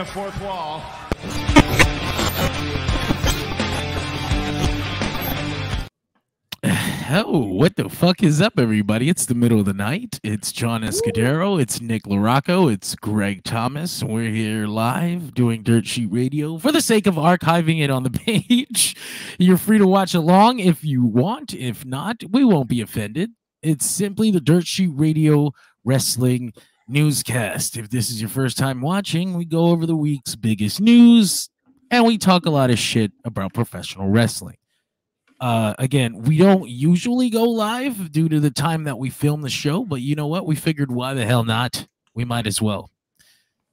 the fourth wall. Oh, what the fuck is up, everybody? It's the middle of the night. It's John Escudero. It's Nick LaRocco. It's Greg Thomas. We're here live doing Dirt Sheet Radio. For the sake of archiving it on the page, you're free to watch along if you want. If not, we won't be offended. It's simply the Dirt Sheet Radio Wrestling Newscast. If this is your first time watching, we go over the week's biggest news and we talk a lot of shit about professional wrestling. Again, we don't usually go live due to the time that we film the show, but you know what? We figured why the hell not? We might as well.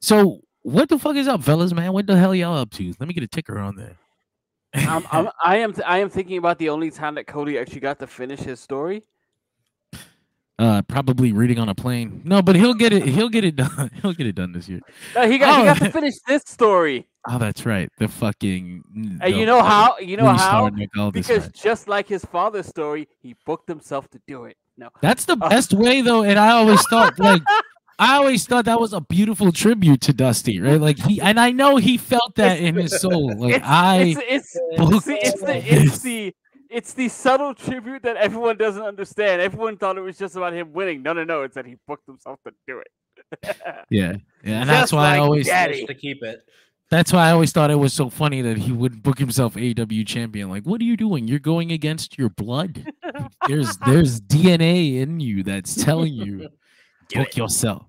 So what the fuck is up, fellas, man? What the hell y'all up to? Let me get a ticker on there. I am thinking about the only time that Cody actually got to finish his story. Probably reading on a plane. No, but he'll get it. He'll get it done. He'll get it done this year. No, he got to finish this story. Oh, that's right. The fucking. And you know how? Because just like his father's story, he booked himself to do it. No, that's the best way though. And I always thought that was a beautiful tribute to Dusty, right? Like I know he felt that in his soul. Like it's the subtle tribute that everyone doesn't understand. Everyone thought it was just about him winning. No, it's that he booked himself to do it. yeah, and that's why I always to keep it. That's why I always thought it was so funny that he would book himself AEW champion. Like, what are you doing? You're going against your blood. There's DNA in you that's telling you book yourself.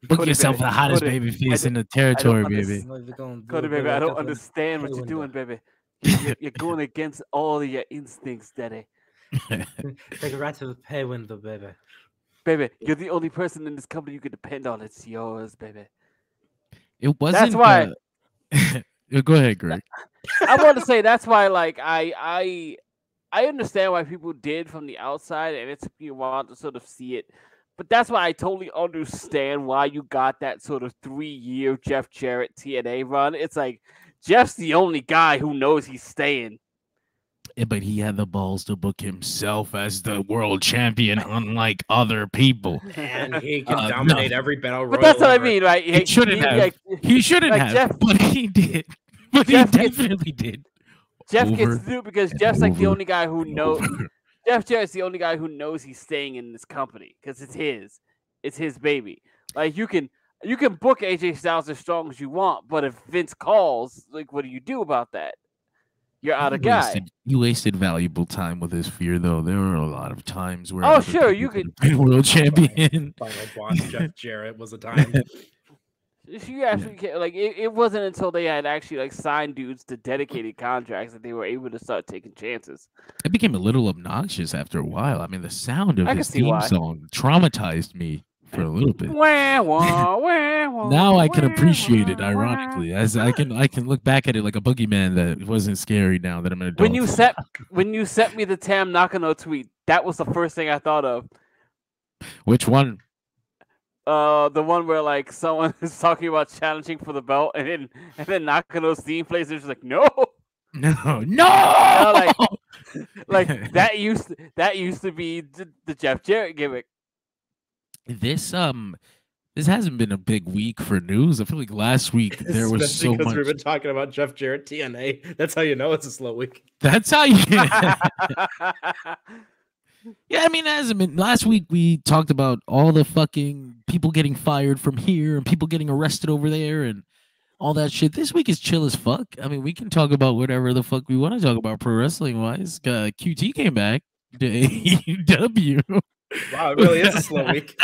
Book yourself the hottest baby face in the territory, baby. Cody, baby, I don't understand what you're doing, baby. You're going against all of your instincts, Daddy. Take it right to the pay window, baby. Baby, you're the only person in this company you can depend on. It's yours, baby. It wasn't. That's why. Go ahead, Greg. I want to say that's why, like, I understand why people did from the outside, and it took me a while to sort of see it. But that's why I totally understand why you got that sort of 3-year Jeff Jarrett TNA run. It's like Jeff's the only guy who knows he's staying. Yeah, but he had the balls to book himself as the world champion, unlike other people. And he can dominate every battle royal. But that's what I mean, right? He shouldn't have. He shouldn't have, but he did. But Jeff he definitely did. Jeff gets through because Jeff's like the only guy who knows. Jeff Jarrett's the only guy who knows he's staying in this company because it's his. It's his baby. Like you can book AJ Styles as strong as you want, but if Vince calls, like, what do you do about that? You're out of guy. You wasted valuable time with his fear, though. There were a lot of times where. Oh, sure, you could. World champion. Final boss Jeff Jarrett was a time. You actually can't, like it wasn't until they had actually like signed dudes to dedicated contracts that they were able to start taking chances. It became a little obnoxious after a while. I mean, the sound of his theme song traumatized me for a little bit. Now I can appreciate it, ironically, as I can look back at it like a boogeyman that wasn't scary now that I'm an adult. When you sent me the Tam Nakano tweet, that was the first thing I thought of. Which one? The one where like someone is talking about challenging for the belt, and then Nakano's theme plays. It's like no. Like that used to be the Jeff Jarrett gimmick. This hasn't been a big week for news. I feel like last week there was so much. Because we've been talking about Jeff Jarrett TNA. That's how you know it's a slow week. That's how you. Yeah, I mean, it hasn't been. Last week we talked about all the fucking people getting fired from here and people getting arrested over there and all that shit. This week is chill as fuck. I mean, we can talk about whatever the fuck we want to talk about pro wrestling wise. QT came back to AEW. Wow, it really is a slow week.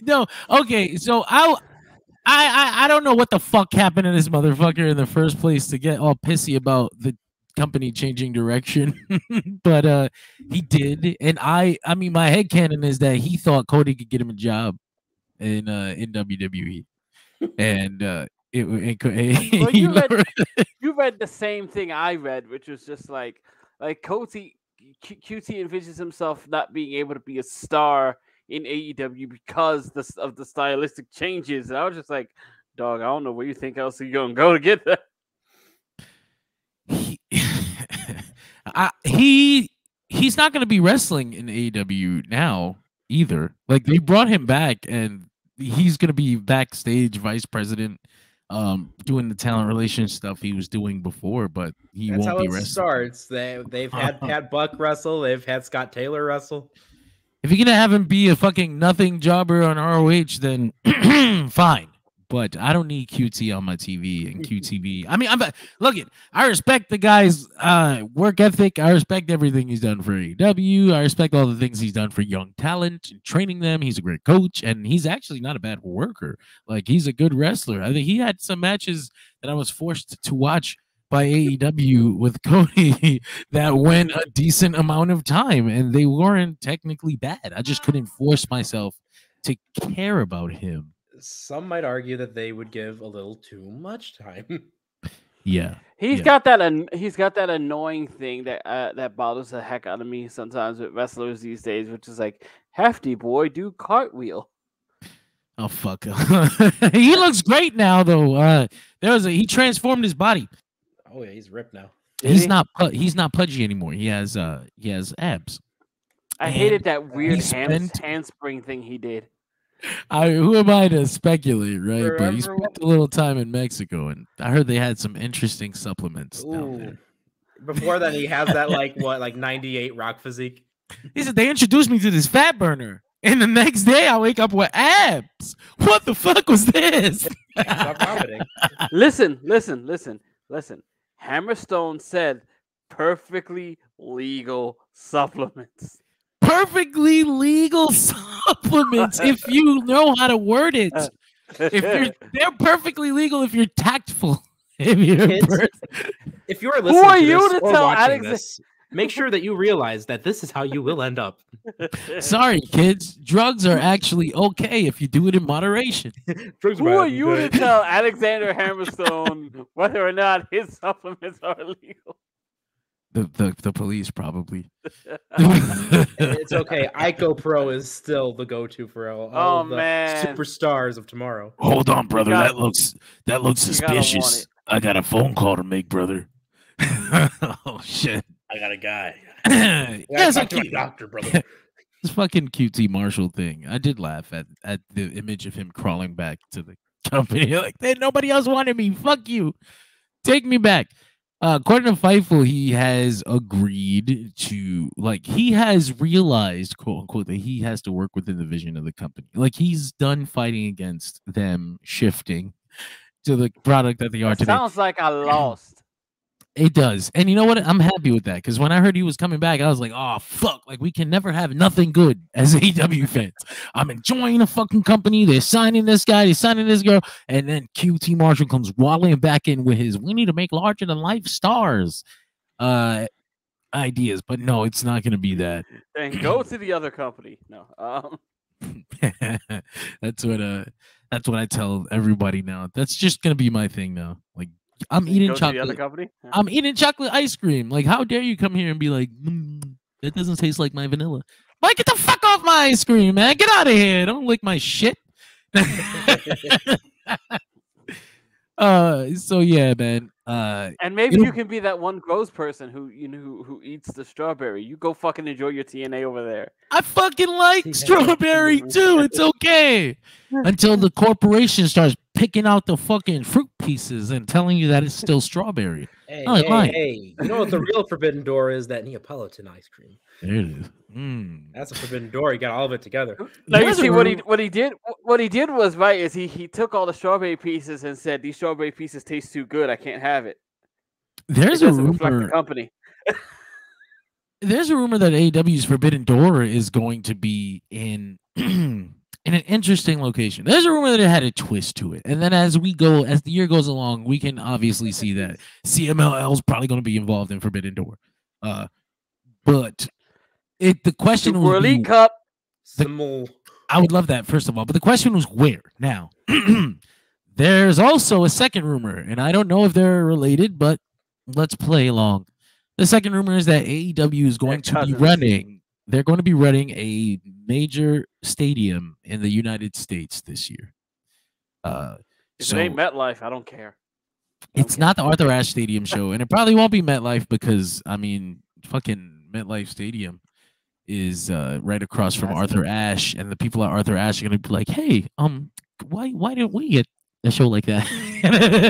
No, okay, so I don't know what the fuck happened to this motherfucker in the first place to get all pissy about the company changing direction, but he did, and I mean, my headcanon is that he thought Cody could get him a job in WWE, and well, you read the same thing I read, which was just like QT envisions himself not being able to be a star in AEW because of the stylistic changes, and I was just like, dog, I don't know where you think else you're gonna go to get that. He's not going to be wrestling in AEW now either. Like, they brought him back, and he's gonna be backstage vice president, doing the talent relations stuff he was doing before, but he That's won't how be it wrestling. starts. They've had Pat Buck wrestle. They've had Scott Taylor wrestle. If you're gonna have him be a fucking nothing jobber on ROH, then fine. But I don't need QT on my TV and QTV. I mean, I respect the guy's work ethic. I respect everything he's done for AEW. I respect all the things he's done for young talent and training them. He's a great coach, and he's actually not a bad worker. Like, he's a good wrestler. I think he had some matches that I was forced to watch by AEW with Cody that went a decent amount of time, and they weren't technically bad. I just couldn't force myself to care about him. Some might argue that they would give a little too much time. Yeah, He's got that annoying thing that that bothers the heck out of me sometimes with wrestlers these days, which is like, hefty boy, do cartwheel. Oh fuck! He looks great now, though. He transformed his body. Oh yeah, he's ripped now. He's not pudgy anymore. He has abs. I hated that weird handspring thing he did. Who am I to speculate, right? Forever. But he spent a little time in Mexico, and I heard they had some interesting supplements down there. Before that, he has that like 98 rock physique. He said they introduced me to this fat burner, and the next day I wake up with abs. What the fuck was this? Stop vomiting. Listen. Hammerstone said perfectly legal supplements. Perfectly legal supplements if you know how to word it. They're perfectly legal if you're tactful. If you are listening Who are to you this to or tell watching Alex this, make sure that you realize that this is how you will end up. Sorry, kids. Drugs are actually okay if you do it in moderation. Who are you to tell Alexander Hammerstone whether or not his supplements are legal? The police probably. It's okay. Ico Pro is still the go-to for all the superstars of tomorrow. Hold on, brother. That looks suspicious. I got a phone call to make, brother. Oh shit! I got a guy. Yes, talk to my doctor, brother. This fucking QT Marshall thing. I did laugh at the image of him crawling back to the company. Like, nobody else wanted me. Fuck you. Take me back. According to Fightful, he has agreed to, he has realized, quote unquote, that he has to work within the vision of the company. Like, he's done fighting against them shifting to the product that they are today. Sounds like I lost. It does. And you know what? I'm happy with that, because when I heard he was coming back, I was like, oh, fuck. Like, we can never have nothing good as AEW fans. I'm enjoying the fucking company. They're signing this guy. They're signing this girl. And then QT Marshall comes waddling back in with his, we need to make larger-than-life stars ideas. But no, it's not going to be that. Then go to the other company. No. That's what I tell everybody now. That's just going to be my thing now. Like, I'm eating chocolate. I'm eating chocolate ice cream. Like, how dare you come here and be like, that doesn't taste like my vanilla. Like, get the fuck off my ice cream, man. Get out of here. Don't lick my shit. So yeah, man. And maybe you can be that one gross person who who eats the strawberry. You go fucking enjoy your TNA over there. I fucking like strawberry too. It's okay. Until the corporation starts picking out the fucking fruit pieces and telling you that it's still strawberry. Hey, you know what the real forbidden door is? That Neapolitan ice cream. There it is. That's a forbidden door. You got all of it together. Now you see what he did. What he did was right. Is he took all the strawberry pieces and said, "These strawberry pieces taste too good. I can't have it." There's a rumor. The company. There's a rumor that AEW's Forbidden Door is going to be in an interesting location. There's a rumor that it had a twist to it, and then as the year goes along, we can obviously see that CMLL is probably going to be involved in Forbidden Door. But the question Super was Elite Cup. I would love that, first of all, but the question was where. Now, there's also a second rumor, and I don't know if they're related, but let's play along. The second rumor is that AEW is going to be running. They're going to be running a major stadium in the United States this year. If it ain't MetLife, I don't care. It's not the Arthur Ashe Stadium show, and it probably won't be MetLife because, I mean, fucking MetLife Stadium is right across from Arthur Ashe, and the people at Arthur Ashe are gonna be like, "Hey, why didn't we get a show like that?"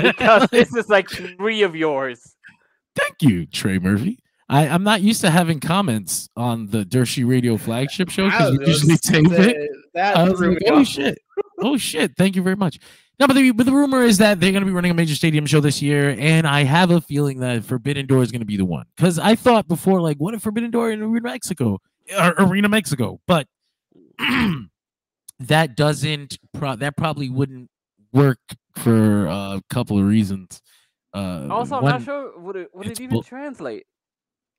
Because this is like 3 of yours. Thank you, Trey Murphy. I'm not used to having comments on the Dirt Sheet Radio flagship show because we usually tape it. I was like, oh shit, oh shit! Thank you very much. No, but the rumor is that they're going to be running a major stadium show this year, and I have a feeling that Forbidden Door is going to be the one. Because I thought before, like, what if Forbidden Door in Arena Mexico? But that that probably wouldn't work for a couple of reasons. Also, I'm not sure would it even translate.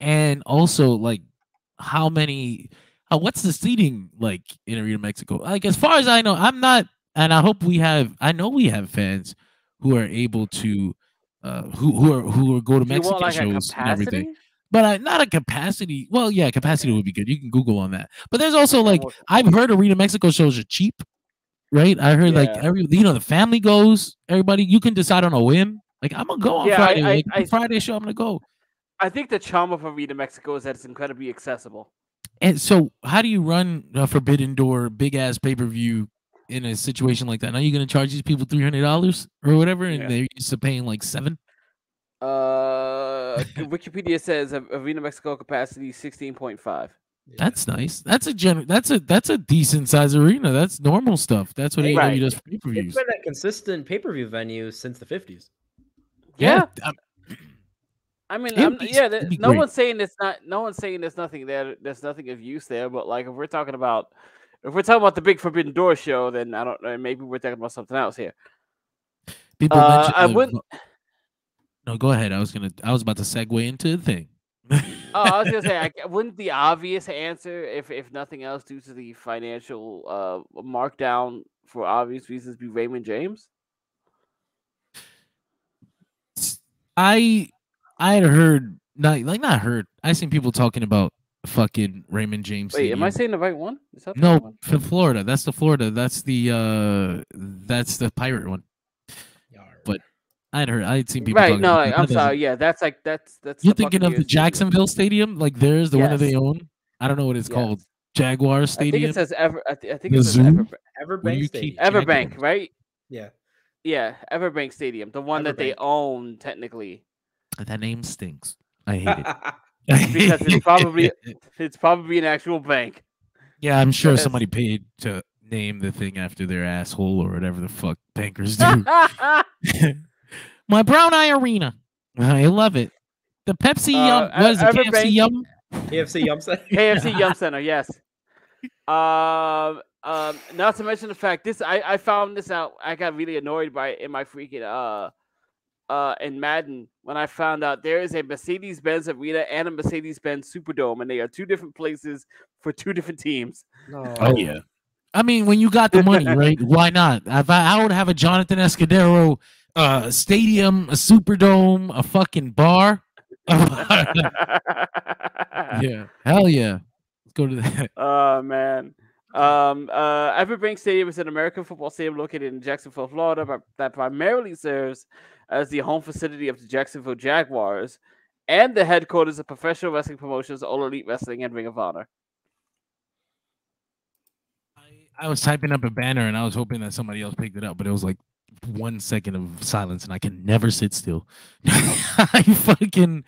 And also, like, how many? What's the seating like in Arena Mexico? Like, as far as I know, I'm not, and I hope we have. I know we have fans who are able to, who go to Mexican like shows and everything. But not a capacity. Well, yeah, capacity would be good. You can Google on that. But there's also like I've heard Arena Mexico shows are cheap, right? I heard like the family goes. Everybody, you can decide on a whim. Like, I'm gonna go on Friday. Friday show, I'm gonna go. I think the charm of Arena Mexico is that it's incredibly accessible. And so, how do you run a Forbidden Door big ass pay per view in a situation like that? Now you're gonna charge these people $300 or whatever, and they're used to paying like $7. Wikipedia says Arena Mexico capacity 16.5. That's nice. That's a decent size arena. That's normal stuff. That's what AEW does for pay per views. It's been a consistent pay per view venue since the 50s. Yeah. I mean, no one's saying it's not. No one's saying there's nothing there. There's nothing of use there. But like, if we're talking about the big Forbidden Door show, then I don't know. Maybe we're talking about something else here. People mention No, go ahead. I was about to segue into the thing. I was gonna say, wouldn't the obvious answer, if nothing else, due to the financial markdown for obvious reasons, be Raymond James? I had heard, not heard. I seen people talking about fucking Raymond James. Wait, am I saying the right one? No, for Florida. That's the Florida. That's the pirate one. But I had seen people. Right? No, I'm sorry. Yeah, that's. You're thinking of the Jacksonville Stadium? Like there's the one that they own. I don't know what it's called. Jaguar Stadium. I think it says Everbank Stadium. Everbank, right? Yeah. Yeah, Everbank Stadium, the one that they own technically. That name stinks. I hate it. Because it's probably an actual bank. Yeah, I'm sure somebody paid to name the thing after their asshole or whatever the fuck bankers do. My Brown Eye Arena. I love it. The Pepsi Yum. What is it? KFC Yum? KFC Yum Center. KFC Yum Center, yes. Not to mention the fact I found this out. I got really annoyed by it in my freaking in Madden when I found out there is a Mercedes-Benz Arena and a Mercedes-Benz Superdome, and they are 2 different places for 2 different teams. No. Oh yeah. I mean, when you got the money, right? Why not? I would have a Jonathan Escudero stadium, a Superdome, a fucking bar. Yeah, hell yeah. Let's go to that. Oh man. Everbank Stadium is an American football stadium located in Jacksonville, Florida, that primarily serves as the home facility of the Jacksonville Jaguars and the headquarters of professional wrestling promotions, All Elite Wrestling, and Ring of Honor. I was typing up a banner and I was hoping that somebody else picked it up, but it was like 1 second of silence and I can never sit still. I believe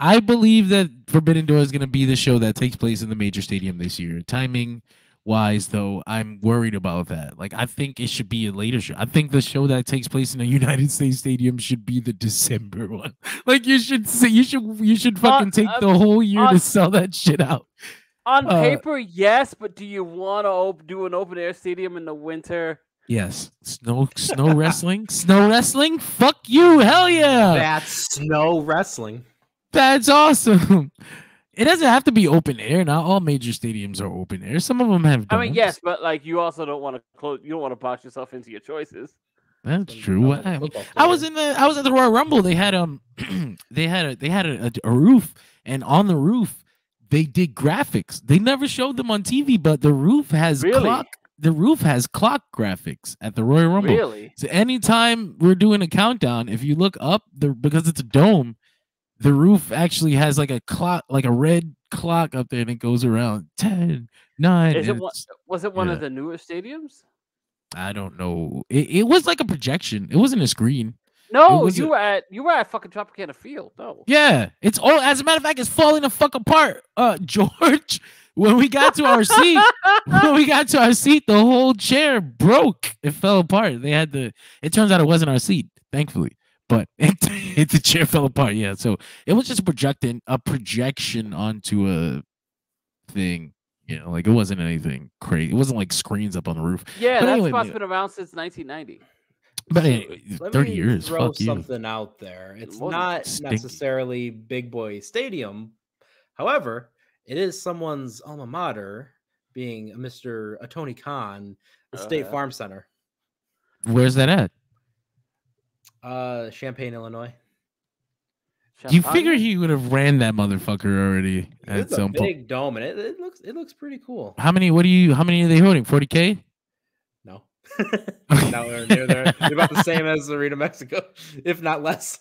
I believe that Forbidden Door is going to be the show that takes place in the major stadium this year. Timing wise, though, I'm worried about that. Like, I think it should be a later show. I think the show that takes place in a United States stadium should be the December one. Like, you should fucking take the whole year to sell that shit out. On paper, yes, but do you want to do an open air stadium in the winter? Yes. Snow wrestling? Snow wrestling? Fuck you. Hell yeah. That's snow wrestling. That's awesome. It doesn't have to be open air. Not all major stadiums are open air. Some of them have domes. I mean, yes, but like you also don't want to close. You don't want to box yourself into your choices. That's true. I was at the Royal Rumble. They had a roof, and on the roof they did graphics. They never showed them on TV, but the roof has clock. the roof has clock graphics at the Royal Rumble. Really? So anytime we're doing a countdown, if you look up, because it's a dome, the roof actually has like a clock, like a red clock up there, and it goes around 10, 9. Was it one of the newer stadiums? I don't know. It was like a projection. It wasn't a screen. No, you were at fucking Tropicana Field. No. Yeah, it's all. As a matter of fact, it's falling the fuck apart. George, when we got to our seat, the whole chair broke. It fell apart. They had to. It turns out it wasn't our seat, thankfully, but the chair fell apart. Yeah, so it was just a projection onto a thing. You know, like it wasn't anything crazy. It wasn't like screens up on the roof. Yeah, that spot's been around since 1990. But anyway, 30 years. Throw fuck something out there. It's not necessarily Big Boy Stadium. However, it is someone's alma mater, being Mr. Tony Khan, the State Farm Center. Where's that at? Champaign, Illinois. You figure he would have ran that motherfucker already at some point. Big dome, and it looks pretty cool. How many are they holding? 40K? No. No, they're about the same as Arena Mexico, if not less.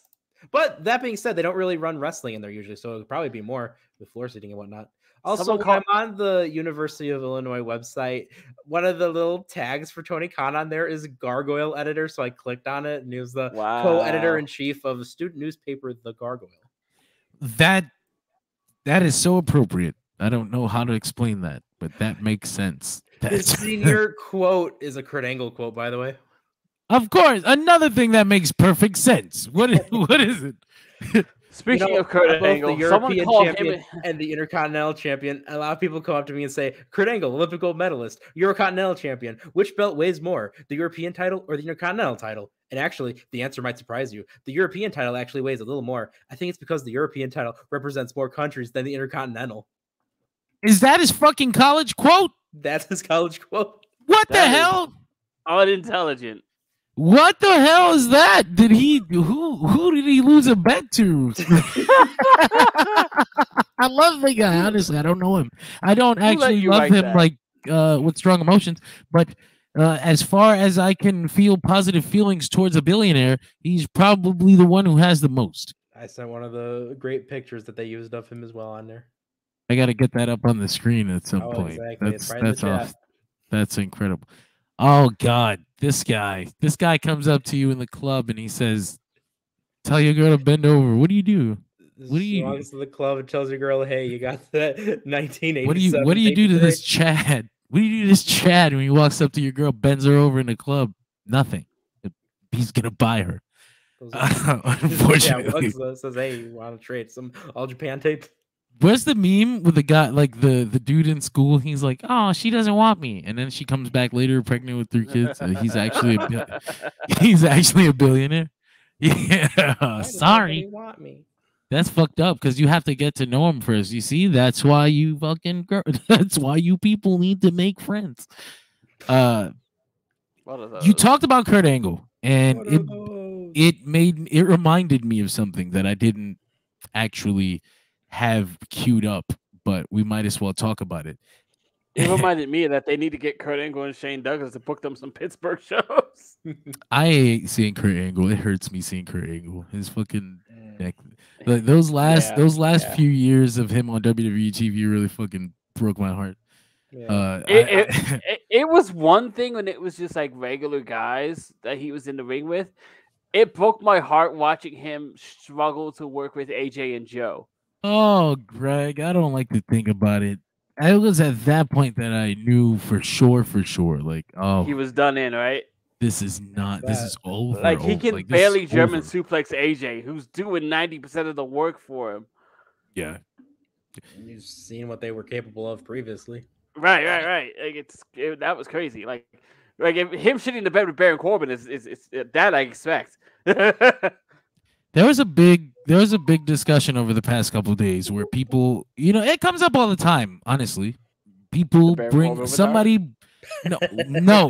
But that being said, they don't really run wrestling in there usually, so it'll probably be more with floor seating and whatnot. Also, I'm on the University of Illinois website. One of the little tags for Tony Khan on there is Gargoyle Editor, so I clicked on it, and he was the co-editor-in-chief of the student newspaper, The Gargoyle. That is so appropriate. I don't know how to explain that, but that makes sense. The senior quote is a Kurt Angle quote, by the way. Of course, another thing that makes perfect sense. What is it? Speaking of Kurt Angle, the European champion and the Intercontinental champion, a lot of people come up to me and say, Kurt Angle, Olympic gold medalist, Eurocontinental champion, which belt weighs more, the European title or the Intercontinental title? And actually, the answer might surprise you. The European title actually weighs a little more. I think it's because the European title represents more countries than the Intercontinental. Is that his fucking college quote? That's his college quote. What the hell? Unintelligent. What the hell is that? Did he who did he lose a bet to? I love the guy. Honestly, I don't know him. I don't actually love him with strong emotions, but as far as I can feel positive feelings towards a billionaire, he's probably the one who has the most. I sent one of the great pictures that they used of him as well on there. I got to get that up on the screen at some point. Exactly. That's off. That's incredible. Oh God, this guy comes up to you in the club and he says, "Tell your girl to bend over." What do you do? What do you? Walks to the club and tells your girl, "Hey, you got that 1987." What do you do to this Chad? What do you do to this Chad when he walks up to your girl, bends her over in the club? Nothing. He's gonna buy her. Unfortunately, says, "Hey, you want to trade some All Japan tape?" Where's the meme with the guy, like the dude in school? He's like, "Oh, she doesn't want me," and then she comes back later, pregnant with 3 kids. He's actually a billionaire. Yeah, sorry. Want me? That's fucked up because you have to get to know him first. You see, that's why you that's why you people need to make friends. You talked about Kurt Angle, and it reminded me of something that I didn't actually have queued up, but we might as well talk about it. It reminded me that they need to get Kurt Angle and Shane Douglas to book them some Pittsburgh shows. I hate seeing Kurt Angle. It hurts me seeing Kurt Angle. His fucking neck. Like, those last few years of him on WWE TV really fucking broke my heart. Yeah. It was one thing when it was just like regular guys that he was in the ring with. It broke my heart watching him struggle to work with AJ and Joe. Oh, Greg, I don't like to think about it. It was at that point that I knew for sure, like, oh, he was done in, right? This is over. Like, he can barely German suplex AJ, who's doing 90% of the work for him. Yeah. You've seen what they were capable of previously. Right. Like, that was crazy. Like him shitting the bed with Baron Corbin is that I expect. There was a big discussion over the past couple of days where people, it comes up all the time, honestly. People bring somebody no.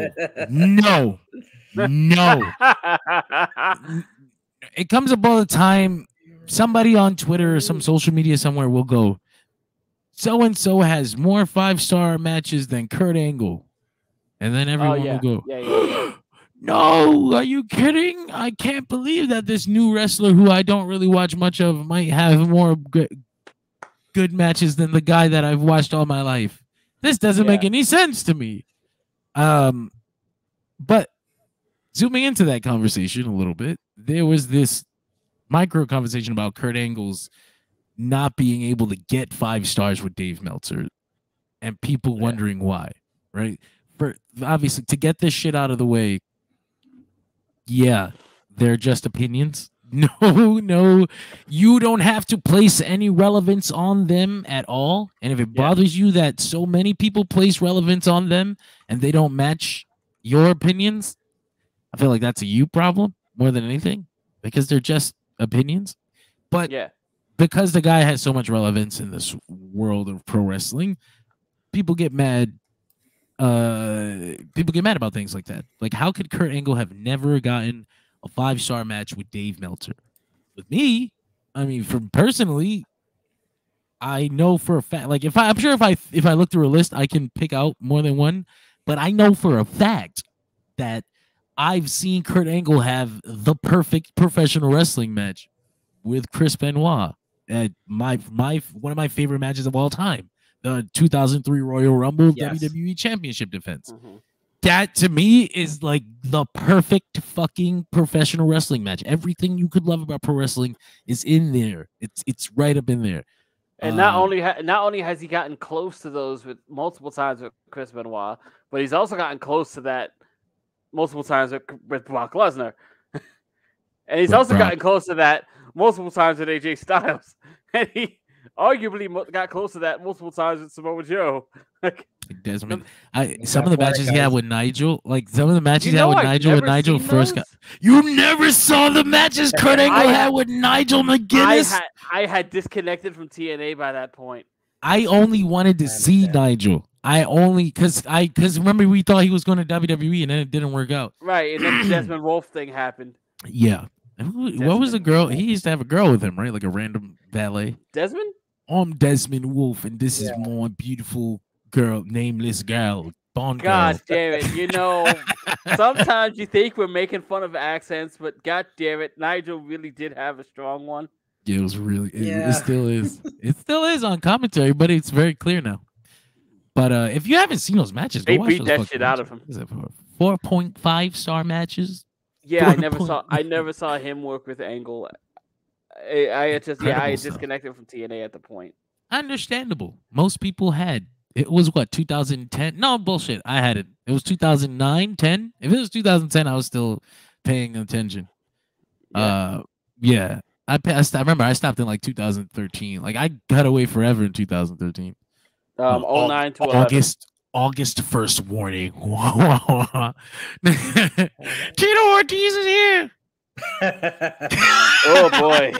It comes up all the time. Somebody on Twitter or some social media somewhere will go, so and so has more 5-star matches than Kurt Angle. And then everyone will go, yeah. no, are you kidding? I can't believe that this new wrestler who I don't really watch much of might have more good matches than the guy that I've watched all my life. This doesn't make any sense to me. But zooming into that conversation a little bit, there was this micro conversation about Kurt Angle's not being able to get 5 stars with Dave Meltzer and people wondering why, right? For obviously to get this shit out of the way, they're just opinions. No, you don't have to place any relevance on them at all. And if it bothers you that so many people place relevance on them and they don't match your opinions, I feel like that's a you problem more than anything, because they're just opinions. But because the guy has so much relevance in this world of pro wrestling, people get mad. People get mad about things like that. Like, how could Kurt Angle have never gotten a 5-star match with Dave Meltzer? With me, I mean, personally, I know for a fact. Like, if I look through a list, I can pick out more than one. But I know for a fact that I've seen Kurt Angle have the perfect professional wrestling match with Chris Benoit at one of my favorite matches of all time, the 2003 Royal Rumble WWE Championship defense. That to me is like the perfect fucking professional wrestling match. Everything you could love about pro wrestling is in there. It's right up in there. And not only has he gotten close to those with multiple times with Chris Benoit, but he's also gotten close to that multiple times with Brock Lesnar. And he's also gotten close to that multiple times with AJ Styles. And he arguably got close to that multiple times with Samoa Joe. Desmond, some of the matches he had with Nigel, like some of the matches he had with Nigel when Nigel first got. You never saw the matches Kurt Angle had with Nigel McGuinness. I had disconnected from TNA by that point. I only wanted to see Nigel. Because remember we thought he was going to WWE and then it didn't work out. Right, and then the Desmond Wolf thing happened. Yeah. What was the girl? He used to have a girl with him, right? Like a random valet. Desmond? I'm Desmond Wolf, and this is my beautiful girl, nameless girl. God damn it. You know, sometimes you think we're making fun of accents, but god damn it, Nigel really did have a strong one. Yeah, it was really, it still is. It still is on commentary, but it's very clear now. But if you haven't seen those matches, they beat that shit out of him. 4.5-star matches. Yeah, I never saw him work with Angle. I disconnected from TNA at the point. Understandable. Most people had. It was what, 2010? No, bullshit. I had it. It was 2009, 10. If it was 2010, I was still paying attention. I remember I stopped in like 2013. Like I got away forever in 2013. 09 to 11. August 1st warning. Tito Ortiz is here. Oh boy.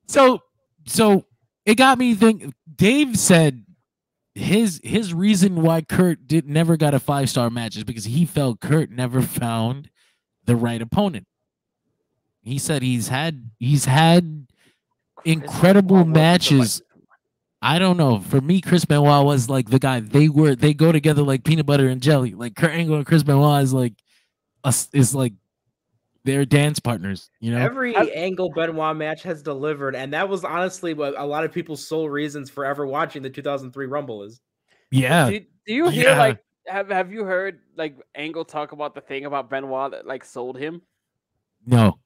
So it got me thinking. Dave said his reason why Kurt never got a 5-star match is because he felt Kurt never found the right opponent. He said he's had incredible matches. I don't know. For me, Chris Benoit was like the guy. They go together like peanut butter and jelly. Like Kurt Angle and Chris Benoit is like they're dance partners. You know, every Angle Benoit match has delivered, and that was honestly what a lot of people's sole reasons for ever watching the 2003 Rumble is. Yeah. Do you hear like have you heard like Angle talk about the thing about Benoit that like sold him? No.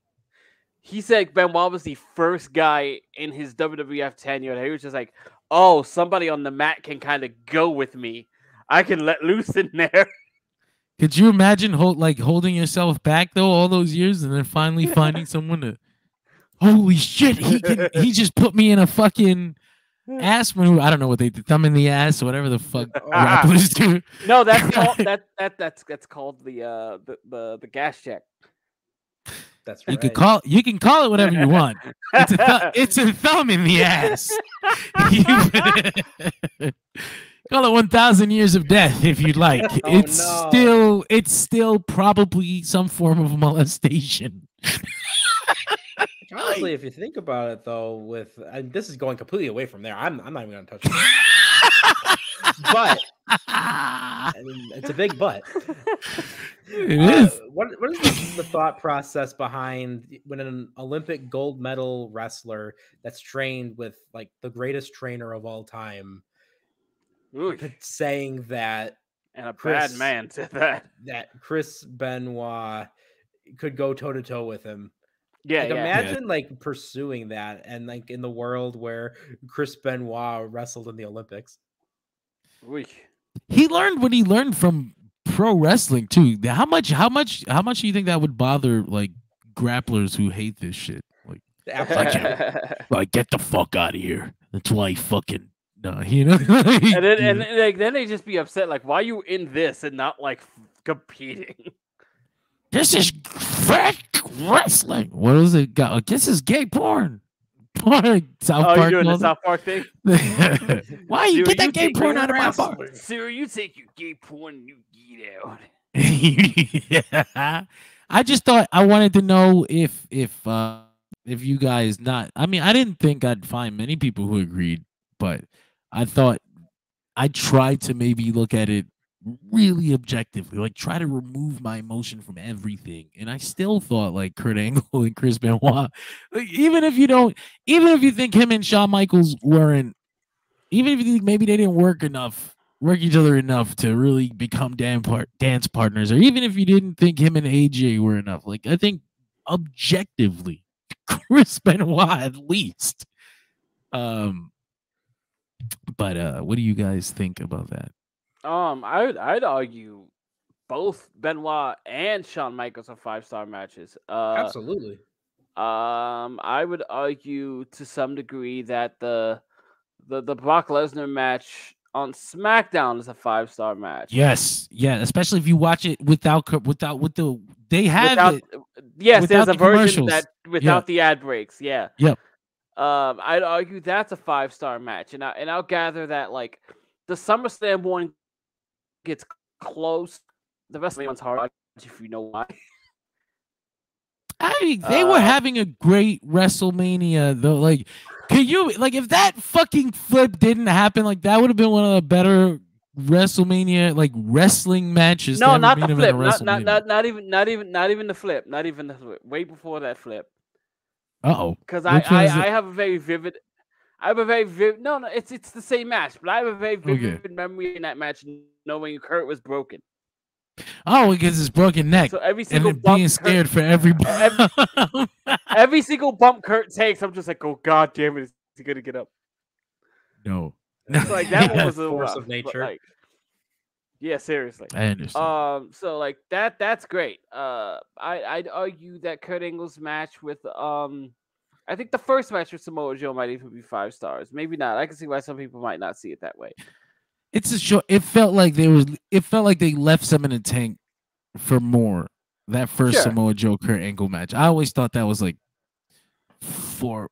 He said Benoit was the first guy in his WWF tenure that he was just like, oh, somebody on the mat can kind of go with me. I can let loose in there. Could you imagine holding yourself back though all those years and then finally finding someone to? Holy shit! He just put me in a fucking ass maneuver. I don't know what they do, thumb in the ass or whatever the fuck rappers do. No, that's called that's called the gas check. That's right. You can call it whatever you want. It's a thumb in the ass. Call it 1,000 years of death if you'd like. It's still probably some form of molestation. Honestly, if you think about it, though, this is going completely away from there. I'm not even going to touch it. But I mean, it's a big butt. It is. What is the thought process behind when an Olympic gold medal wrestler that's trained with like the greatest trainer of all time saying that, and a bad man said that Chris Benoit could go toe to toe with him? Yeah, like, imagine like pursuing that and like in the world where Chris Benoit wrestled in the Olympics. He learned what he learned from pro wrestling too. How much do you think that would bother like grapplers who hate this shit? Like get the fuck out of here. That's why fucking you know. and then they just be upset like, why are you in this and not like competing? This is fake wrestling. What is it? This is gay porn. South Park. You're doing the South Park thing? Why you get that gay porn out of my bar? Sir, you take your gay porn and you get out. Yeah. I just thought I wanted to know if you guys not. I mean, I didn't think I'd find many people who agreed, but I thought I tried to maybe look at it really objectively, like try to remove my emotion from everything, and I still thought like Kurt Angle and Chris Benoit, like, even if you think him and Shawn Michaels weren't, even if you think maybe they didn't work each other enough to really become dance partners, or even if you didn't think him and AJ were enough, like I think objectively Chris Benoit at least. But what do you guys think about that? I'd argue both Benoit and Shawn Michaels are 5-star matches. Absolutely. I would argue to some degree that the Brock Lesnar match on SmackDown is a 5-star match. Yes, yeah, especially if you watch it without they have it. Yes, there's a version that without the ad breaks. Yeah. Yep. I'd argue that's a 5-star match, and I'll gather that like the SummerSlam one gets close. The WrestleMania one's hard if you know why. They were having a great WrestleMania though. Like, can you like if that fucking flip didn't happen, like that would have been one of the better WrestleMania like wrestling matches. No, not the flip. Not even the flip. Not even the flip. Way before that flip. Because I have a very vivid. No, it's the same match, but I have a very vivid memory in that match, knowing Kurt was broken. Oh, because his broken neck. So every single and being scared for everybody. Every single bump Kurt takes, I'm just like, oh god damn it, is he gonna get up? No. Like that one was a force rough, of nature. Like, yeah, seriously. I understand. So like that's great. I'd argue that Kurt Angle's match with I think the first match with Samoa Joe might even be 5 stars. Maybe not. I can see why some people might not see it that way. It's a show. It felt like they left some in the tank for more. That first Samoa Joe Kurt Angle match. I always thought that was like 4.5,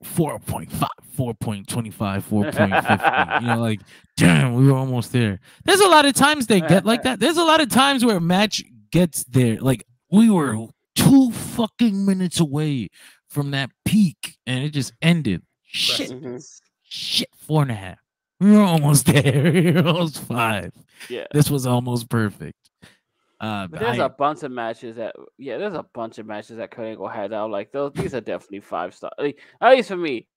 4.25, 4.50. You know, like damn, we were almost there. There's a lot of times they get like that. There's a lot of times where a match gets there. Like we were 2 fucking minutes away from that peak, and it just ended. Shit, 4.5. We were almost there. We were almost 5. Yeah, this was almost perfect. But there's a bunch of matches that Kurt Angle had out. Like these are definitely 5 star. Like, at least for me,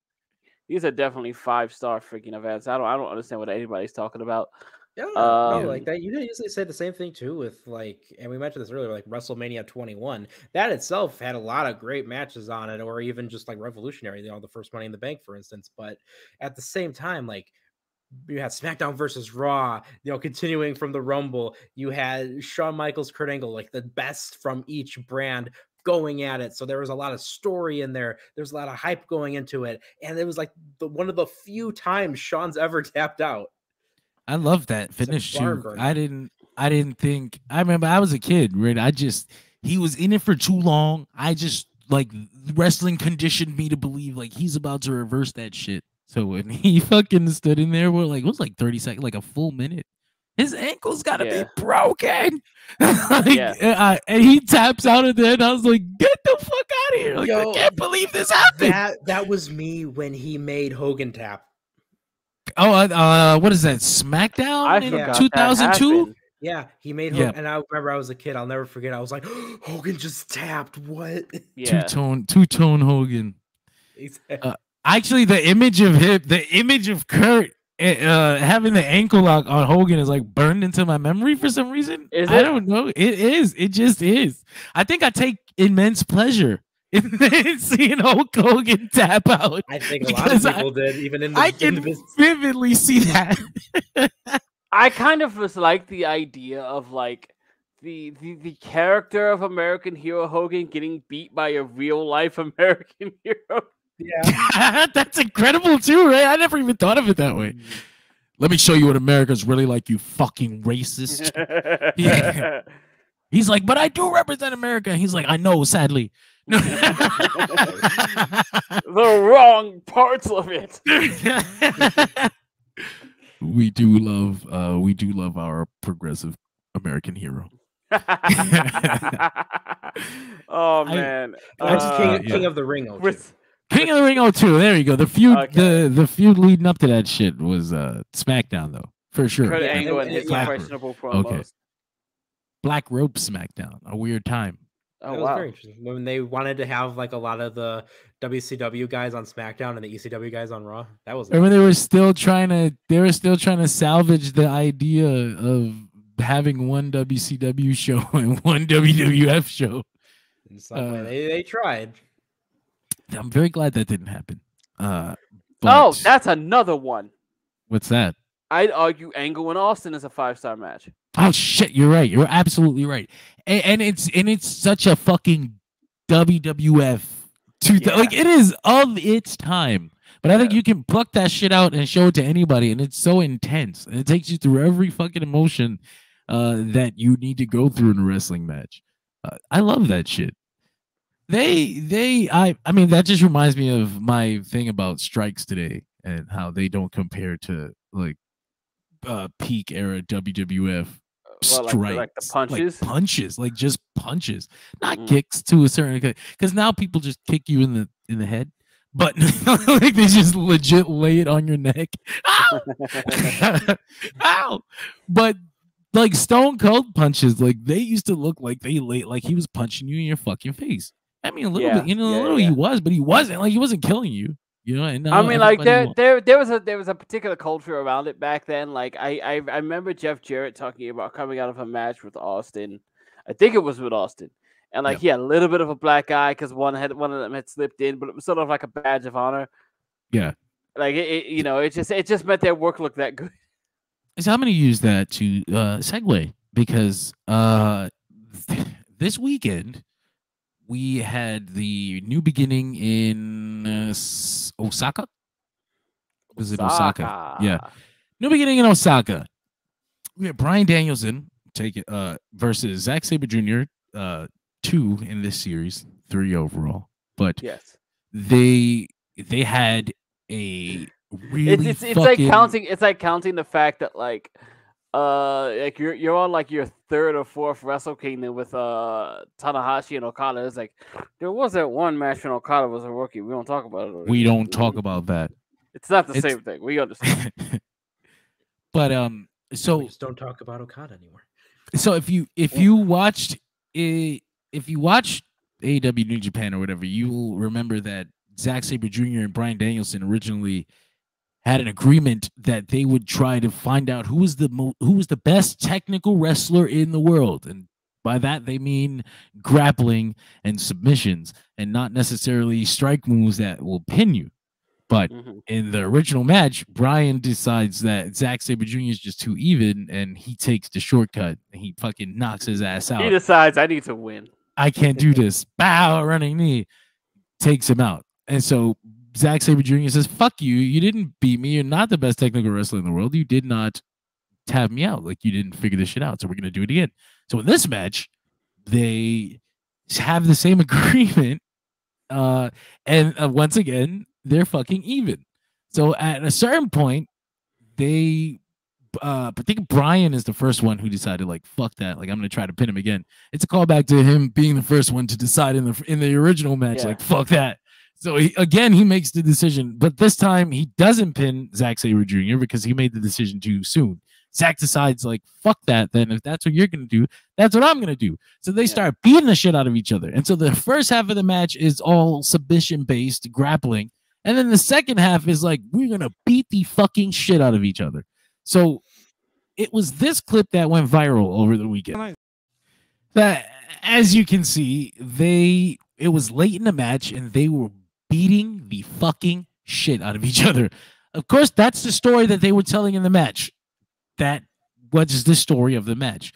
these are definitely 5-star freaking events. I don't understand what anybody's talking about. Yeah, no, like that. You usually say the same thing too with like, and we mentioned this earlier, like WrestleMania 21. That itself had a lot of great matches on it, or even just like revolutionary. You know, the first Money in the Bank, for instance. But at the same time, like you had SmackDown versus Raw. You know, continuing from the Rumble, you had Shawn Michaels, Kurt Angle, like the best from each brand going at it. So there was a lot of story in there. There's a lot of hype going into it, and it was like one of the few times Shawn's ever tapped out. I love that finish too. I didn't think. I remember I was a kid, right? He was in it for too long. I just like wrestling conditioned me to believe like he's about to reverse that shit. So when he fucking stood in there, we're like, it was like 30 seconds, like a full minute. His ankle's gotta be broken. And he taps out of there, and I was like, get the fuck out of here. Like, I can't believe this happened. That was me when he made Hogan tap. What is that? SmackDown I in forgot 2002? that happened. Yeah, he made Yeah. Hogan, and I remember I was a kid. I'll never forget. I was like, Hogan just tapped. What? Yeah. Two-tone Hogan. Exactly. Actually, the image of Kurt having the ankle lock on Hogan is like burned into my memory for some reason. Is I it? don't know. It is. It just is. I think I take immense pleasure in seeing Hulk Hogan tap out. I think a lot of people did, even in the I can vividly see that. I kind of just like the idea of like the character of American Hero Hogan getting beat by a real life American hero. Yeah, that's incredible too, right? I never even thought of it that way. Let me show you what America's really like, you fucking racist. Yeah. He's like, but I do represent America. He's like, I know, sadly. The wrong parts of it. We do love our progressive American hero. Oh man, that's King of the Ring. King of the Ring 02. There you go. The feud, the feud leading up to that shit was SmackDown though, for sure. Kurt Angle and his questionable promos. Okay. Black Rope SmackDown, a weird time. Oh, that was very interesting. When they wanted to have like a lot of the WCW guys on SmackDown and the ECW guys on Raw, that was. Remember, they were still trying to salvage the idea of having one WCW show and one WWF show. In some way, they tried. I'm very glad that didn't happen. Oh, that's another one. What's that? I'd argue Angle and Austin is a 5-star match. Oh shit, you're right. You're absolutely right. And it's such a fucking WWF like it is of its time. But I think you can pluck that shit out and show it to anybody, and it's so intense. And it takes you through every fucking emotion that you need to go through in a wrestling match. I love that shit. I mean, that just reminds me of my thing about strikes today and how they don't compare to like peak era WWF strikes, like the punches, like just punches, not kicks to a certain, because now people just kick you in the head, but like they just legit lay it on your neck. Ow! Ow! But like Stone Cold punches, like they used to look like they lay like he was punching you in your fucking face. I mean, a little bit, he was, but he wasn't like he wasn't killing you. You know, and I mean, like there was a particular culture around it back then. Like I remember Jeff Jarrett talking about coming out of a match with Austin. I think it was with Austin, and like he had a little bit of a black eye because one of them had slipped in, but it was sort of like a badge of honor. Yeah, like it just meant their work looked that good. So I'm going to use that to segue because this weekend we had the New Beginning in Osaka. Was it Osaka? Yeah. New Beginning in Osaka. We had Bryan Danielson versus Zack Sabre Jr. 2 in this series, 3 overall. But they had a really it's like counting the fact that like you're on like your 3rd or 4th Wrestle Kingdom with Tanahashi and Okada. It's like there was that one match when Okada was a rookie. We don't talk about it. We don't talk about that. It's not the same thing. We understand. But so we just don't talk about Okada anymore. So if you watched AEW New Japan or whatever, you will remember that Zack Sabre Jr. and Bryan Danielson originally had an agreement that they would try to find out who was the best technical wrestler in the world, and by that they mean grappling and submissions, and not necessarily strike moves that will pin you. But in the original match, Bryan decides that Zack Sabre Jr. is just too even, and he takes the shortcut, and he fucking knocks his ass out. He decides, I need to win. I can't do this. Bow, running knee, takes him out. And so Zack Sabre Jr. says, fuck you. You didn't beat me. You're not the best technical wrestler in the world. You did not tap me out. Like, you didn't figure this shit out. So we're going to do it again. So in this match, they have the same agreement. And once again, they're fucking even. So at a certain point, I think Bryan is the first one who decided, like, fuck that. Like, I'm going to try to pin him again. It's a callback to him being the first one to decide in the original match, like, fuck that. So he makes the decision, but this time he doesn't pin Zack Sabre Jr. because he made the decision too soon. Zack decides like, fuck that. Then if that's what you're going to do, that's what I'm going to do. So they start beating the shit out of each other. And so the first half of the match is all submission based grappling. And then the second half is like, we're going to beat the fucking shit out of each other. So it was this clip that went viral over the weekend. That, as you can see, it was late in the match and they were beating the fucking shit out of each other. Of course, that's the story that they were telling in the match. That was the story of the match.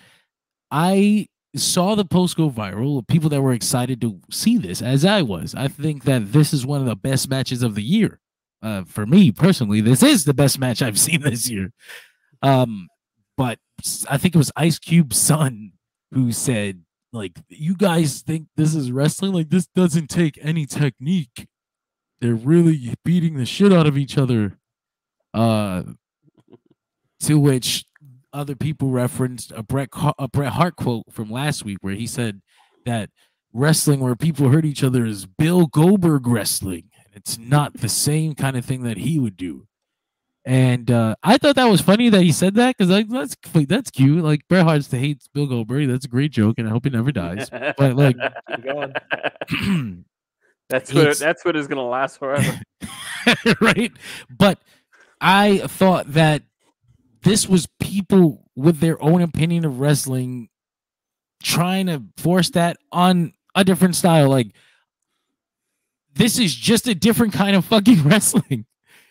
I saw the post go viral, people that were excited to see this, as I was. I think that this is one of the best matches of the year. For me, personally, this is the best match I've seen this year. But I think it was Ice Cube's son who said, like, you guys think this is wrestling? Like, this doesn't take any technique. They're really beating the shit out of each other. To which other people referenced a Bret Hart quote from last week where he said that wrestling where people hurt each other is Bill Goldberg wrestling. It's not the same kind of thing that he would do. And I thought that was funny that he said that because like that's cute. Like Bret Hart hates Bill Goldberg. That's a great joke, and I hope he never dies. But like, that's what is gonna last forever, right? But I thought that this was people with their own opinion of wrestling trying to force that on a different style. Like, this is just a different kind of fucking wrestling.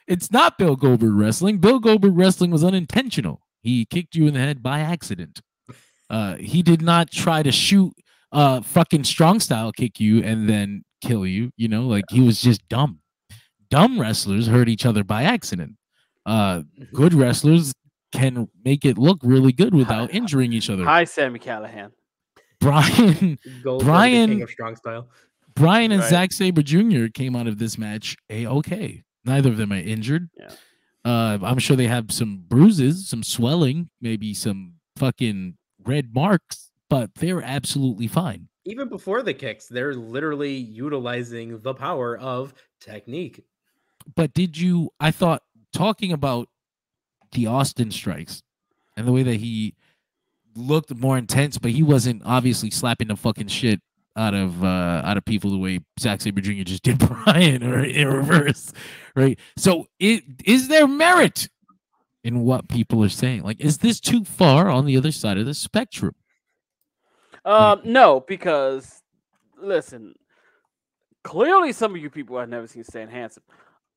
It's not Bill Goldberg wrestling. Bill Goldberg wrestling was unintentional. He kicked you in the head by accident. He did not try to shoot fucking strong style kick you and then kill you. You know, like he was just dumb. Dumb wrestlers hurt each other by accident. Good wrestlers can make it look really good without injuring each other. Hi, Sami Callihan. Bryan, king of strong style. Bryan and Zack Sabre Jr. came out of this match A-okay. Neither of them are injured. Yeah. I'm sure they have some bruises, some swelling, maybe some fucking red marks, but they're absolutely fine. Even before the kicks, they're literally utilizing the power of technique. But I thought talking about the Austin strikes and the way that he looked more intense, but he wasn't obviously slapping the fucking shit out of people the way Zack Sabre Jr. just did Bryan, or in reverse, right? So is there merit in what people are saying? Like, is this too far on the other side of the spectrum? No, because listen, clearly some of you people have never seen Stan Hansen.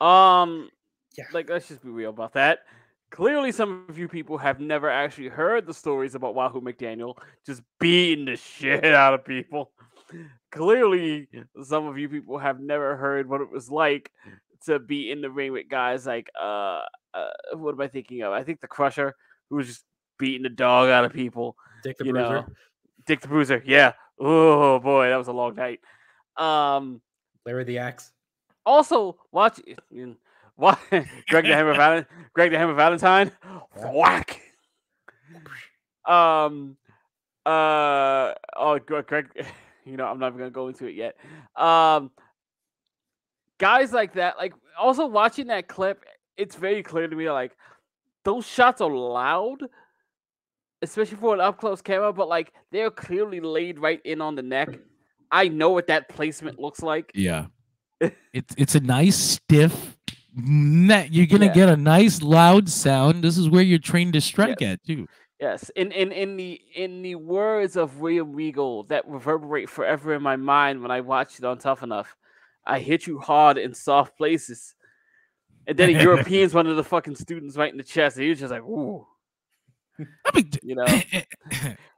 Like, let's just be real about that. Clearly, some of you people have never actually heard the stories about Wahoo McDaniel just beating the shit out of people. Clearly, some of you people have never heard what it was like to be in the ring with guys like what am I thinking of? I think the Crusher, who was just beating the dog out of people. Dick the Bruiser. Dick the Bruiser, yeah. Oh boy, that was a long night. Larry the Axe. Also, watch Greg the Hammer Valentine. Whack. Greg. You know, I'm not even gonna go into it yet. Guys like that, like, also watching that clip, it's very clear to me, like, those shots are loud, especially for an up close camera, but like they're clearly laid right in on the neck. I know what that placement looks like. Yeah, it's a nice stiff neck. You're gonna get a nice loud sound. This is where you're trained to strike at too. Yes, in the words of William Regal that reverberate forever in my mind when I watched it on Tough Enough, I hit you hard in soft places. And then a European's one of the fucking students right in the chest, and he was just like, ooh. You know?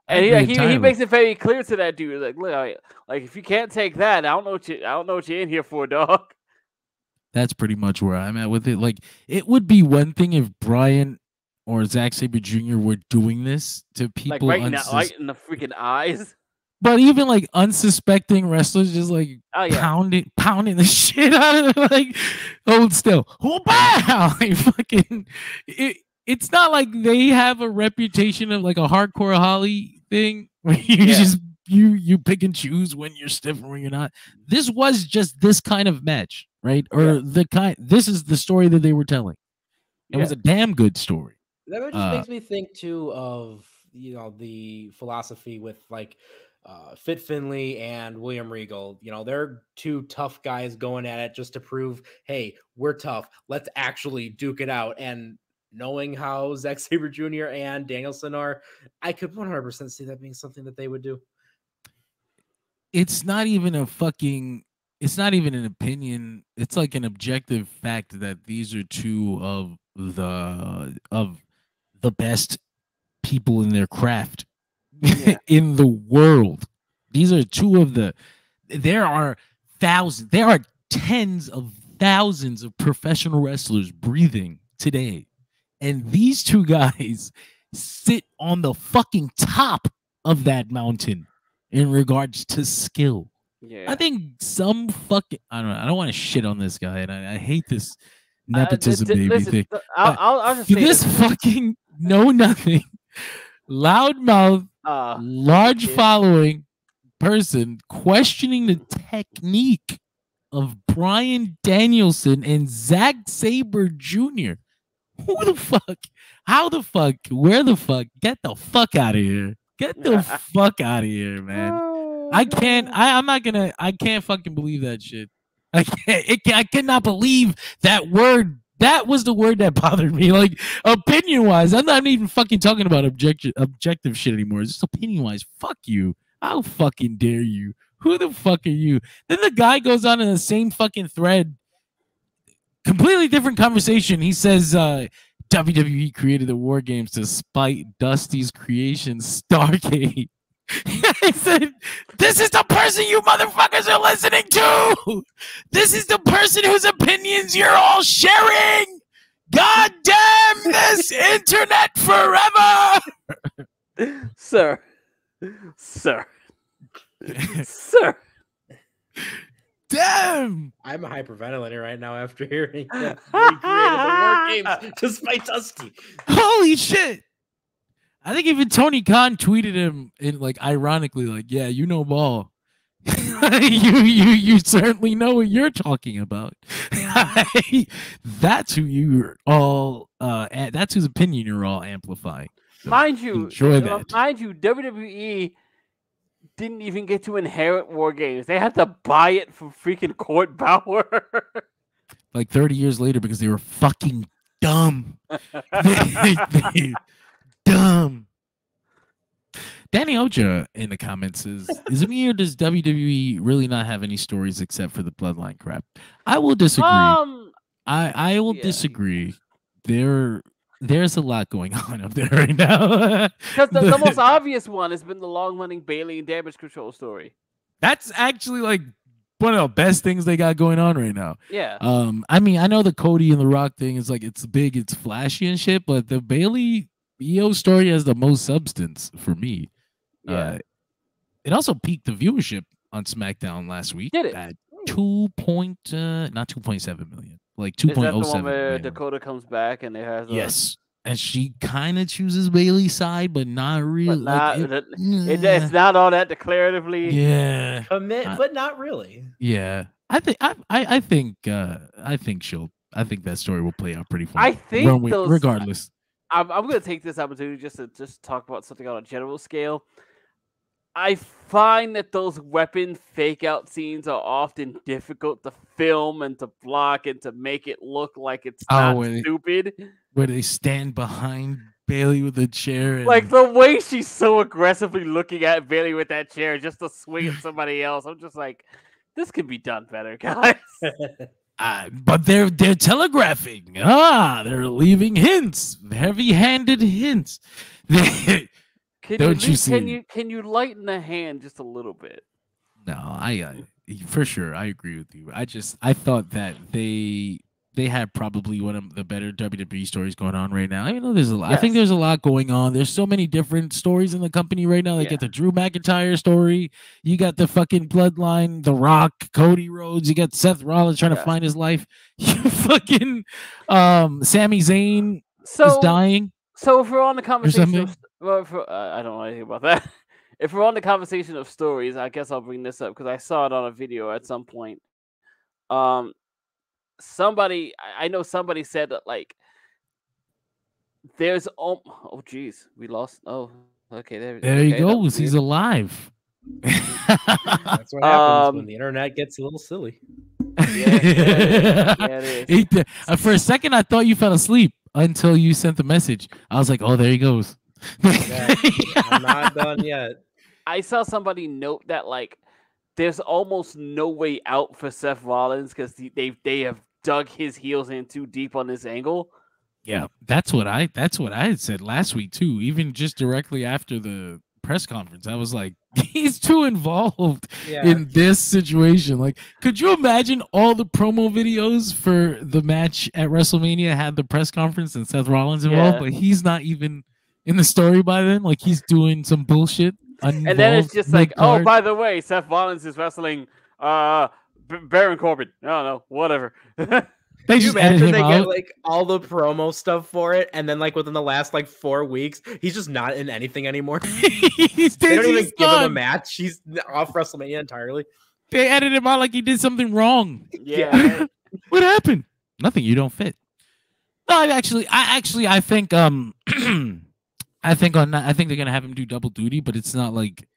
And he makes it very clear to that dude, like, look, like if you can't take that, I don't know what you're in here for, dog. That's pretty much where I'm at with it. Like, it would be one thing if Bryan or Zack Sabre Jr. were doing this to people, like right in the freaking eyes. But even like unsuspecting wrestlers just like pounding the shit out of them, like hold still, oh wow, like fucking. It's not like they have a reputation of like a hardcore Holly thing where you just you pick and choose when you're stiff and when you're not. This was just this kind of match. right? Or the kind. This is the story that they were telling. It was a damn good story. That just makes me think too of the philosophy with like Fit Finley and William Regal. They're two tough guys going at it just to prove, hey, we're tough. Let's actually duke it out. And knowing how Zack Sabre Jr. and Danielson are, I could 100% see that being something that they would do. It's not even an opinion. It's like an objective fact that these are two of the best people in their craft in the world. These are two of there are tens of thousands of professional wrestlers breathing today. And these two guys sit on the fucking top of that mountain in regards to skill. I think some fucking I don't want to shit on this guy, and I hate this nepotism baby thing. I'll just say this fucking know nothing, loudmouth, large following person questioning the technique of Bryan Danielson and Zack Sabre Jr. Who the fuck? How the fuck? Where the fuck? Get the fuck out of here. Get the fuck out of here, man. I can't fucking believe that shit. I cannot believe that word. That was the word that bothered me. Like, opinion-wise, I'm not even fucking talking about objective shit anymore. It's just opinion-wise. Fuck you. How fucking dare you? Who the fuck are you? Then the guy goes on in the same fucking thread. Completely different conversation. He says, WWE created the War Games to spite Dusty's creation, Starcade. I said, this is the person you motherfuckers are listening to. This is the person whose opinions you're all sharing. God damn this internet forever. Sir. Damn. I'm hyperventilating right now after hearing that they created the War Games to spite Dusty. Holy shit. I think even Tony Khan tweeted him in like ironically, like, yeah, you know ball. you certainly know what you're talking about. That's who you're all that's whose opinion you're all amplifying. So mind you, WWE didn't even get to inherit War Games. They had to buy it from freaking Court Bauer. Like 30 years later because they were fucking dumb. Dumb. Danny Oja in the comments says, is it me or does WWE really not have any stories except for the bloodline crap? I will disagree. I will disagree. There's a lot going on up there right now. Because the most obvious one has been the long-running Bailey and Damage Control story. That's actually like one of the best things they got going on right now. Yeah. I mean, I know the Cody and the Rock thing is like it's big, it's flashy and shit, but the Bailey EO story has the most substance for me. Yeah. It also peaked the viewership on SmackDown last week. Did it? At not 2.7 million, like 2.07 million. Dakota comes back and it has yes, and she kind of chooses Bailey's side, but not really. It's not all that declaratively. Yeah, but not really. Yeah, I think that story will play out pretty fun. I think regardless. I'm going to take this opportunity just to talk about something on a general scale. I find that those weapon fake out scenes are often difficult to film and to block and to make it look like it's not stupid. Where they stand behind Bailey with a chair. Like the way she's so aggressively looking at Bailey with that chair just to swing at somebody else. I'm just like, this could be done better, guys. But they're telegraphing. They're leaving hints, heavy-handed hints. Can you lighten the hand just a little bit? No, I for sure I agree with you. I thought that they had probably one of the better WWE stories going on right now. I know there's a lot. Yes. I think there's a lot going on. There's so many different stories in the company right now. They get the Drew McIntyre story. You got the fucking Bloodline, The Rock, Cody Rhodes. You got Seth Rollins trying to find his life. You fucking Sami Zayn is dying. So if we're on the conversation, I don't know anything about that. If we're on the conversation of stories, I guess I'll bring this up because I saw it on a video at some point. I know somebody said that like there's oh geez, we lost. Oh, okay, There he okay, that was goes. He's weird. alive. That's what happens when the internet gets a little silly. Yeah, it is. For a second, I thought you fell asleep until you sent the message. I was like, "Oh, there he goes." Yeah, I'm not done yet. I saw somebody note that like there's almost no way out for Seth Rollins because they have dug his heels in too deep on this angle. Yeah, that's what I had said last week too. Even just directly after the press conference, I was like, he's too involved in this situation. Like, could you imagine all the promo videos for the match at WrestleMania had the press conference and Seth Rollins involved, but he's not even in the story by then. Like, he's doing some bullshit. And then it's just like, oh, by the way, Seth Rollins is wrestling Baron Corbin. I don't know, whatever. They just imagine they get like all the promo stuff for it, and then like within the last like 4 weeks, he's just not in anything anymore. They don't even give him a match. He's off WrestleMania entirely. They edited him out like he did something wrong. Yeah. What happened? Nothing. You don't fit. No, I think I think they're gonna have him do double duty, but it's not like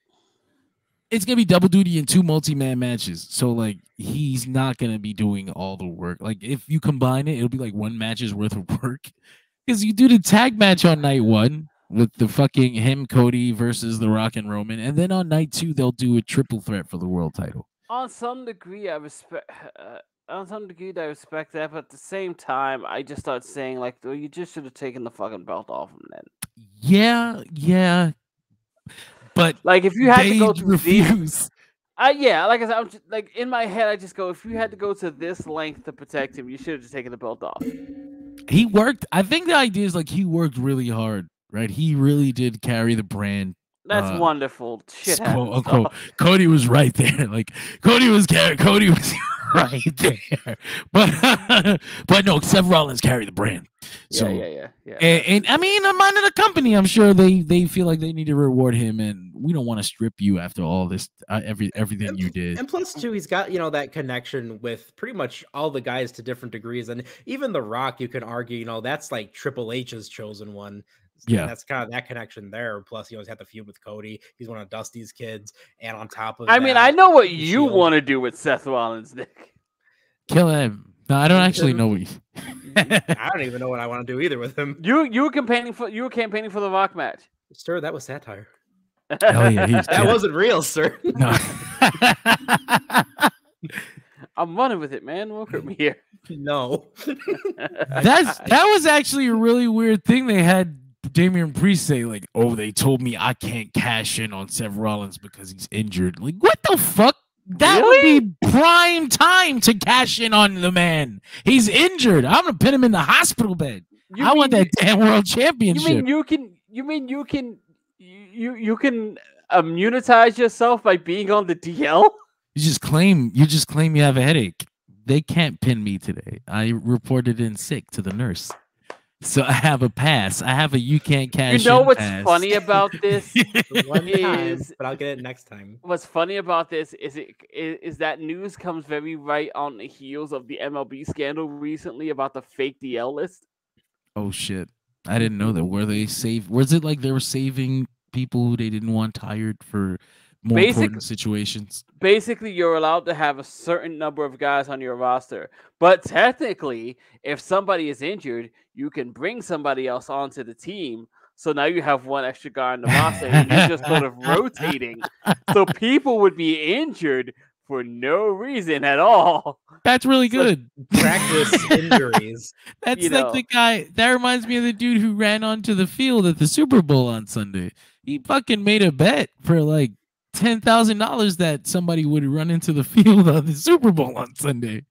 it's gonna be double duty in 2 multi-man matches. So like he's not gonna be doing all the work. Like if you combine it, it'll be like 1 match's worth of work. Because you do the tag match on night 1 with the fucking him, Cody versus The Rock and Roman, and then on night 2 they'll do a triple threat for the world title. On some degree, I respect. On some degree, I respect that, but at the same time, I just start saying like, well, you just should have taken the fucking belt off him then. Yeah. But like if you had to go to refuse. Yeah, like I said, I'm just, like in my head, I just go, if you had to go to this length to protect him, you should have just taken the belt off. He worked. I think the idea is like he worked really hard, right? He really did carry the brand. That's wonderful. Shit. Cody was right there. Like Cody was right there. But no, Seth Rollins carried the brand. So yeah. And I mean, I'm minding the company. I'm sure they feel like they need to reward him, and we don't want to strip you after all this, everything you did. And plus, too, he's got that connection with pretty much all the guys to different degrees, and even The Rock. You can argue, that's like Triple H's chosen one. Yeah, and that's kind of that connection there. Plus, he's had the feud with Cody. He's one of Dusty's kids, and on top of I mean, I know what you want to do with Seth Rollins, Nick. Kill him. No, I don't actually know what you... I don't even know what I want to do either with him. You were campaigning for the Rock match. Sir, that was satire. Hell yeah, that wasn't real, sir. No. I'm running with it, man. Look at me here. No. that was actually a really weird thing. They had Damian Priest say like, "Oh, they told me I can't cash in on Seth Rollins because he's injured." Like, what the fuck? That would be prime time to cash in on the man. He's injured. I'm gonna put him in the hospital bed. I want that damn world championship. You can immunize yourself by being on the DL? You just claim you have a headache. They can't pin me today. I reported in sick to the nurse. So I have a pass. I have a you can't cash in. You know what's pass. funny about this? One time, but I'll get it next time. What's funny about this is that news comes very right on the heels of the MLB scandal recently about the fake DL list. Oh shit. I didn't know that. Was it like they were saving people who they didn't want tired for more important situations? Basically, you're allowed to have a certain number of guys on your roster. But technically, if somebody is injured, you can bring somebody else onto the team. So now you have one extra guy on the roster and you're just sort of rotating. So people would be injured for no reason at all. That's really good. Practice injuries. That's like the guy that reminds me of the dude who ran onto the field at the Super Bowl on Sunday. He fucking made a bet for like $10,000 that somebody would run into the field of the Super Bowl on Sunday.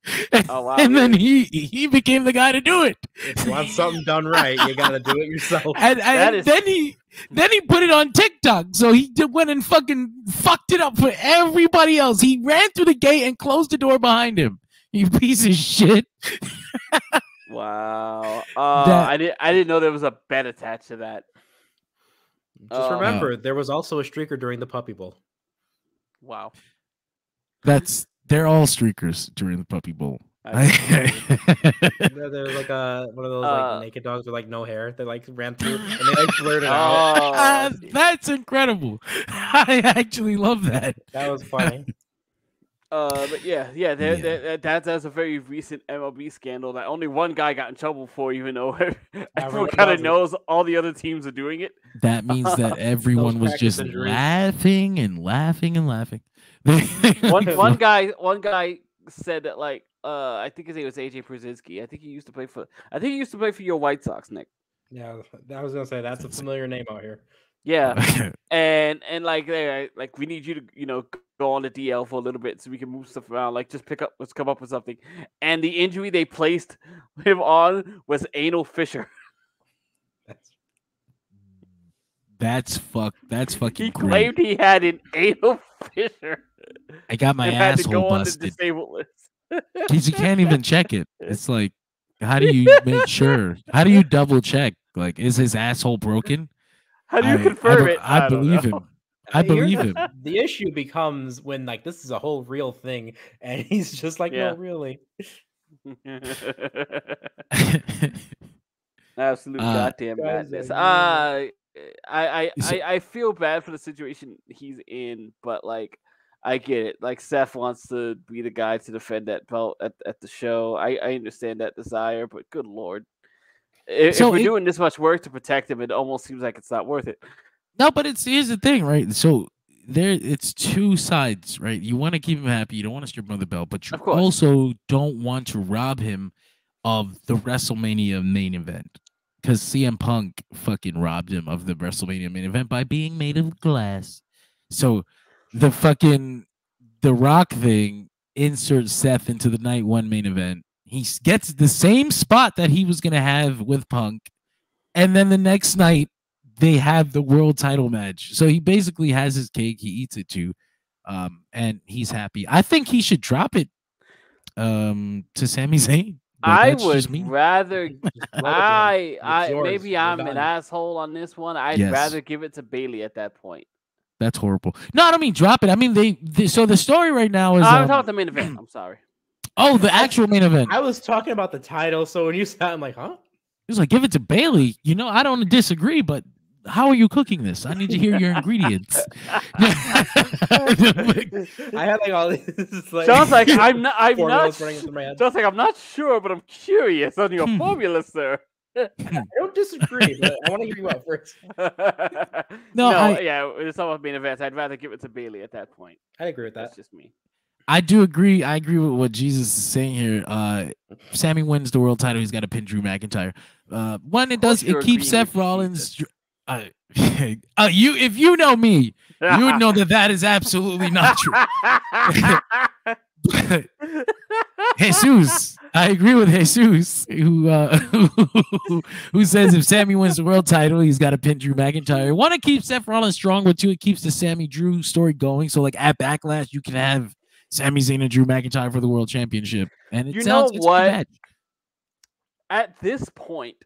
Oh, wow, and then he became the guy to do it. If you want something done right, you got to do it yourself. And then he put it on TikTok. So he went and fucking fucked it up for everybody else. He ran through the gate and closed the door behind him. You piece of shit. Wow. I didn't know there was a bet attached to that. Just remember, there was also a streaker during the Puppy Bowl. Wow. They're all streakers during the Puppy Bowl. They're like one of those like naked dogs with like no hair that like ran through and they like blurred it out. That's incredible. I actually love that. That was funny. But yeah, that's a very recent MLB scandal that only one guy got in trouble for, even though everyone kind of knows all the other teams are doing it. That means that everyone was just laughing and laughing and laughing. one guy said that like I think his name was AJ Przinsky. I think he used to play for your White Sox, Nick. Yeah, I was gonna say that's a familiar name out here. Yeah, and like we need you to go on the DL for a little bit so we can move stuff around. Like just let's come up with something. And the injury they placed him on was anal fissure. That's fucking. He claimed he had an anal fissure. I got my asshole busted. Because you can't even check it. It's like, how do you make sure? How do you double check? Like, is his asshole broken? How do you confirm it? I believe him. I believe him. The issue becomes when like this is a whole real thing, and he's just like, no, really. Absolute goddamn madness. I feel bad for the situation he's in, but like I get it. Like Seth wants to be the guy to defend that belt at the show. I understand that desire, but good lord. If we're doing this much work to protect him, it almost seems like it's not worth it. No, but here's the thing, right? So it's two sides, right? You want to keep him happy, you don't want to strip him of the belt, but you also don't want to rob him of the WrestleMania main event. Because CM Punk fucking robbed him of the WrestleMania main event by being made of glass. So the Rock thing inserts Seth into the night one main event. He gets the same spot that he was going to have with Punk. And then the next night, they have the world title match. So he basically has his cake. He eats it too. And he's happy. I think he should drop it to Sami Zayn. I would rather. Maybe I'm an asshole on this one. I'd rather give it to Bayley at that point. That's horrible. No, I don't mean drop it. I mean so the story right now is. I'm talking about the main event. I'm sorry. Oh, the actual main event. I was talking about the title. So when you said, I'm like, huh? He was like, give it to Bayley. I don't disagree, but how are you cooking this? I need to hear your ingredients. I had like all this. Like, Sounds like I'm not. Sounds like I'm not sure, but I'm curious on your formula, sir. I don't disagree, but I want to hear you out first. It's all about main events. I'd rather give it to Bayley at that point. I agree with that. That's just me. I do agree. I agree with what Jesus is saying here. Sammy wins the world title. He's got to pin Drew McIntyre. It keeps Seth Rollins. If you know me, you would know that is absolutely not true. Jesus, I agree with Jesus, who says if Sammy wins the world title, he's got to pin Drew McIntyre. I want to keep Seth Rollins strong, but it keeps the Sammy Drew story going. So, like at Backlash, you can have Sami Zayn and Drew McIntyre for the world championship, and it's a good match. At this point,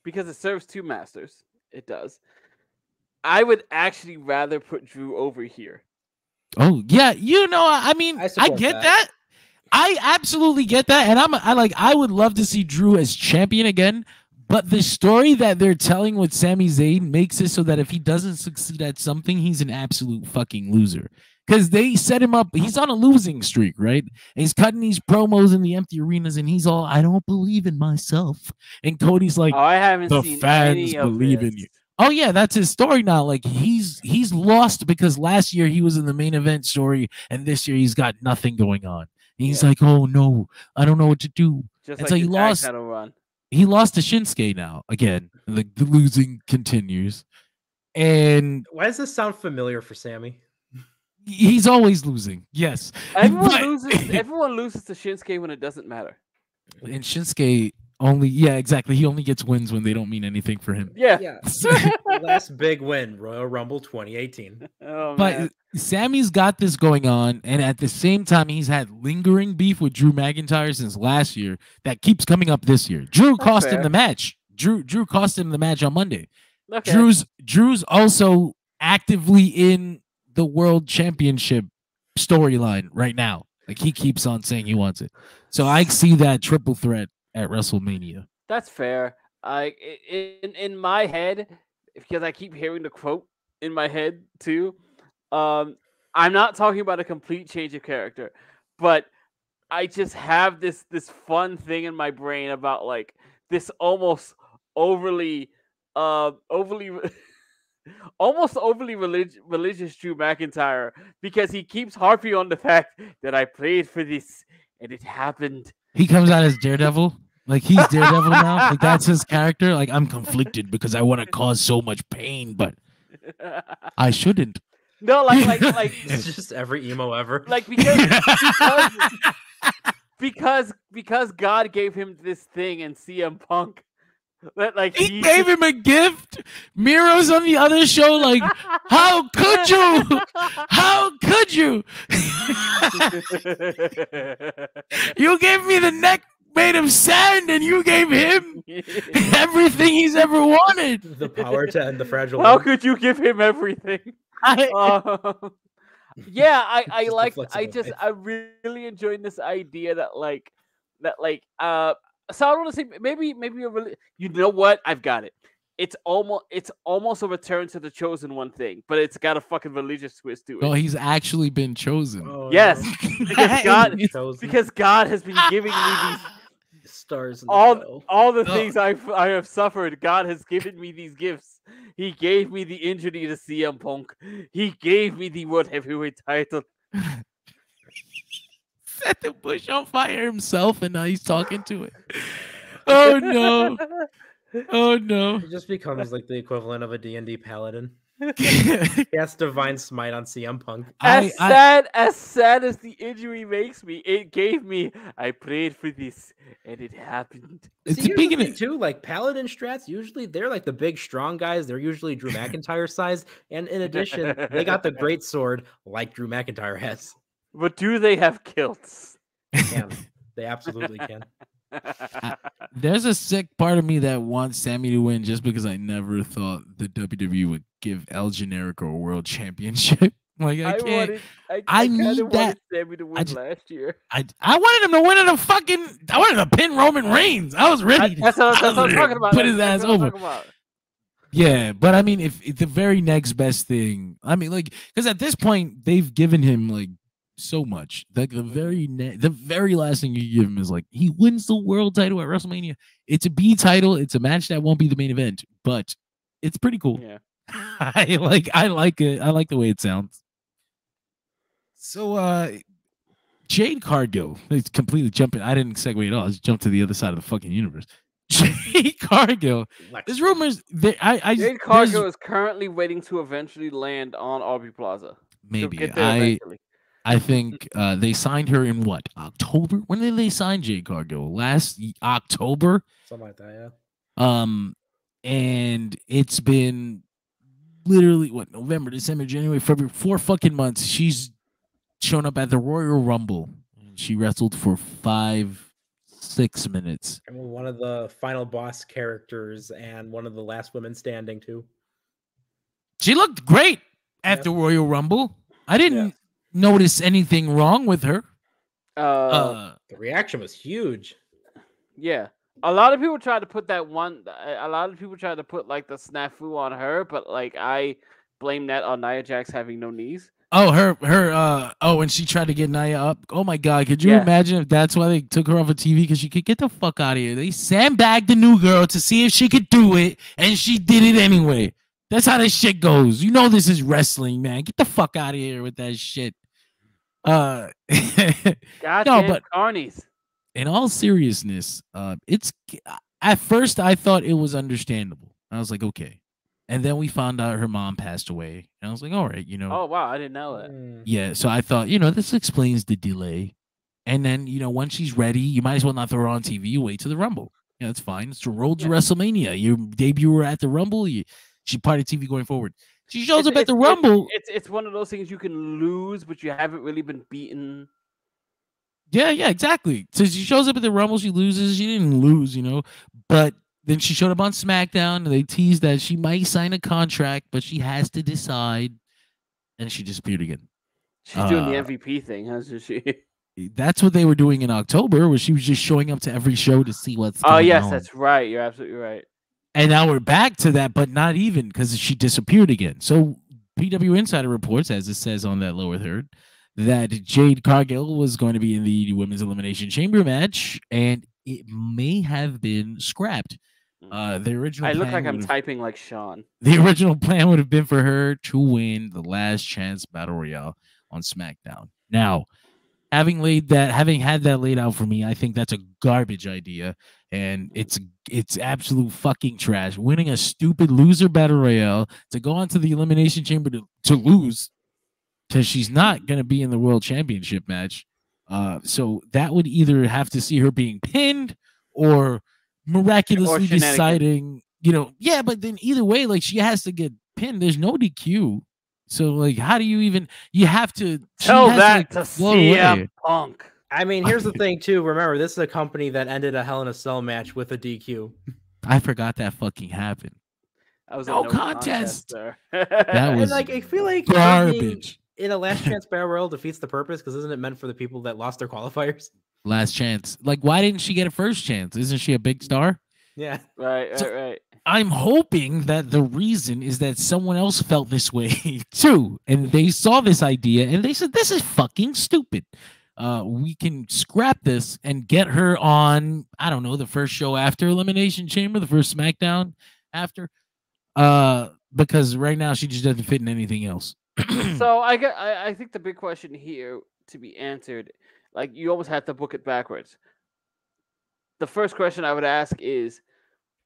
because it serves two masters, it does. I would actually rather put Drew over here. Oh yeah, I mean, I get that. I absolutely get that, and I would love to see Drew as champion again. But the story that they're telling with Sami Zayn makes it so that if he doesn't succeed at something, he's an absolute fucking loser. Because they set him up, he's on a losing streak, right? And he's cutting these promos in the empty arenas, and he's all, I don't believe in myself. And Cody's like, I haven't the seen fans believe in you. Oh yeah, that's his story now. Like he's lost because last year he was in the main event story, and this year he's got nothing going on. And he's like, oh no, I don't know what to do. Just and like so he lost. He lost to Shinsuke now again. The losing continues. And why does this sound familiar for Sammy? He's always losing. Yes. Everyone loses to Shinsuke when it doesn't matter. And Shinsuke exactly. He only gets wins when they don't mean anything for him. Yeah. Last big win, Royal Rumble 2018. But Sammy's got this going on, and at the same time, he's had lingering beef with Drew McIntyre since last year that keeps coming up this year. Drew cost him the match. Drew cost him the match on Monday. Okay. Drew's also actively in the World Championship storyline right now. Like he keeps on saying he wants it. So I see that triple threat at WrestleMania. That's fair. In my head, because I keep hearing the quote in my head too. I'm not talking about a complete change of character, but I just have this fun thing in my brain about like this almost overly almost overly religious Drew McIntyre, because he keeps harping on the fact that I prayed for this and it happened. He comes out as Daredevil. Like he's Daredevil now. Like that's his character. Like I'm conflicted because I want to cause so much pain, but I shouldn't. No, like It's just every emo ever. like because God gave him this thing in CM Punk. That like he gave him a gift. Miro's on the other show. Like, how could you? How could you? You gave me the neck made of sand, and you gave him everything he's ever wanted. The power to end the fragile. How could you give him everything? Yeah, I like. I really enjoyed this idea that So I want to say maybe a really, you know what? I've got it. It's almost a return to the Chosen One thing, but it's got a fucking religious twist to it. Oh, he's actually been chosen. Oh, yes, no. because God has been giving me these stars. All the things I have suffered. God has given me these gifts. He gave me the injury to CM Punk. He gave me the World Heavyweight title. Set the bush on fire himself, and now he's talking to it. Oh no! Oh no! It just becomes like the equivalent of a D&D paladin. He has divine smite on CM Punk. As sad as the injury makes me, it gave me. I prayed for this, and it happened. It's speaking too, like paladin strats. Usually, they're like the big, strong guys. They're usually Drew McIntyre size, and in addition, they got the great sword like Drew McIntyre has. But do they have kilts? They can. They absolutely can. There's a sick part of me that wants Sammy to win just because I never thought the WWE would give El Generico a world championship. Like I can't. I need that. Sammy to win last year. I wanted him to win in a fucking. I wanted to pin Roman Reigns. I was ready. That's what I'm talking about. Put his ass over. Yeah, but I mean, if the very next best thing, I mean, like, because at this point they've given him like so much. Like the very last thing you give him is like he wins the world title at WrestleMania. It's a B title. It's a match that won't be the main event, but it's pretty cool. Yeah, I like it. I like the way it sounds. So Jade Cargill, it's completely jumping. I didn't segue at all. I just jumped to the other side of the fucking universe. Jade Cargill. There's rumors that Jade Cargill is currently waiting to eventually land on Aubrey Plaza. Maybe I think they signed her in what, October? When did they sign Jade Cargill? Last October? Something like that, yeah. And it's been literally what, November, December, January, February, 4 fucking months. She's shown up at the Royal Rumble. She wrestled for 5-6 minutes. And one of the final boss characters and one of the last women standing too. She looked great at the Royal Rumble. I didn't notice anything wrong with her. The reaction was huge. Yeah. A lot of people tried to put like the snafu on her, but like I blame that on Nia Jax having no knees. Oh, when she tried to get Nia up. Oh my God, could you imagine if that's why they took her off of TV? Because she could get the fuck out of here. They sandbagged the new girl to see if she could do it, and she did it anyway. That's how this shit goes. You know this is wrestling, man. Get the fuck out of here with that shit. Goddamn carnies. In all seriousness, it's at first I thought it was understandable. I was like, okay. And then we found out her mom passed away. And I was like, all right, Oh, wow. I didn't know that. Yeah. So I thought, this explains the delay. And then, once she's ready, you might as well not throw her on TV. You wait to the Rumble. Yeah, that's fine. It's the road to WrestleMania. You debut her at the Rumble. She's part of TV going forward. She shows up at the Rumble. It's one of those things you can lose, but you haven't really been beaten. Yeah, exactly. So she shows up at the Rumble, she loses. She didn't lose, but then she showed up on SmackDown, and they teased that she might sign a contract, but she has to decide, and she disappeared again. She's doing the MVP thing, hasn't she? That's what they were doing in October, where she was just showing up to every show to see what's going on. Oh yes, that's right. You're absolutely right. And now we're back to that, but not even, because she disappeared again. So PW Insider reports, as it says on that lower third, that Jade Cargill was going to be in the Women's Elimination Chamber match, and it may have been scrapped. The original. I look like I'm typing like Sean. The original plan would have been for her to win the Last Chance Battle Royale on SmackDown. Now, having had that laid out for me, I think that's a garbage idea, and it's absolute fucking trash. Winning a stupid loser battle royale to go onto the Elimination Chamber to lose, because she's not gonna be in the World Championship match. So that would either have to see her being pinned or miraculously deciding, yeah. But then either way, like, she has to get pinned. There's no DQ. So, like, how do you even? You have to tell that to CM Punk. I mean, here's the thing, too. Remember, this is a company that ended a Hell in a Cell match with a DQ. I forgot that fucking happened. That was no contest. That was I feel like garbage. In a Last Chance Battle Royal defeats the purpose, because isn't it meant for the people that lost their qualifiers? Last chance. Like, why didn't she get a first chance? Isn't she a big star? Yeah. Right. I'm hoping that the reason is that someone else felt this way too, and they saw this idea and they said, "This is fucking stupid. We can scrap this and get her on, I don't know, the first show after Elimination Chamber, the first SmackDown after, because right now she just doesn't fit in anything else." So I think the big question here to be answered, like, you almost have to book it backwards. The first question I would ask is,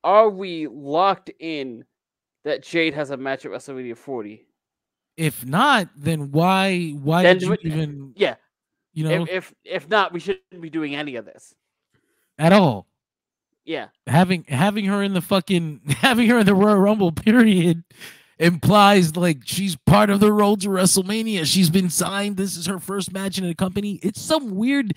are we locked in that Jade has a match at WrestleMania 40? If not, then why then did you even? Yeah, if not, we shouldn't be doing any of this at all. Yeah, having her in the Royal Rumble period implies, like, she's part of the road to WrestleMania. She's been signed. This is her first match in a company. It's some weird.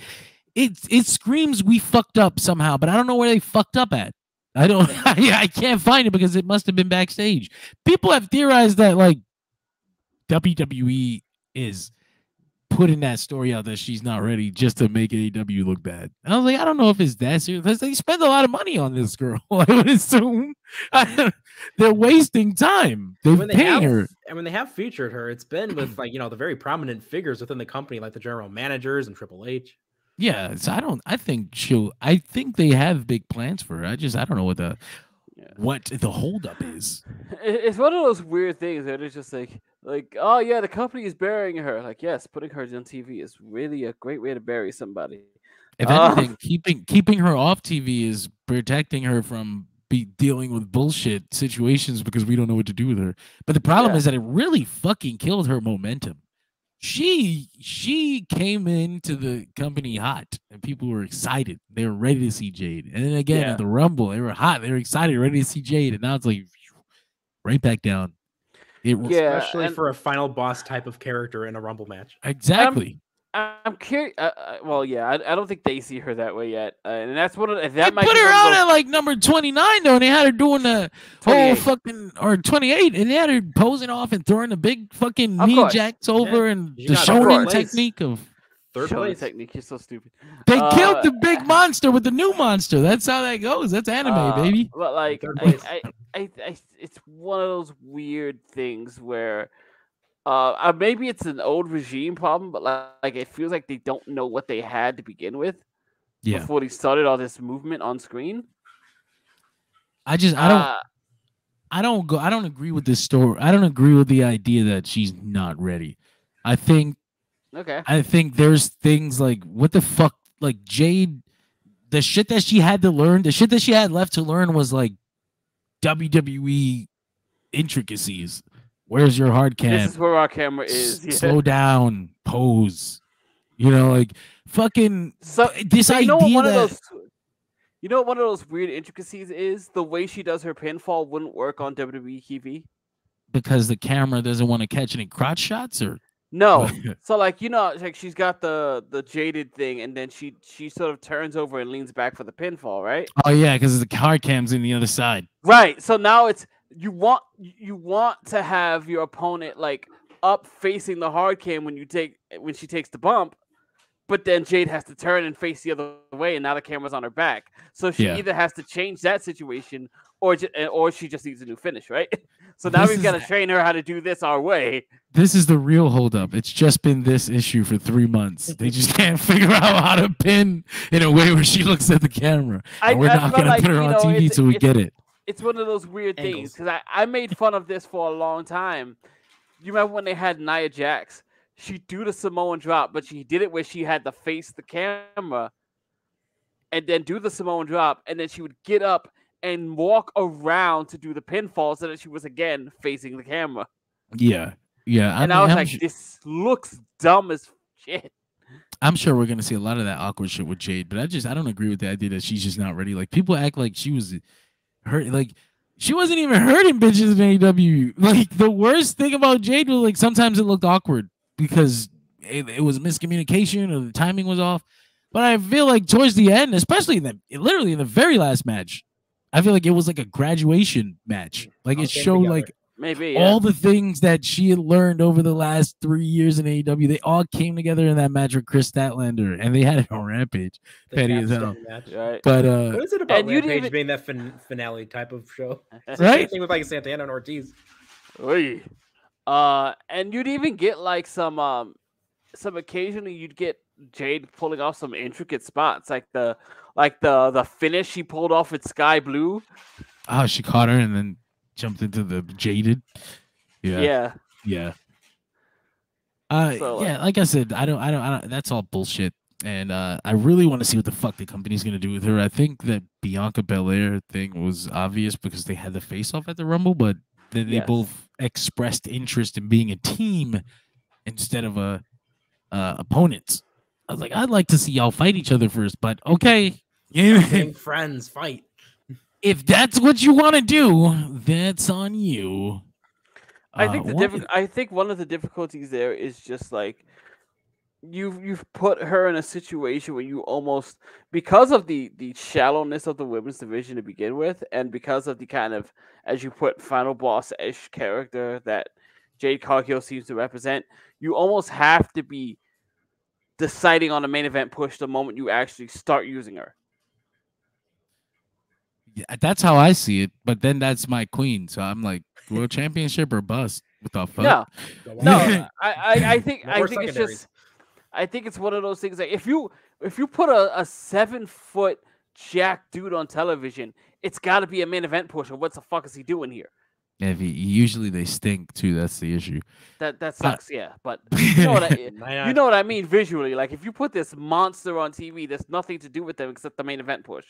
It screams we fucked up somehow, but I don't know where they fucked up at. I can't find it, because it must have been backstage. People have theorized that, like, WWE is putting that story out that she's not ready just to make AEW look bad. And I was like, I don't know if it's that serious, because they spend a lot of money on this girl. I would assume they're wasting time. They're paying her. And when they have featured her, it's been with, like, the very prominent figures within the company, like the general managers and Triple H. Yeah, so I think they have big plans for her. I don't know what the holdup is. It's one of those weird things that it's just like, oh yeah, the company is burying her. Like, yes, putting her on TV is really a great way to bury somebody. If anything, keeping her off TV is protecting her from dealing with bullshit situations, because we don't know what to do with her. But the problem is that it really fucking killed her momentum. She came into the company hot, and people were excited. They were ready to see Jade. And then again at the Rumble, they were hot. They were excited, ready to see Jade. And now it's like right back down. Especially for a final boss type of character in a Rumble match. Exactly. I'm curious. Well, yeah, I don't think they see her that way yet, and that's one of that. They might put her out at like number 29 though, and they had her doing the whole fucking, or 28, and they had her posing off and throwing the big fucking knee jacks over, and the showing technique of third place technique. You're so stupid. They killed the big monster with the new monster. That's how that goes. That's anime, baby. But like, it's one of those weird things where. Maybe it's an old regime problem, but like it feels like they don't know what they had to begin with before they started all this movement on screen. I don't agree with this story. I don't agree with the idea that she's not ready. I think there's things like, what the fuck, like Jade, the shit that she had to learn, the shit that she had left to learn was like WWE intricacies. Where's your hard cam? This is where our camera is. Slow down, pose. Like fucking. So this idea one of those weird intricacies is the way she does her pinfall wouldn't work on WWE TV because the camera doesn't want to catch any crotch shots, or no. So like like she's got the jaded thing, and then she sort of turns over and leans back for the pinfall, right? Oh yeah, because the hard cam's in the other side. Right. So now it's. You want to have your opponent like up facing the hard cam when she takes the bump, but then Jade has to turn and face the other way, and now the camera's on her back. So she either has to change that situation, or she just needs a new finish, right? So now we've got to train her how to do this our way. This is the real holdup. It's just been this issue for 3 months. They just can't figure out how to pin in a way where she looks at the camera. And we're not going to put her on TV till we get it. It's one of those weird things, because I made fun of this for a long time. You remember when they had Nia Jax? She'd do the Samoan drop, but she did it where she had to face the camera and then do the Samoan drop, and then she would get up and walk around to do the pinfall so that she was again facing the camera. Yeah. And I was like, this looks dumb as shit. I'm sure we're going to see a lot of that awkward shit with Jade, but I don't agree with the idea that she's just not ready. Like, people act like she was hurt. Like, she wasn't even hurting bitches in AEW. Like, the worst thing about Jade was, like, sometimes it looked awkward because it was miscommunication or the timing was off. But I feel like towards the end, especially literally in the very last match, I feel like it was like a graduation match. Like, it showed together. Like maybe all the things that she had learned over the last 3 years in AEW. They all came together in that match with Chris Statlander, and they had it on Rampage. Petty as hell. Right. But what is it about Rampage being that finale type of show? Right? Same with like Santana and Ortiz. Oy. And you'd even get like some occasionally you'd get Jade pulling off some intricate spots, like the finish she pulled off with Sky Blue. Oh, she caught her and then jumped into the Jaded. Yeah. Like I said, I don't. That's all bullshit. And I really want to see what the fuck the company's gonna do with her. I think that Bianca Belair thing was obvious because they had the face off at the Rumble, but then they both expressed interest in being a team instead of opponents. I was like, I'd like to see y'all fight each other first, but okay. Being friends, fight. If that's what you want to do, that's on you. I think one of the difficulties there is just like you've put her in a situation where you almost, because of the shallowness of the women's division to begin with, and because of the kind of, as you put, final boss-ish character that Jade Cargill seems to represent, you almost have to be deciding on a main event push the moment you actually start using her. Yeah, that's how I see it, but then that's my queen, so I'm like, world championship or bust? What the fuck? No. I think it's just, I think it's one of those things. Like if you put a 7-foot jack dude on television, it's got to be a main event push. Or what the fuck is he doing here? Yeah, usually they stink too. That's the issue. That sucks. Yeah, but you know what I mean visually. Like if you put this monster on TV, there's nothing to do with them except the main event push.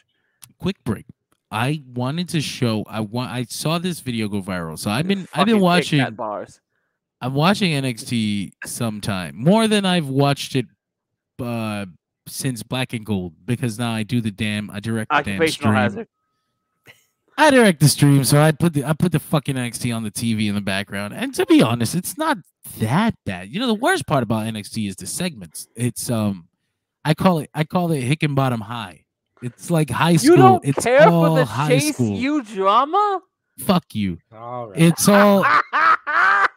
Quick break. I wanted to show. I saw this video go viral, so I've been watching bars. I'm watching NXT sometime more than I've watched it since Black and Gold, because now I direct the damn stream. Hazard. I direct the stream, so I put the fucking NXT on the TV in the background. And to be honest, it's not that bad. You know, the worst part about NXT is the segments. It's I call it Hickenbottom High. It's like high school. You don't it's care all for the high Chase school. U drama? Fuck you. All right. It's all.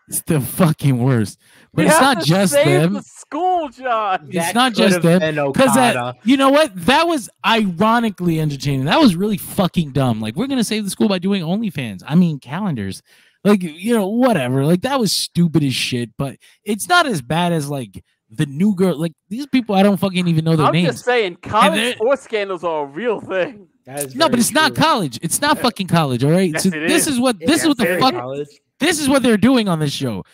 It's the fucking worst. But it's not just them. The school, John. It's not just them. Because you know what? That was ironically entertaining. That was really fucking dumb. Like, we're gonna save the school by doing OnlyFans. I mean, calendars. Like, you know, whatever. Like, that was stupid as shit. But it's not as bad as like the new girl. Like, these people, I don't fucking even know their names. I'm just saying, college sports scandals are a real thing. No, but it's not college. It's not fucking college. All right. Yes, So it this is what the fuck. College. This is what they're doing on this show.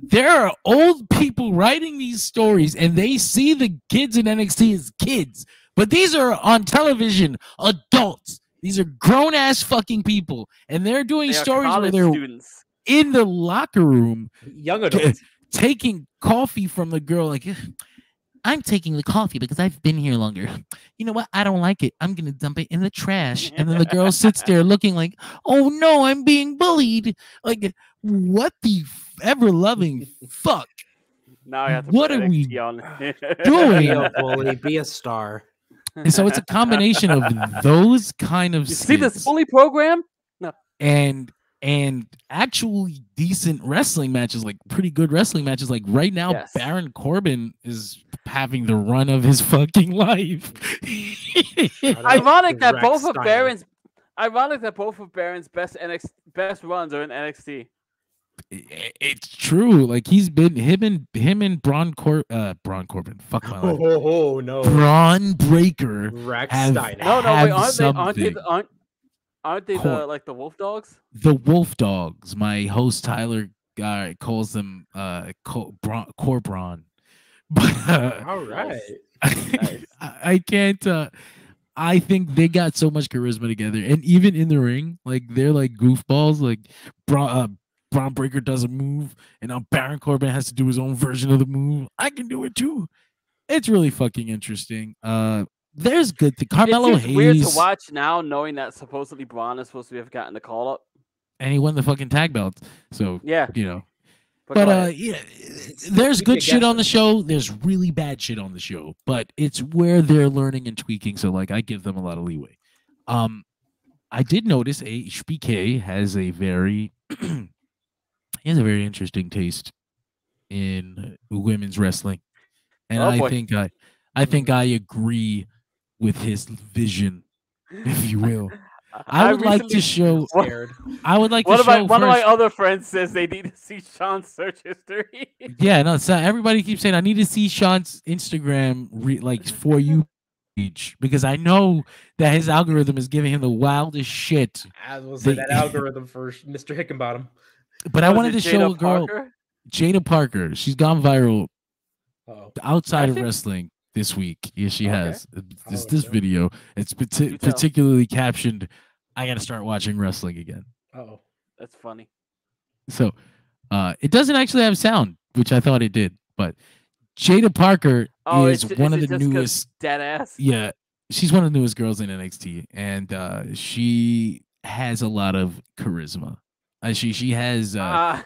There are old people writing these stories, and they see the kids in NXT as kids. But these are on television adults. These are grown ass fucking people, and they're doing stories where they're students in the locker room, young adults, taking coffee from the girl. Like, I'm taking the coffee because I've been here longer. You know what? I don't like it. I'm going to dump it in the trash. And then the girl sits there looking like, oh no, I'm being bullied. Like, what the ever-loving fuck? Now I have to what are we on. doing? Be a bully, be a star. And so it's a combination of those kind of see this bully program? No. And and actually decent wrestling matches, like pretty good wrestling matches. Like right now, Yes. Baron Corbin is having the run of his fucking life. Ironic that Direct both of style. Baron's best runs are in NXT. It's true. Like he's been him and Braun Corbin. Fuck my life. Oh no. Braun Breaker Rex have, Steiner. No, have wait, aren't something. they the Wolf Dogs? The Wolf Dogs. My host Tyler guy calls them Corbron. But All right. I can't. I think they got so much charisma together, and even in the ring, like they're like goofballs. Like Braun Breaker does a move, and now Baron Corbin has to do his own version of the move. I can do it too. It's really fucking interesting. There's good thing. Carmelo It's Hayes. weird to watch now, knowing that supposedly Braun is supposed to have gotten the call up, and he won the fucking tag belt. So yeah, you know. But yeah, there's good shit on the show. There's really bad shit on the show, but it's where they're learning and tweaking. So like, I give them a lot of leeway. I did notice HBK has a very interesting taste in women's wrestling, and I think I agree with his vision, if you will. I would like to show. I would like to show. One of my other friends says they need to see Sean's search history. Yeah, no, so everybody keeps saying I need to see Sean's Instagram for you page, because I know that his algorithm is giving him the wildest shit. I will say that algorithm for Mr. Hickenbottom. But I wanted to show a girl, Jada Parker. She's gone viral outside of wrestling this week. Yes, she has. This video. It's particularly captioned, "I got to start watching wrestling again." Oh, that's funny. So, it doesn't actually have sound, which I thought it did. But Jada Parker is one of the newest. Dead ass. Yeah, she's one of the newest girls in NXT, and she has a lot of charisma. She has a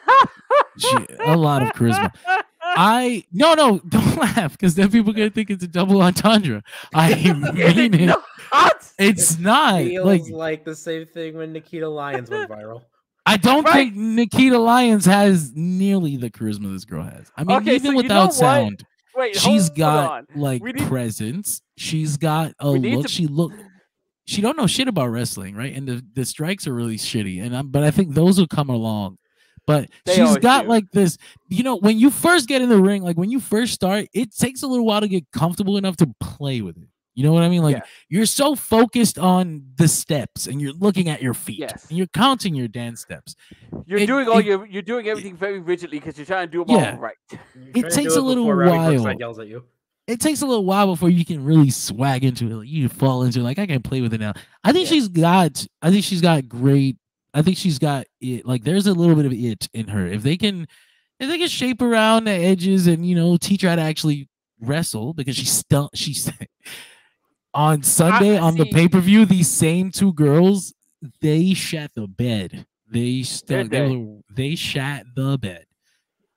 lot of charisma. No, don't laugh, because then people gonna think it's a double entendre. I mean it. It's not. Feels like the same thing when Nikita Lyons went viral. I don't think Nikita Lyons has nearly the charisma this girl has. I mean, even without sound, she's got presence. She's got a look. She don't know shit about wrestling, right? And the strikes are really shitty. But I think those will come along. But she's got like this, when you first get in the ring, like when you first start, it takes a little while to get comfortable enough to play with it. You know what I mean? Like you're so focused on the steps, and you're looking at your feet, and you're counting your dance steps. You're doing everything very rigidly because you're trying to do them all right. It takes a little while. Yells at you. It takes a little while before you can really swag into it. Like, you fall into it. Like, I can play with it now. I think she's got great. I think she's got it. Like, there's a little bit of it in her. If they can shape around the edges and teach her how to actually wrestle, because she's on Sunday on the pay-per-view, these same two girls, they shat the bed. They shat the bed.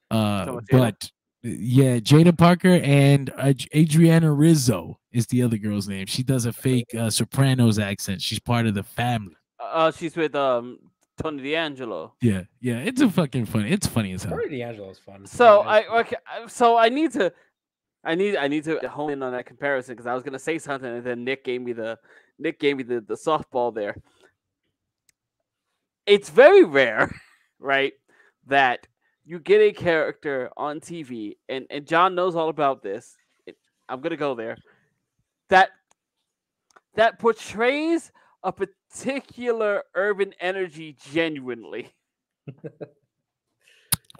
But yeah, Jada Parker and Adriana Rizzo is the other girl's name. She does a fake Sopranos accent. She's part of the family. She's with Tony D'Angelo. Yeah, it's a fucking funny. It's funny as hell. Tony D'Angelo's fun. So I need to hone in on that comparison, because I was gonna say something and then Nick gave me the softball there. It's very rare, right, that you get a character on TV, and John knows all about this. I'm gonna go there. That portrays a particular urban energy genuinely.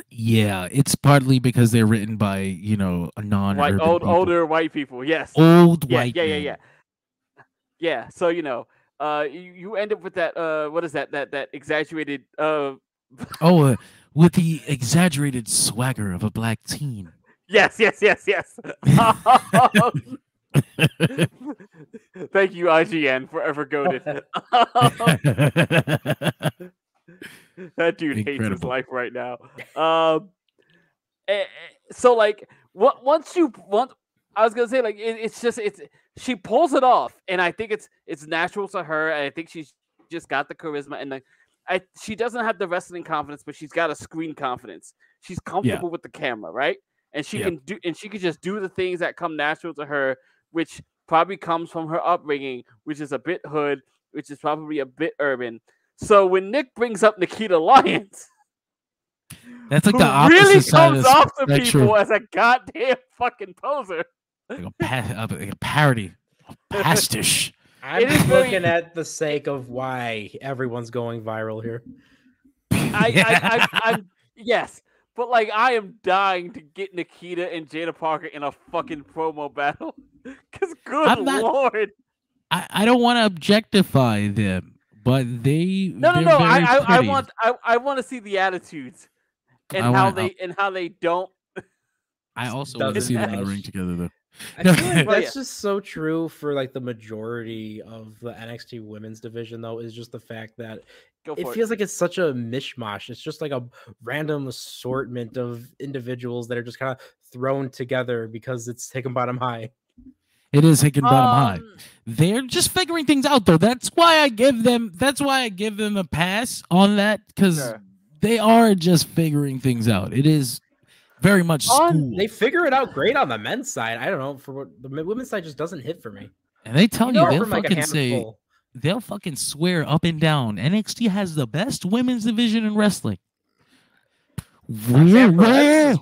Yeah, it's partly because they're written by a non-urban older white people. Yes, white. Yeah. So you end up with that. What is that? That exaggerated. With the exaggerated swagger of a black teen. Yes. Thank you, IGN, forever goated. That dude hates his life right now. So like, once I was gonna say, like, she pulls it off, and I think it's natural to her, and I think she's just got the charisma, and she doesn't have the wrestling confidence, but she's got a screen confidence. She's comfortable with the camera, right? And she can just do the things that come natural to her, which probably comes from her upbringing, which is a bit hood, which is probably a bit urban. So when Nick brings up Nikita Lyons, that's like who the opposite really side comes of off to spectrum. people as a goddamn fucking poser. Like a parody, a pastiche. I'm just looking at the sake of why everyone's going viral here. I'm yes, but like I am dying to get Nikita and Jada Parker in a fucking promo battle. Because good lord, I don't want to objectify them, but they no. I want to see the attitudes and how they don't. I also want to see them in the ring together though. I feel like that's just so true for like the majority of the NXT women's division, though, is just the fact that it feels like it's such a mishmash. It's just like a random assortment of individuals that are just kind of thrown together because it's Hick and Bottom High. It is Hick and Bottom High. They're just figuring things out, though. That's why I give them a pass on that, because they are just figuring things out. It is very much school. They figure it out great on the men's side. I don't know, for what the women's side just doesn't hit for me. And they tell you they'll fucking say, they'll fucking swear up and down, NXT has the best women's division in wrestling. Where the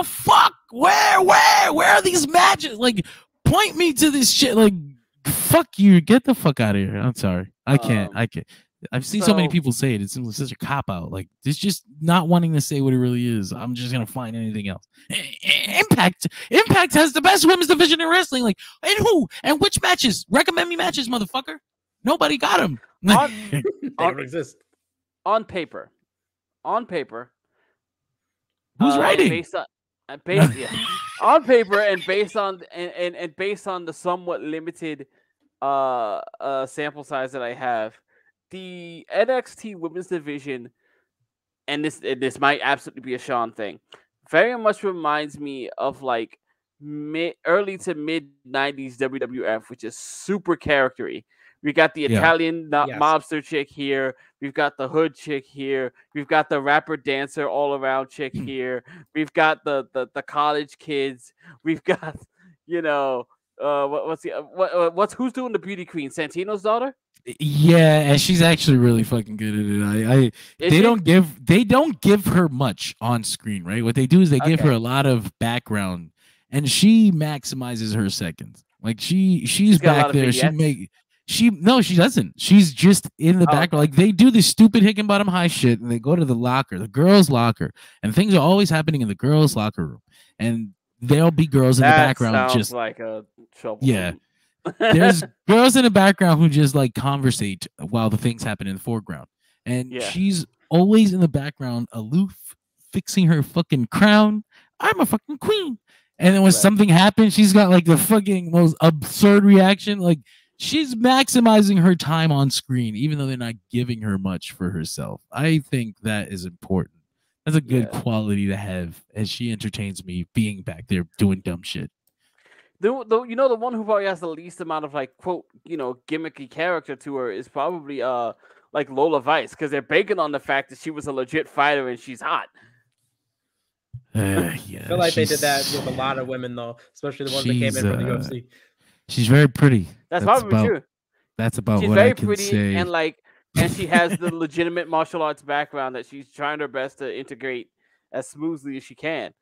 fuck? Where are these matches? Like, point me to this shit. Like, fuck you. Get the fuck out of here. I'm sorry. I can't. I've seen so many people say it. It's such a cop out. Like, it's just not wanting to say what it really is. I'm just gonna find anything else. Impact has the best women's division in wrestling. Like, and who and which matches? Recommend me matches, motherfucker. Nobody got them. They don't exist on paper. Who's writing? On paper and based on the somewhat limited sample size that I have. The NXT women's division, and this might absolutely be a Sean thing, very much reminds me of like early to mid 90s WWF, which is super charactery. We got the Italian mobster chick here. We've got the hood chick here. We've got the rapper dancer all around chick here. We've got the college kids. We've got who's doing the beauty queen? Santino's daughter. Yeah, and she's actually really fucking good at it. They don't give her much on screen, right? What they do is they give her a lot of background, and she maximizes her seconds. Like she's back there. She doesn't. She's just in the background. Like they do this stupid Hick and Bottom High shit, and they go to the locker, the girls' locker, and things are always happening in the girls' locker room, and there'll be girls in the background. Sounds just like a trouble. Yeah. There's girls in the background who just like conversate while the things happen in the foreground. And she's always in the background, aloof, fixing her fucking crown. I'm a fucking queen. And then when something happens, she's got like the fucking most absurd reaction. Like she's maximizing her time on screen, even though they're not giving her much for herself. I think that is important. That's a good quality to have as she entertains me being back there doing dumb shit. The one who probably has the least amount of like quote gimmicky character to her is probably like Lola Vice, because they're banking on the fact that she was a legit fighter and she's hot. I feel like they did that with a lot of women though, especially the ones that came in from the UFC. She's very pretty. That's probably true. That's about she's what very I can pretty say. And she has the legitimate martial arts background that she's trying her best to integrate as smoothly as she can.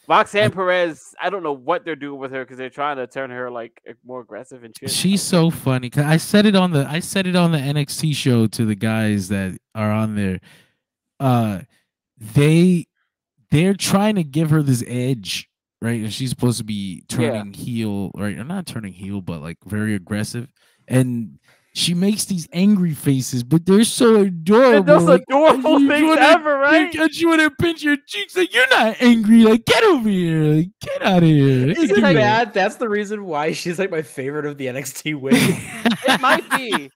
Roxanne Perez, I don't know what they're doing with her because they're trying to turn her like more aggressive and shit. She's so funny. Cause I said it on the NXT show to the guys that are on there. They're trying to give her this edge, right? And she's supposed to be turning heel, right? Or not turning heel, but like very aggressive. And she makes these angry faces, but they're so adorable. They're those adorable things ever, right? And she want to pinch your cheeks like, you're not angry. Like, get over here. Like, get out of here. Isn't that bad? That's the reason why she's like my favorite of the NXT women. It might be.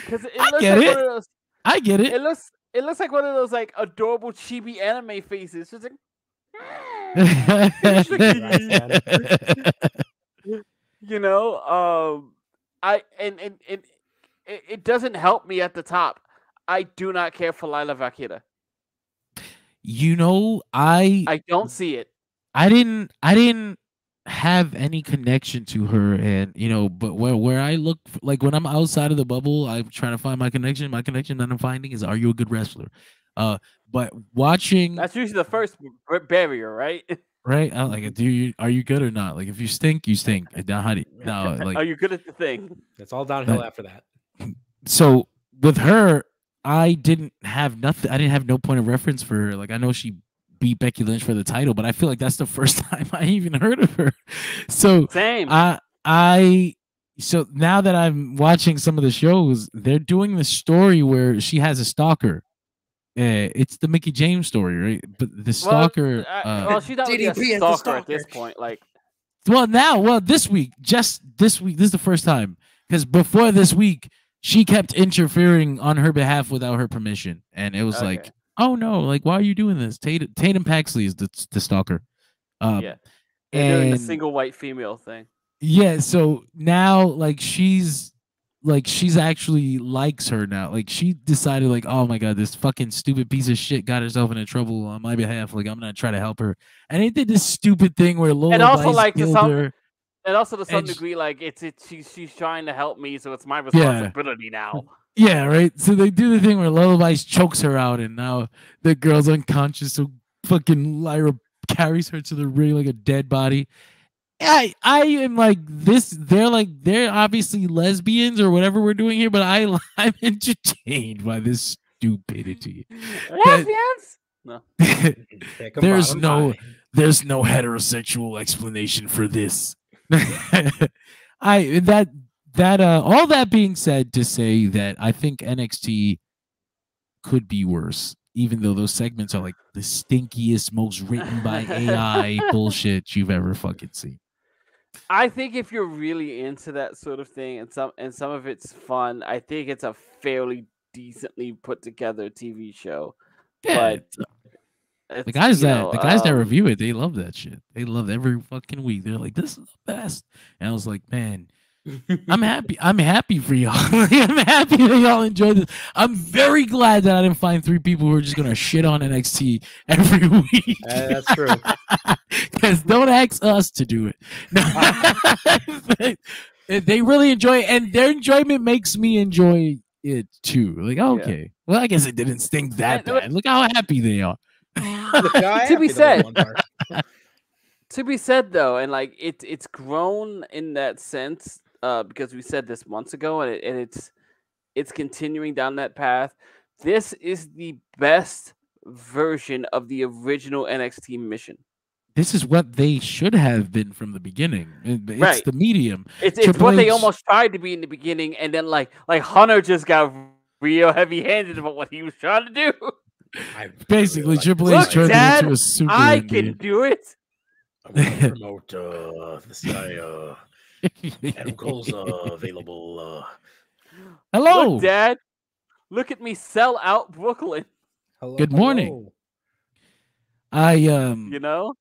Because I get it. It looks like one of those like adorable chibi anime faces. She's like, it doesn't help me at the top. I do not care for Lila Vakita. You know, I don't see it. I didn't have any connection to her, and you know, but where I look like when I'm outside of the bubble, I'm trying to find my connection. My connection that I'm finding is, are you a good wrestler? But watching, That's usually the first barrier, right? right? I'm like, are you good or not? Like, if you stink, you stink. Now, how do now, like, Are you good at the thing? It's all downhill that- after that. so with her, I didn't have nothing. I didn't have no point of reference for her. Like, I know she beat Becky Lynch for the title, but I feel like that's the first time I even heard of her. So Same. So now that I'm watching some of the shows, they're doing the story where she has a stalker. It's the Mickey James story, right? But the stalker. Well, she's not really DDP a is the stalker at this stalker. point. Like, this week, just this week, this is the first time, because before this week, she kept interfering on her behalf without her permission, and it was like, oh no, like, why are you doing this? Tatum Paxley is the stalker. yeah, they're doing the single white female thing. Yeah, so now like she's actually likes her now. Like, she decided, like, oh my god, this fucking stupid piece of shit got herself into trouble on my behalf. Like, I'm gonna try to help her. And they did this stupid thing where Lola And also, Vice like, killed her. And also to some And degree, like, she's trying to help me, so it's my responsibility now. Yeah, right. So they do the thing where Lola Vice chokes her out, and now the girl's unconscious. So fucking Lyra carries her to the ring like a dead body. I am like this. They're obviously lesbians or whatever we're doing here, but I'm entertained by this stupidity. Lesbians? No. There's no heterosexual explanation for this. All that being said, to say that I think NXT could be worse, even though those segments are like the stinkiest, most written by AI bullshit you've ever fucking seen. I think if you're really into that sort of thing, and some of it's fun, I think it's a fairly decently put together TV show. Yeah, but the guys that review it, they love that shit. They love every fucking week. They're like, this is the best. And I was like, man, I'm happy. I'm happy for y'all. I'm happy that y'all enjoyed this. I'm very glad that I didn't find 3 people who are just gonna shit on NXT every week. That's true. Because don't ask us to do it. No. They really enjoy it, and their enjoyment makes me enjoy it too. Like, okay, well, I guess it didn't stink that bad. Look how happy they are. To be said though, and like it's grown in that sense, because we said this months ago, and it's continuing down that path. This is the best version of the original NXT mission. This is what they should have been from the beginning. It's the medium. It's what they almost tried to be in the beginning, and then like Hunter just got real heavy-handed about what he was trying to do. Basically, Triple H turned it into a super. I can do it. I want to promote this guy. Adam Cole's available. Hello, look, Dad. Look at me sell out Brooklyn. Hello, good morning. You know,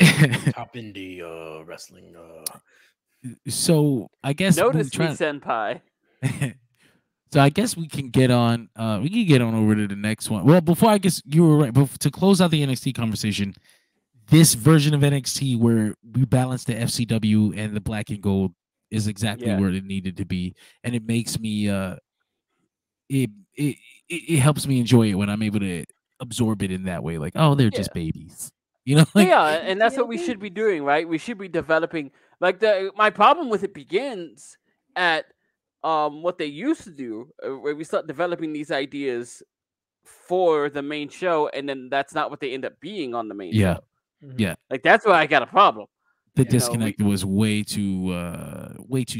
top indie wrestling. So I guess notice me, senpai. So I guess we can get on. We can get on over to the next one. Well, before, I guess you were right. But to close out the NXT conversation, this version of NXT where we balance the FCW and the black and gold is exactly where it needed to be, and it makes me it helps me enjoy it when I'm able to absorb it in that way. Like, oh, they're just babies, you know? Like, yeah, and that's what we should be doing, right? We should be developing. Like, my problem with it begins at what they used to do, where we start developing these ideas for the main show, and then that's not what they end up being on the main show. Yeah, like that's where I got a problem. The disconnect was way too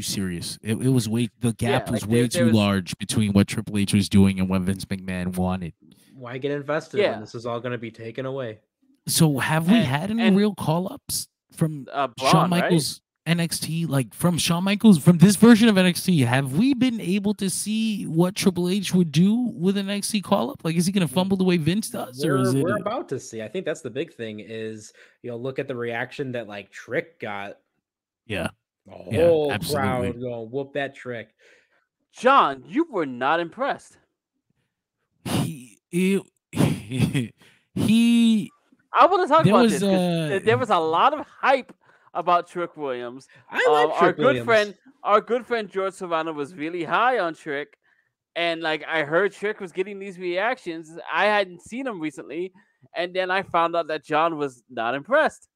serious. It was the gap was way too large between what Triple H was doing and what Vince McMahon wanted. Why get invested when this is all going to be taken away? So have we had any real call-ups from Shawn Michaels NXT? Like from Shawn Michaels, from this version of NXT, have we been able to see what Triple H would do with an NXT call-up? Like, is he going to fumble the way Vince does? We're about to see. I think that's the big thing is, look at the reaction that like Trick got. Yeah. The whole crowd going whoop that Trick. John, you were not impressed. He I want to talk there about was this because there was a lot of hype about Trick Williams. I like Trick Williams. Our good friend George Savannah was really high on Trick, and like I heard Trick was getting these reactions. I hadn't seen him recently, and then I found out that John was not impressed.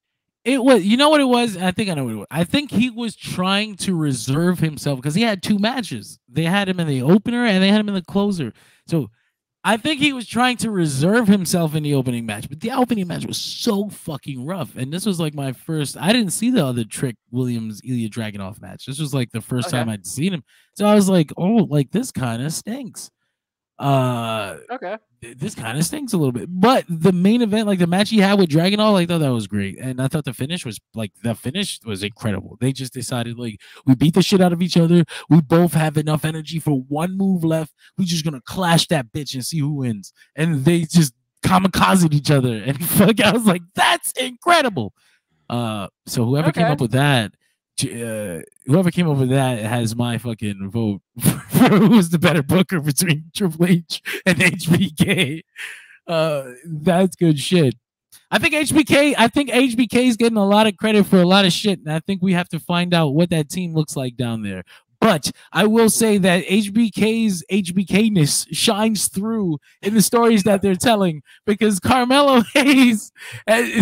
It was, you know what it was? I think I know what it was. I think he was trying to reserve himself because he had 2 matches. They had him in the opener and they had him in the closer. So I think he was trying to reserve himself in the opening match, but the opening match was so fucking rough. And this was like my first, I didn't see the other Trick Williams Ilya Dragunov match. This was like the first time I'd seen him. So I was like, oh, like this kind of stinks. Okay. This kind of stinks a little bit. But the main event, like the match he had with Dragunov, I thought that was great. And I thought the finish was incredible. They just decided, like, we beat the shit out of each other. We both have enough energy for 1 move left. We're just gonna clash that bitch and see who wins. And they just kamikazed each other. And fuck, I was like, that's incredible. So whoever came up with that, has my fucking vote for who was the better booker between Triple H and HBK. That's good shit. I think HBK is getting a lot of credit for a lot of shit, and I think we have to find out what that team looks like down there. But I will say that HBK's HBK-ness shines through in the stories that they're telling, because Carmelo Hayes,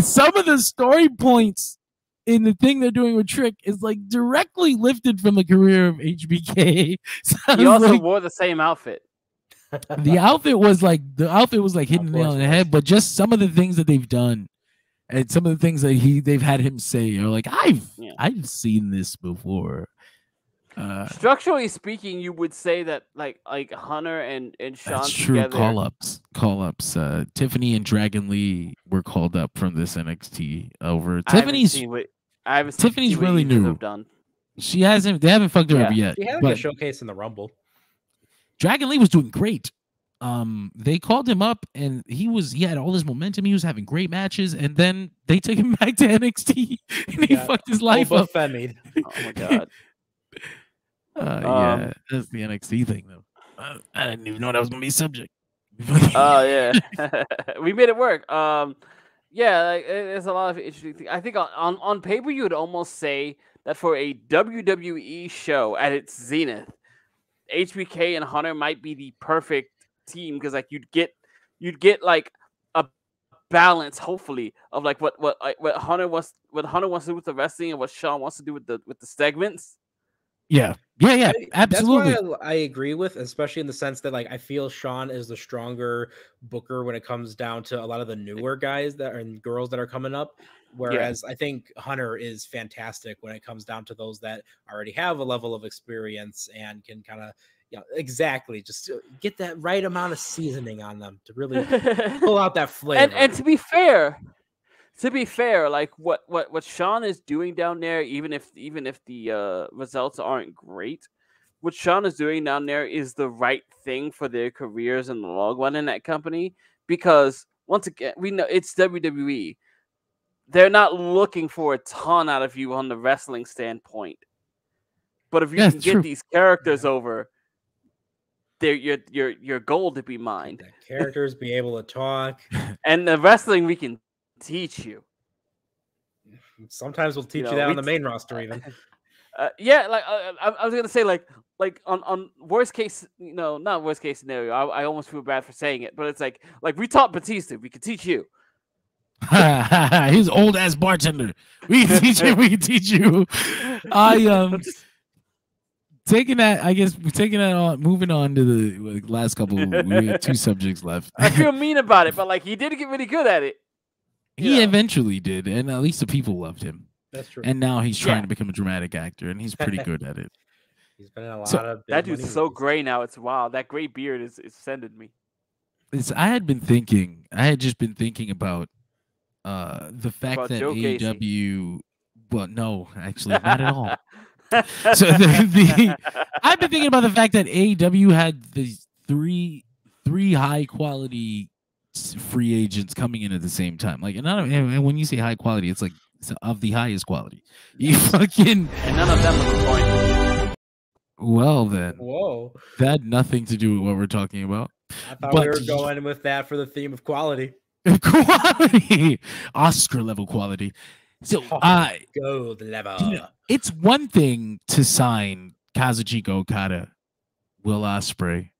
some of the story points in the thing they're doing with Trick is like directly lifted from the career of HBK. So he also wore the same outfit. The outfit was like hitting the nail on the head, but just some of the things that they've done and some of the things that they've had him say are like, I've seen this before. Structurally speaking, you would say that like Hunter and Sean that's true. Together. Call ups. Tiffany and Dragon Lee were called up from this NXT over. Tiffany's really new. They haven't fucked her up yet. She had like a showcase in the Rumble. Dragon Lee was doing great. They called him up and he had all this momentum. He was having great matches, and then they took him back to NXT and he fucked his life up. Oh my god. Yeah, that's the NXT thing though. I didn't even know that was gonna be a subject. Oh yeah, we made it work. Yeah, like, there's a lot of interesting things. I think on paper you would almost say that for a WWE show at its zenith, HBK and Hunter might be the perfect team, because like you'd get like a balance, hopefully, of like what Hunter wants to do with the wrestling and what Sean wants to do with the segments. Yeah, absolutely. That's why I agree with, especially in the sense that like I feel Sean is the stronger booker when it comes down to a lot of the newer guys and girls that are coming up. Whereas I think Hunter is fantastic when it comes down to those that already have a level of experience and can kind of, just get that right amount of seasoning on them to really pull out that flavor. And to be fair, like what Sean is doing down there, even if the results aren't great, what Sean is doing down there is the right thing for their careers in the long run in that company. Because once again, we know it's WWE. They're not looking for a ton out of you on the wrestling standpoint. But if you can get these characters over, they're your goal to be mined. The characters be able to talk, and the wrestling we can teach you. Sometimes we'll teach you that on the main roster, even. I was gonna say like on worst case, not worst case scenario. I almost feel bad for saying it, but it's like we taught Batista, we could teach you. His old ass bartender. We can teach you. We can teach you. Taking that on. Moving on to the last couple. We have 2 subjects left. I feel mean about it, but like he did get really good at it. He eventually did, and at least the people loved him. That's true. And now he's trying to become a dramatic actor, and he's pretty good at it. He's been in a lot of. That dude's so gray now. It's wild. That gray beard is sending me. I had just been thinking about the fact that AEW. Well, no, actually, not at all. So I've been thinking about the fact that AEW had these three high quality free agents coming in at the same time. Like, and when you say high quality, it's like of the highest quality. You fucking and none of them are the point. Well, then, Whoa. that had nothing to do with what we're talking about. I thought But we were going with that for the theme of quality. Quality, Oscar level quality. So, Gold level. you know, it's one thing to sign Kazuchika Okada, Will Ospreay,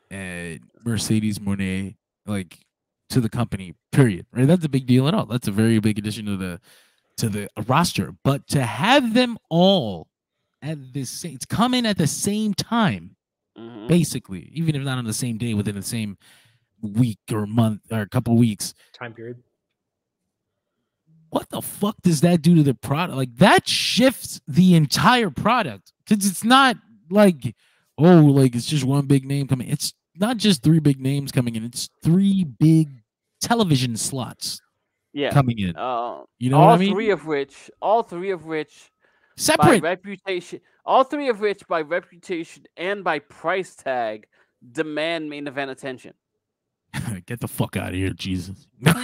and Mercedes Mone, like, to the company. Period. Right? That's a big deal at all. That's a very big addition to the roster. But to have them all at this same, it's coming at the same time, basically, even if not on the same day, within the same week or month or a couple weeks time period. What the fuck does that do to the product? Like, that shifts the entire product, because it's not like, oh, like it's just one big name coming. It's not just 3 big names coming in. It's 3 big television slots coming in. You know what I mean? All three of which separate by reputation. All 3 of which by reputation and by price tag demand main event attention. Get the fuck out of here, Jesus. But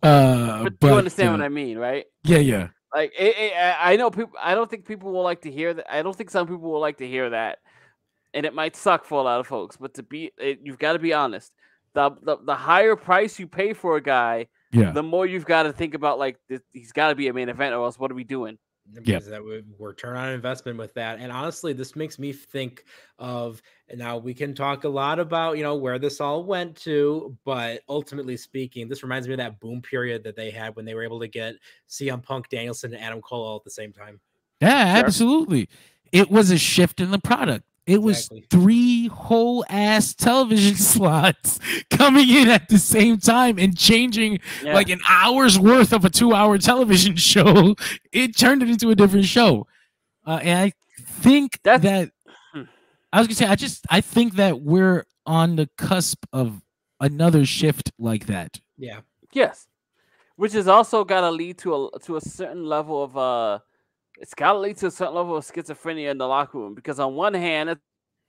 you understand what I mean, right? Yeah. Like, I know people. I don't think people will like to hear that. I don't think some people will like to hear that, and it might suck for a lot of folks. But you've got to be honest. The higher price you pay for a guy, the more you've got to think about, like, he's got to be a main event, or else what are we doing? Because that would return on investment with that. And honestly, this makes me think of, now we can talk a lot about, where this all went to, but ultimately speaking, this reminds me of that boom period that they had when they were able to get CM Punk, Danielson, and Adam Cole all at the same time. Yeah, absolutely. It was a shift in the product. It was 3 whole ass television slots coming in at the same time and changing like an hour's worth of a 2-hour television show. It turned it into a different show. And I think I was gonna say, I think that we're on the cusp of another shift like that. Yeah. Yes. Which has also got to lead to a certain level of it's got to lead to a certain level of schizophrenia in the locker room, because on one hand, it's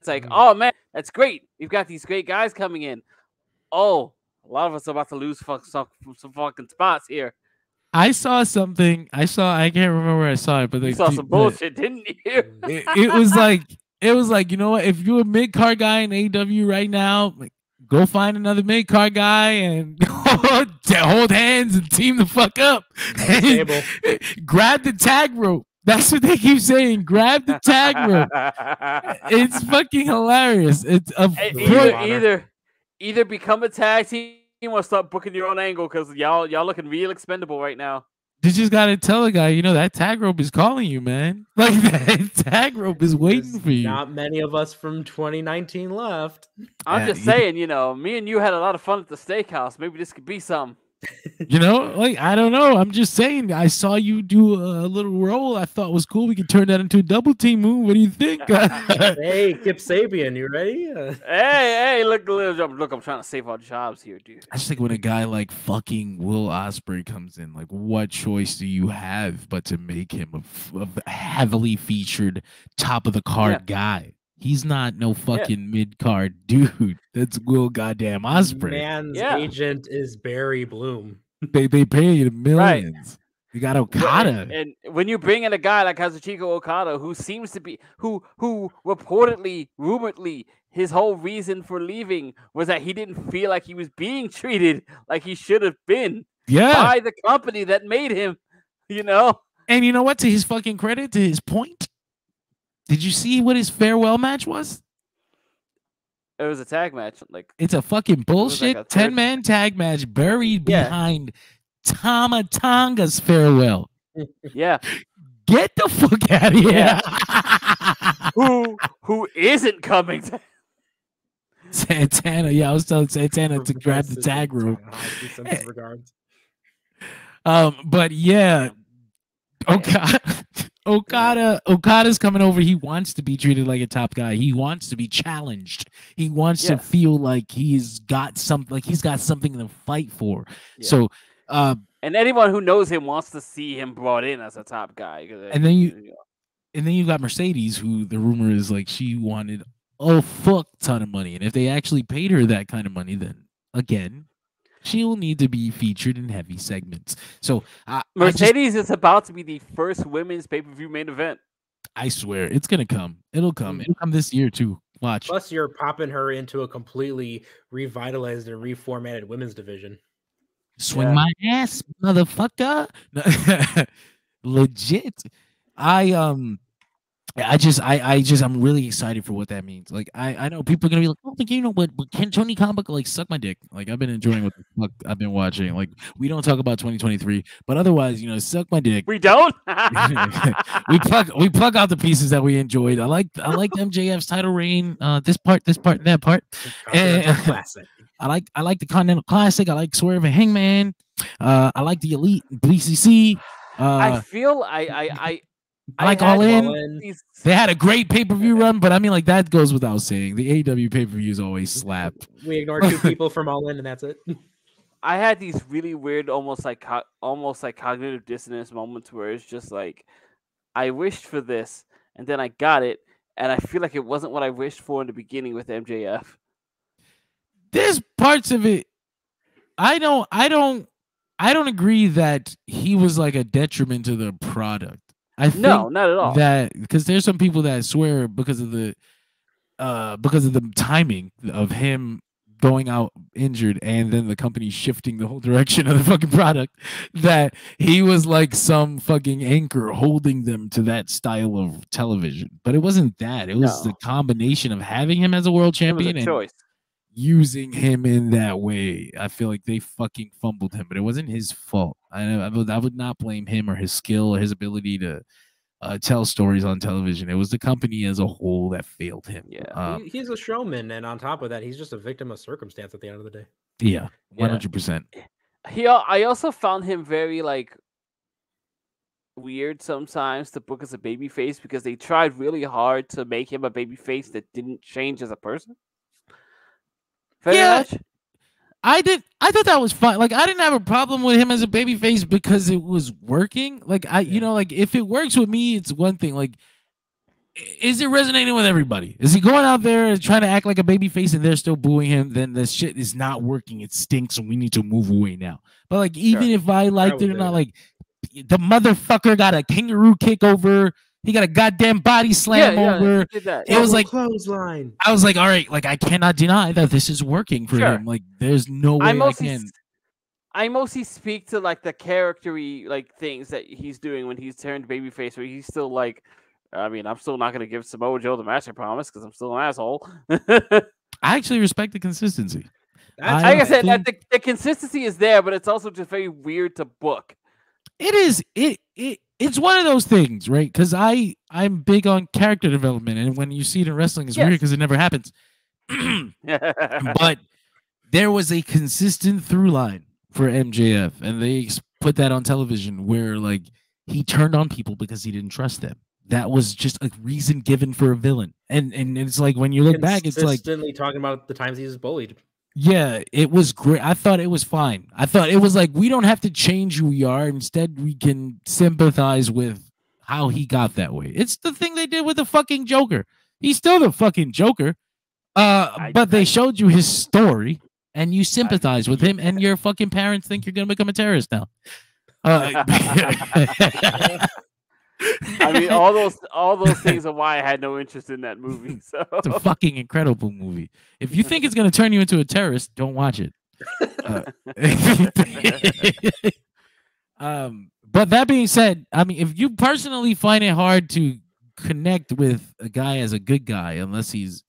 like, oh man, that's great. You've got these great guys coming in. Oh, a lot of us are about to lose some fucking spots here. I saw something. I can't remember where I saw it, but you saw some bullshit, didn't you? it was like, you know what? If you're a mid-card guy in AEW right now, like, go find another mid-card guy and hold hands and team the fuck up. Grab the tag rope. That's what they keep saying. Grab the tag rope. It's fucking hilarious. It's either become a tag team or start booking your own angle, because y'all looking real expendable right now. You just gotta tell a guy, that tag rope is calling you, man. Like, that tag rope is waiting for you. Not many of us from 2019 left. I'm just saying, me and you had a lot of fun at the steakhouse. Maybe this could be something. Like, I don't know. I'm just saying, I saw you do a little roll. I thought was cool. We could turn that into a double team move. What do you think? Hey, Kip Sabian, you ready? Hey, look, I'm trying to save our jobs here, dude. I just think when a guy like fucking Will Ospreay comes in, like, what choice do you have but to make him a heavily featured top of the card guy? He's not no fucking mid-card dude. That's Will goddamn Ospreay. Man's agent is Barry Bloom. They pay you millions. Right. You got Okada. And when you bring in a guy like Kazuchika Okada, who seems to be, who rumoredly, his whole reason for leaving was that he didn't feel like he was being treated like he should have been by the company that made him, And you know what? To his fucking credit, to his point, did you see what his farewell match was? It was a tag match. Like, it's a fucking bullshit 10-man tag match buried behind Tama Tonga's farewell. Yeah. Get the fuck out of here. Who isn't coming to Santana? Yeah, I was telling Santana to grab the tag room. But yeah, Okada's coming over. He wants to be treated like a top guy. He wants to be challenged. He wants to feel like he's got something to fight for. Yeah. So, and anyone who knows him wants to see him brought in as a top guy. And then you got Mercedes, who the rumor is like she wanted a fuck ton of money, and if they actually paid her that kind of money, then again, she'll need to be featured in heavy segments. So Mercedes is about to be the first women's pay-per-view main event. I swear it's gonna come. It'll come. It'll come this year too. Watch. Plus, you're popping her into a completely revitalized and reformatted women's division. Swing my ass, motherfucker. Legit. I'm really excited for what that means. Like, I know people are gonna be like, oh, but you know what? Can Tony Khan like suck my dick? Like, I've been enjoying what the fuck I've been watching. Like, we don't talk about 2023, but otherwise, suck my dick. We don't. we plug out the pieces that we enjoyed. I like MJF's title reign. This part, and that part. And, classic. I like the Continental Classic. I like Swerve and Hangman. I like the Elite BCC. I feel I like All In. They had a great pay-per-view run, but I mean, like, that goes without saying. The AEW pay-per-views always slap. We ignored 2 people from All In, and that's it. I had these really weird, almost like cognitive dissonance moments where it's just like, I wished for this, and then I got it, and I feel like it wasn't what I wished for in the beginning with MJF. There's parts of it. I don't agree that he was like a detriment to the product. I think no, not at all. That because there's some people that swear because of the timing of him going out injured and then the company shifting the whole direction of the fucking product, that he was like some fucking anchor holding them to that style of television. But it wasn't that. It was the combination of having him as a world champion and choice. Using him in that way. I feel like they fucking fumbled him, but it wasn't his fault. I would not blame him or his skill or his ability to tell stories on television. It was the company as a whole that failed him. Yeah, he's a showman, and on top of that, he's just a victim of circumstance at the end of the day. Yeah, 100%. I also found him very like weird sometimes to book as a babyface because they tried really hard to make him a babyface that didn't change as a person. Much. I thought that was fine. Like, I didn't have a problem with him as a babyface because it was working. Like, like, if it works with me, it's one thing. Like, is it resonating with everybody? Is he going out there and trying to act like a babyface and they're still booing him? Then the shit is not working. It stinks and we need to move away now. But like, even if I liked it or not, like, the motherfucker got a kangaroo kick over. He got a goddamn body slam over. It was like clothesline. I was like, all right, like, I cannot deny that this is working for him. Like, there's no way I mostly speak to like the charactery like things that he's doing when he's turned babyface, where he's still like, I mean, I'm still not gonna give Samoa Joe the match I promised because I'm still an asshole. I actually respect the consistency. Like I said, the consistency is there, but it's also just very weird to book. It is. It's one of those things, right? Because I'm big on character development, and when you see it in wrestling, it's weird because it never happens. But there was a consistent through line for MJF, and they put that on television where like he turned on people because he didn't trust them. That was just a reason given for a villain, and it's like when you look back, it's like constantly talking about the times he was bullied. Yeah, it was great. I thought it was fine. I thought it was like, we don't have to change who we are. Instead, we can sympathize with how he got that way. It's the thing they did with the fucking Joker. He's still the fucking Joker. But they showed you his story and you sympathize with him, and your fucking parents think you're going to become a terrorist now. I mean, all those things are why I had no interest in that movie. So it's a fucking incredible movie. If you think it's gonna turn you into a terrorist, don't watch it. But that being said, I mean, if you personally find it hard to connect with a guy as a good guy, unless he's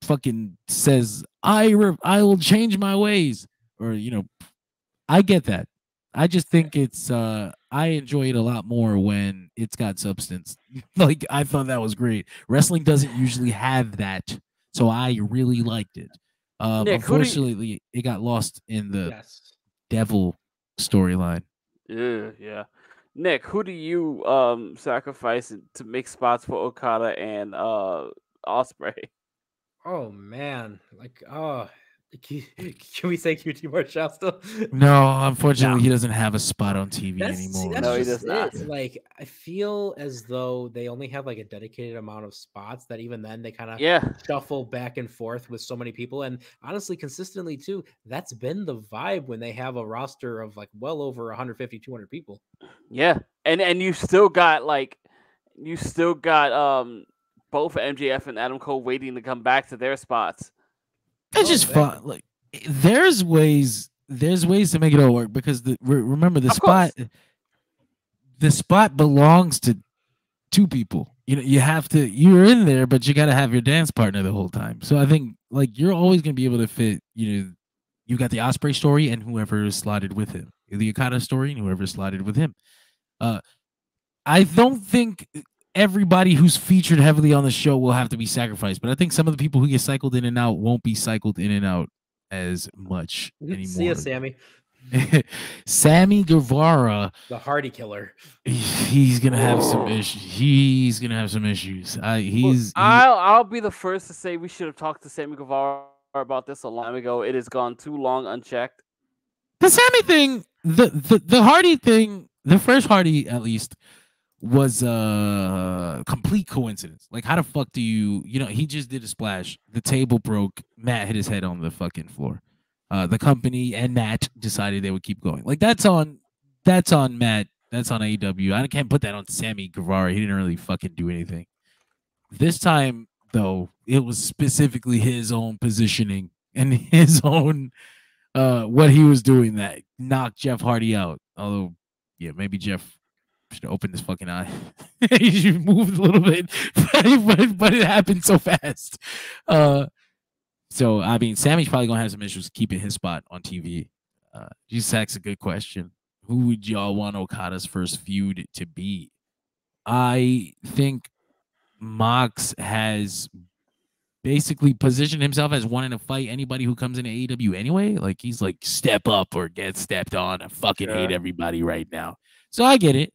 fucking says I will change my ways, or I get that. I just think it's I enjoy it a lot more when it's got substance. Like, I thought that was great. Wrestling doesn't usually have that, so I really liked it. Nick, unfortunately, it got lost in the devil storyline. Yeah. Nick, who do you sacrifice to make spots for Okada and Ospreay? Oh man, can we say QT Marshall still? No, unfortunately, he doesn't have a spot on TV anymore. No, he does not. Like, I feel as though they only have like a dedicated amount of spots that even then they kind of shuffle back and forth with so many people. And honestly, consistently too, that's been the vibe when they have a roster of like well over 150, 200 people. Yeah. And you still got like you still got both MJF and Adam Cole waiting to come back to their spots. It's just fun. Like there's ways to make it all work because remember the spot belongs to two people. You know, you're in there, but you got to have your dance partner the whole time. So I think like you're always going to be able to fit, you got the Ospreay story and whoever is slotted with him, the Okada story and whoever is slotted with him. I don't think everybody who's featured heavily on the show will have to be sacrificed, but I think some of the people who get cycled in and out won't be cycled in and out as much anymore. See ya, Sammy. Sammy Guevara, the Hardy Killer. He's gonna have some issues. I'll be the first to say we should have talked to Sammy Guevara about this a long time ago. It has gone too long unchecked. The Sammy thing, the Hardy thing, the first Hardy at least was a complete coincidence. Like, how the fuck do he just did a splash, the table broke, Matt hit his head on the fucking floor. The company and Matt decided they would keep going. Like that's on Matt. That's on AEW. I can't put that on Sammy Guevara. He didn't really fucking do anything. This time, though, it was specifically his own positioning and his own what he was doing that knocked Jeff Hardy out. Although, yeah, maybe Jeff should have opened his fucking eye. He moved a little bit, but it happened so fast. So, I mean, Sammy's probably going to have some issues keeping his spot on TV. G-Sack's a good question. Who would y'all want Okada's first feud to be? I think Mox has basically positioned himself as wanting to fight anybody who comes into AEW anyway. Like, he's like, step up or get stepped on. I fucking hate everybody right now. So, I get it.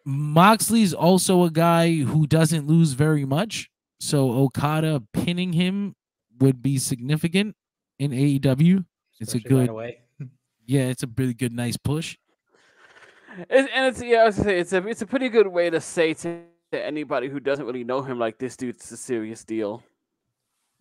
Moxley's also a guy who doesn't lose very much. So Okada pinning him would be significant in AEW. It's a good, it's a really good, nice push. It's a pretty good way to say to anybody who doesn't really know him, like, this dude's a serious deal.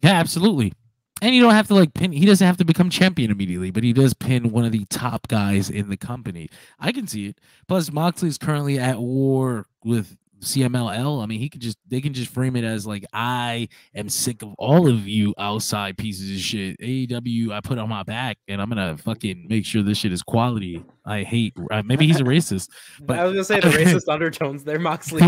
Yeah, absolutely. And you don't have to like pin. He doesn't have to become champion immediately, but he does pin one of the top guys in the company. I can see it. Plus, Moxley is currently at war with CMLL. I mean, they can just frame it as like, I am sick of all of you outside pieces of shit. AEW, I put on my back, and I'm gonna fucking make sure this shit is quality. I hate. Maybe he's a racist, but I was gonna say the racist undertones there, Moxley.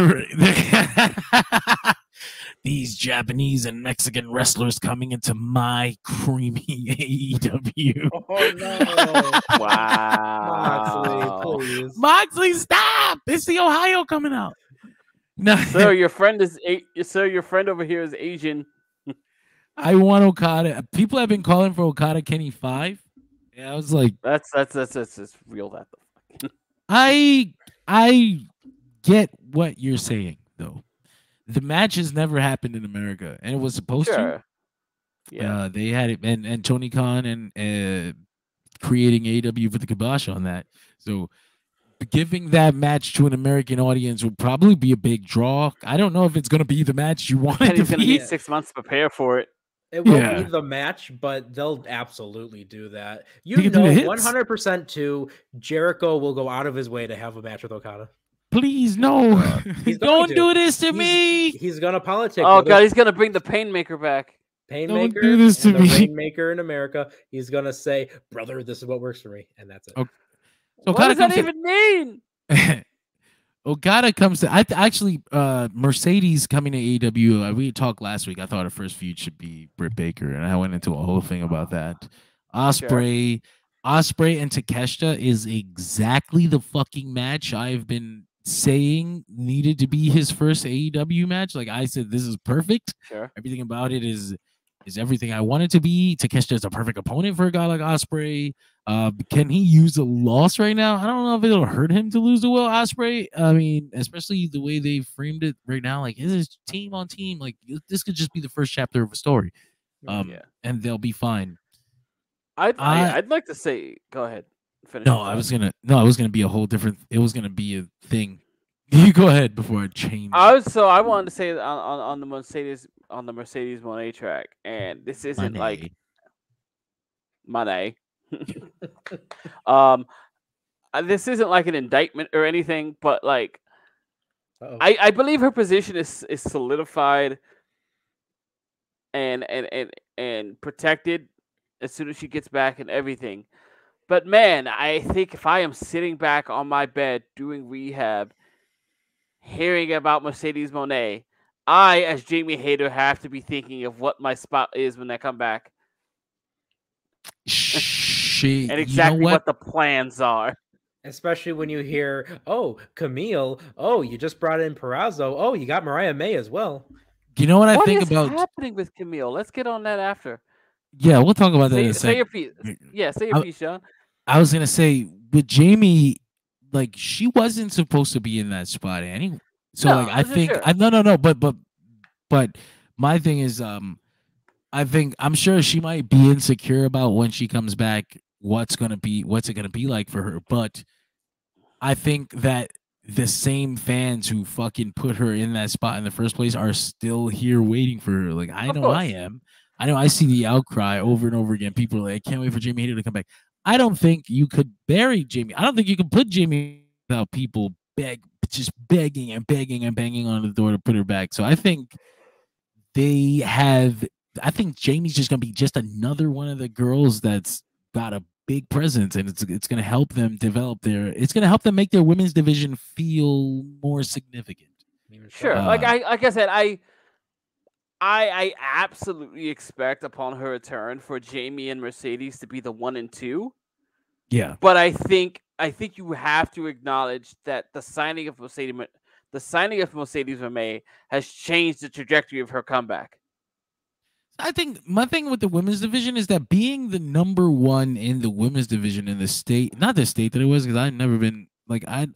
These Japanese and Mexican wrestlers coming into my creamy AEW. Oh no! Wow, Moxley, please. Moxley, stop! It's the Ohio coming out. No, sir, your friend over here is Asian. I want Okada. People have been calling for Okada Kenny 5. Yeah, I was like, that's real. That the I get what you're saying though. The match has never happened in America, and it was supposed to. Yeah, they had it, and Tony Khan and creating AEW for the kibosh on that. So giving that match to an American audience would probably be a big draw. I don't know if it's going to be the match you want. And he's going to need 6 months to prepare for it. It won't be the match, but they'll absolutely do that. 100% too. Jericho will go out of his way to have a match with Okada. Please, no. Don't do this to me. He's going to politic. Oh, God, he's going to bring the Painmaker back. Painmaker, don't do this to me. Painmaker in America. He's going to say, brother, this is what works for me. And that's it. Okay. So what does that even mean? Okada comes to actually Mercedes coming to AEW. We talked last week. I thought her first feud should be Britt Baker, and I went into a whole thing about that. Ospreay and Takeshita is exactly the fucking match I've been saying needed to be his first AEW match. Like I said, this is perfect. Sure. Everything about it is everything I want it to be. Takeshita is a perfect opponent for a guy like Ospreay. Can he use a loss right now? I don't know if it'll hurt him to lose to Will Ospreay. I mean, especially the way they framed it right now. Like, this is team on team. Like, this could just be the first chapter of a story. And they'll be fine. I'd like to say, go ahead. Finish. I was gonna be a whole different. It was gonna be a thing. You go ahead before I change. I wanted to say on the Mercedes Mone track, and this isn't like Mone. This isn't like an indictment or anything, but like I believe her position is solidified and protected as soon as she gets back and everything. But man, I think if I am sitting back on my bed doing rehab, hearing about Mercedes Mone, I, as Jamie Hayter, have to be thinking of what my spot is when I come back. She, and exactly what the plans are. Especially when you hear, oh, Camille, oh, you just brought in Perazzo, oh, you got Mariah May as well. You know what I think about? about? What's happening with Camille? Let's get on that after. Yeah, we'll talk about that in a Say your second. piece. Yeah, say your piece, Sean. I was gonna say with Jamie, like she wasn't supposed to be in that spot anyway. So No, like I think sure. no, but my thing is I think I'm sure she might be insecure about when she comes back, what's it gonna be like for her. But I think that the same fans who fucking put her in that spot in the first place are still here waiting for her. Like I know I am. I know I see the outcry over and over again. People are like, I can't wait for Jamie Hayter to come back. I don't think you could bury Jamie. I don't think you could put Jamie without people just begging and begging and banging on the door to put her back. So I think I think Jamie's just gonna be just another one of the girls that's got a big presence, and it's gonna help them develop it's gonna help them make their women's division feel more significant. Sure. Like I said, I absolutely expect upon her return for Jamie and Mercedes to be the 1 and 2. Yeah. But I think you have to acknowledge that the signing of Mercedes Mone has changed the trajectory of her comeback. I think my thing with the women's division is that being the number 1 in the women's division in the state, not the state that it was, because I've never been like I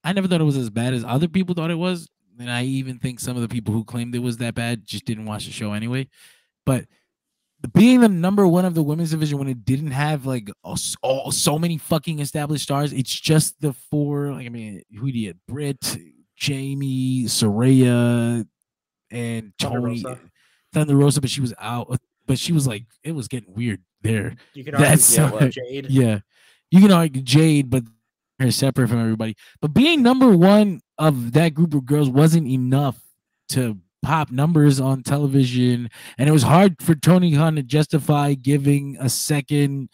never thought it was as bad as other people thought it was. And I even think some of the people who claimed it was that bad just didn't watch the show anyway. But being the number 1 of the women's division when it didn't have like so many fucking established stars, it's just the 4. Like I mean, who do you get? Britt, Jamie, Saraya, and Tony. Thunder Rosa, but she was out. But she was like, it was getting weird there. You can argue Jade. Yeah, you can argue Jade, but they're separate from everybody. But being number 1 of that group of girls wasn't enough to pop numbers on television, and it was hard for Tony Khan to justify giving a second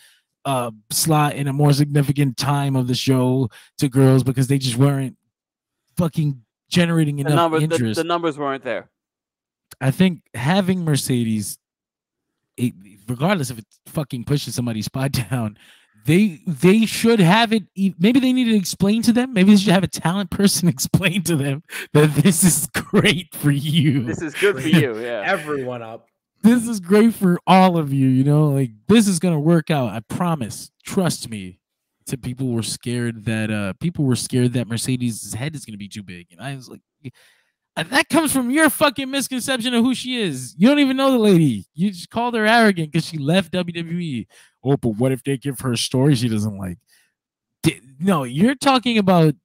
slot in a more significant time of the show to girls because they just weren't fucking generating enough interest. The numbers weren't there. I think having Mercedes, regardless if it fucking pushes somebody's spot down, they should have it. Maybe they need to explain to them. Maybe they should have a talent person explain to them that this is great for you. This is good for you. Yeah, everyone up. This is great for all of you. You know, like this is gonna work out. I promise. Trust me. So people were scared that Mercedes' head is gonna be too big, and I was like. And that comes from your fucking misconception of who she is. You don't even know the lady. You just called her arrogant because she left WWE. Oh, but what if they give her a story she doesn't like? No, you're talking about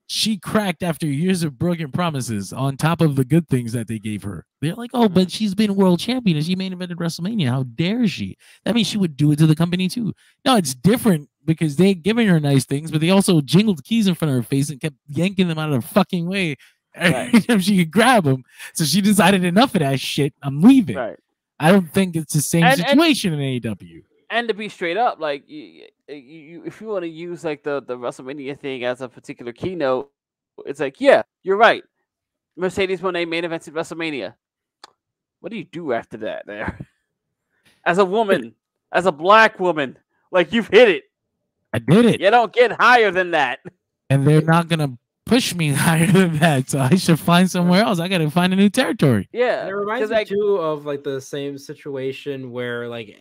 she cracked after years of broken promises on top of the good things that they gave her. They're like, oh, but she's been world champion and she main evented WrestleMania. How dare she? That means she would do it to the company too. No, it's different because they giving her nice things, but they also jingled keys in front of her face and kept yanking them out of her fucking way. Every time she could grab them, so she decided enough of that shit. I'm leaving. Right. I don't think it's the same situation in AEW. And to be straight up, like you if you want to use like the WrestleMania thing as a particular keynote, it's like, yeah, you're right. Mercedes Mone main evented WrestleMania. What do you do after that? There, as a woman, as a black woman, like you've hit it. I did it. You don't get higher than that. And they're not gonna push me higher than that, so I should find somewhere else. I gotta find a new territory. Yeah, and it reminds me too of like the same situation where like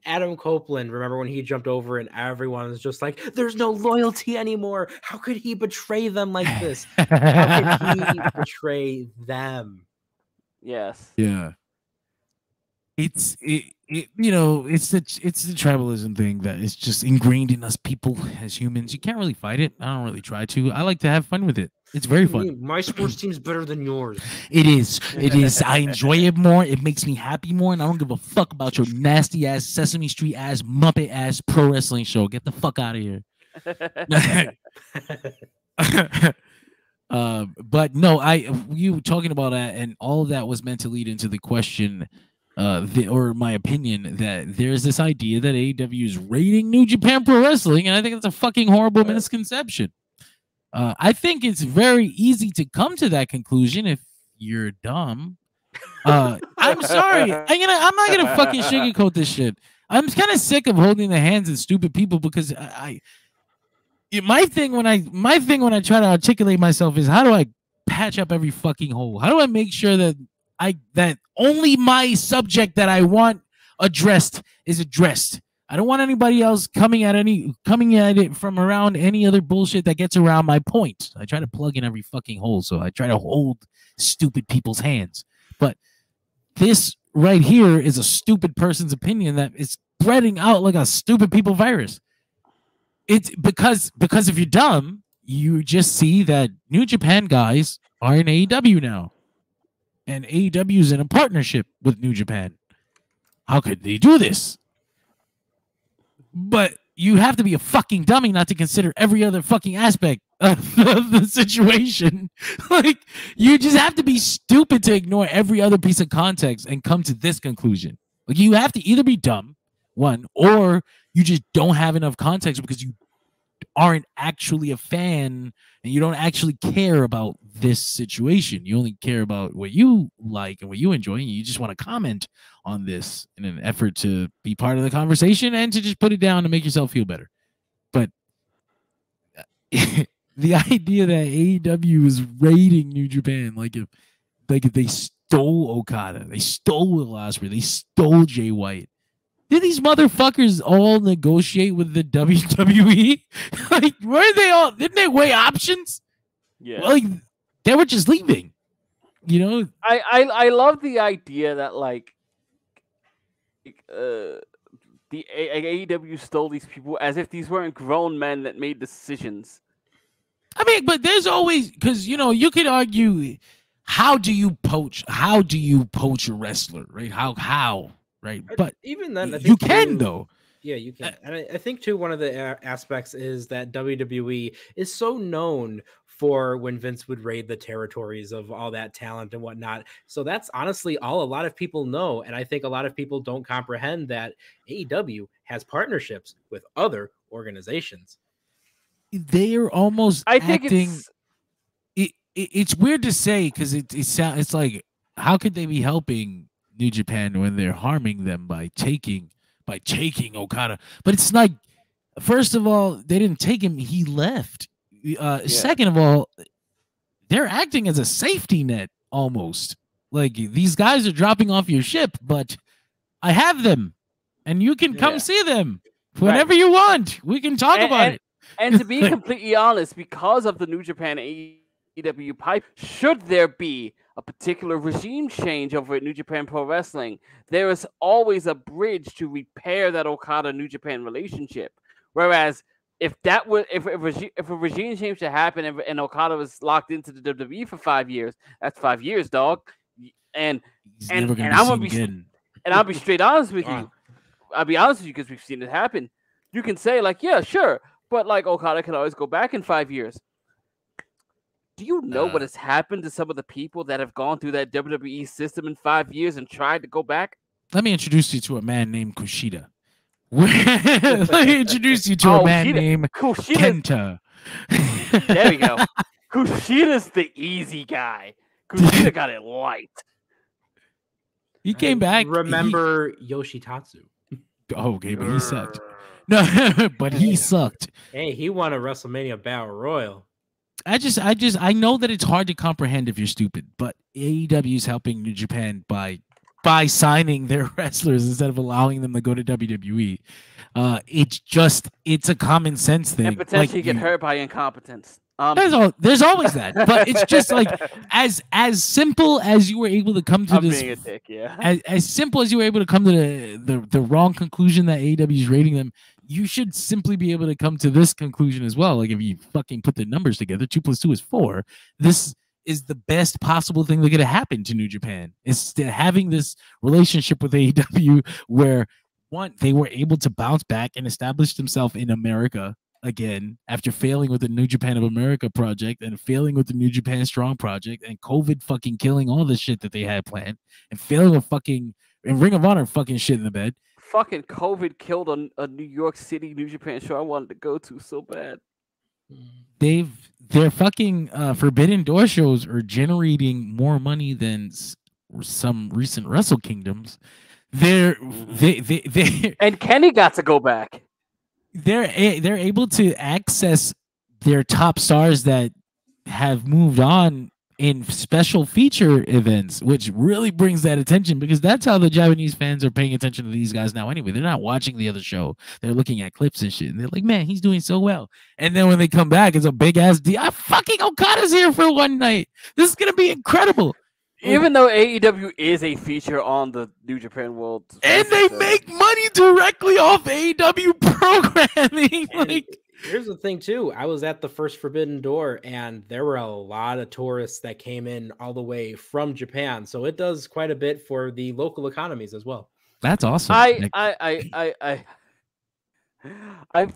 Adam Copeland. Remember when he jumped over and everyone was just like, "There's no loyalty anymore. How could he betray them like this? How could he betray them?" Yes. Yeah. It's you know, it's the tribalism thing that is just ingrained in us people as humans. You can't really fight it. I don't really try to. I like to have fun with it. It's very fun. My sports team's better than yours. It is. It is. I enjoy it more. It makes me happy more, and I don't give a fuck about your nasty ass Sesame Street ass Muppet ass pro wrestling show. Get the fuck out of here. But no, you talking about that, and all of that was meant to lead into the question, or my opinion, that there's this idea that AEW is raiding New Japan Pro Wrestling, and I think it's a fucking horrible misconception. I think it's very easy to come to that conclusion if you're dumb. I'm sorry. I'm not gonna fucking sugarcoat this shit. I'm kind of sick of holding the hands of stupid people because my thing when I try to articulate myself is, how do I patch up every fucking hole? How do I make sure that that only my subject that I want addressed is addressed? I don't want anybody else coming at it from around any other bullshit that gets around my point. I try to plug in every fucking hole, so I try to hold stupid people's hands. But this right here is a stupid person's opinion that is spreading out like a stupid people virus. It's because if you're dumb, you just see that New Japan guys are in AEW now, and AEW is in a partnership with New Japan. How could they do this? But you have to be a fucking dummy not to consider every other fucking aspect of the situation. Like, you just have to be stupid to ignore every other piece of context and come to this conclusion. Like, you have to either be dumb, one, or you just don't have enough context because you aren't actually a fan and you don't actually care about this situation. You only care about what you like and what you enjoy, and you just want to comment on this in an effort to be part of the conversation and to just put it down to make yourself feel better. But the idea that AEW is raiding New Japan, like if they stole Okada, they stole Will Ospreay, they stole Jay White. Did these motherfuckers all negotiate with the WWE? Like, weren't they all? Didn't they weigh options? Yeah, like they were just leaving. You know, I love the idea that the AEW stole these people as if these weren't grown men that made decisions. I mean, but there's always, because you could argue, how do you poach a wrestler, right? How? Right, but even then, I think you can though. Yeah, you can. And I think too, one of the aspects is that WWE is so known for when Vince would raid the territories of all that talent and whatnot. So that's honestly all a lot of people know. And I think a lot of people don't comprehend that AEW has partnerships with other organizations. They are almost it's weird to say, because it's like, how could they be helping New Japan when they're harming them by taking Okada? But it's like, first of all, they didn't take him, he left. Second of all, they're acting as a safety net almost. Like, these guys are dropping off your ship, but I have them and you can come see them whenever you want. We can talk about it. And to be completely honest, because of the New Japan AEW pipe, should there be a particular regime change over at New Japan Pro Wrestling, there is always a bridge to repair that Okada New Japan relationship. Whereas if a regime change to happen and Okada was locked into the WWE for 5 years, that's 5 years, dog. And I'll be straight honest with you. I'll be honest with you, because we've seen it happen. You can say, like, yeah, sure, but like, Okada can always go back in 5 years. Do you know what has happened to some of the people that have gone through that WWE system in 5 years and tried to go back? Let me introduce you to a man named Kushida. Let me introduce you to a man named Kenta. There we go. Kushida's the easy guy. Kushida got it light. He came back. Remember Yoshitatsu? Okay, but he sucked. No, but he sucked. Hey, he won a WrestleMania Battle Royal. I know that it's hard to comprehend if you're stupid, but AEW is helping New Japan by signing their wrestlers instead of allowing them to go to WWE. It's a common sense thing. And potentially get hurt by incompetence. There's always that, but it's just like, as simple as you were able to come to this, being a dick, as simple as you were able to come to the wrong conclusion that AEW is rating them, you should simply be able to come to this conclusion as well. Like, if you fucking put the numbers together, 2 + 2 is 4. This is the best possible thing that could have happened to New Japan. Is having this relationship with AEW where, one, they were able to bounce back and establish themselves in America again after failing with the New Japan of America project and failing with the New Japan Strong project and COVID fucking killing all the shit that they had planned and failing with fucking and Ring of Honor fucking shit in the bed. Fucking COVID killed a New York City New Japan show I wanted to go to so bad. Their fucking Forbidden Door shows are generating more money than some recent Wrestle Kingdoms. They And Kenny got to go back. They're able to access their top stars that have moved on in special feature events, which really brings that attention because that's how the Japanese fans are paying attention to these guys now anyway. They're not watching the other show. They're looking at clips and shit. And they're like, man, he's doing so well. And then when they come back, it's a big ass deal. Fucking Okada's here for one night. This is going to be incredible. Even though AEW is a feature on the New Japan World. And they make money directly off AEW programming. Like, here's the thing, too. I was at the first Forbidden Door, and there were a lot of tourists that came in all the way from Japan. So it does quite a bit for the local economies as well. That's awesome. I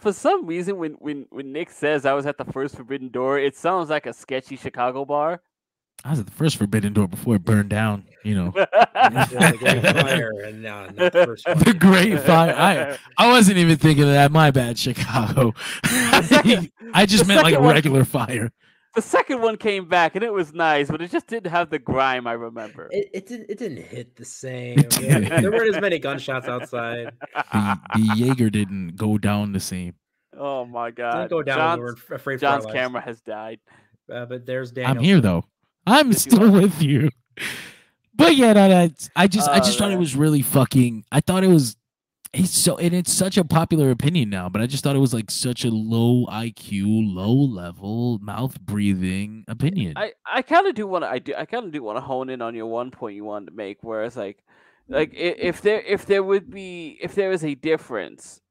for some reason, when Nick says I was at the first Forbidden Door, it sounds like a sketchy Chicago bar. I was at the first Forbidden Door before it burned down, you know. The Great Fire and not the first one. The Great Fire. I wasn't even thinking of that. My bad, Chicago. I just meant like a regular fire. The second one came back and it was nice, but it just didn't have the grime I remember. It didn't hit the same. Yeah, there weren't as many gunshots outside. The Jaeger didn't go down the same. Oh my God! Didn't go down. We're afraid John's for our camera has died. But there's Danielson. I'm here though. I'm still with you. But yeah, no, I just thought it was really fucking. I thought it was. It's such a popular opinion now, but I just thought it was like such a low IQ, low level, mouth breathing opinion. I kind of do want to hone in on your one point you wanted to make, where it's like if there is a difference,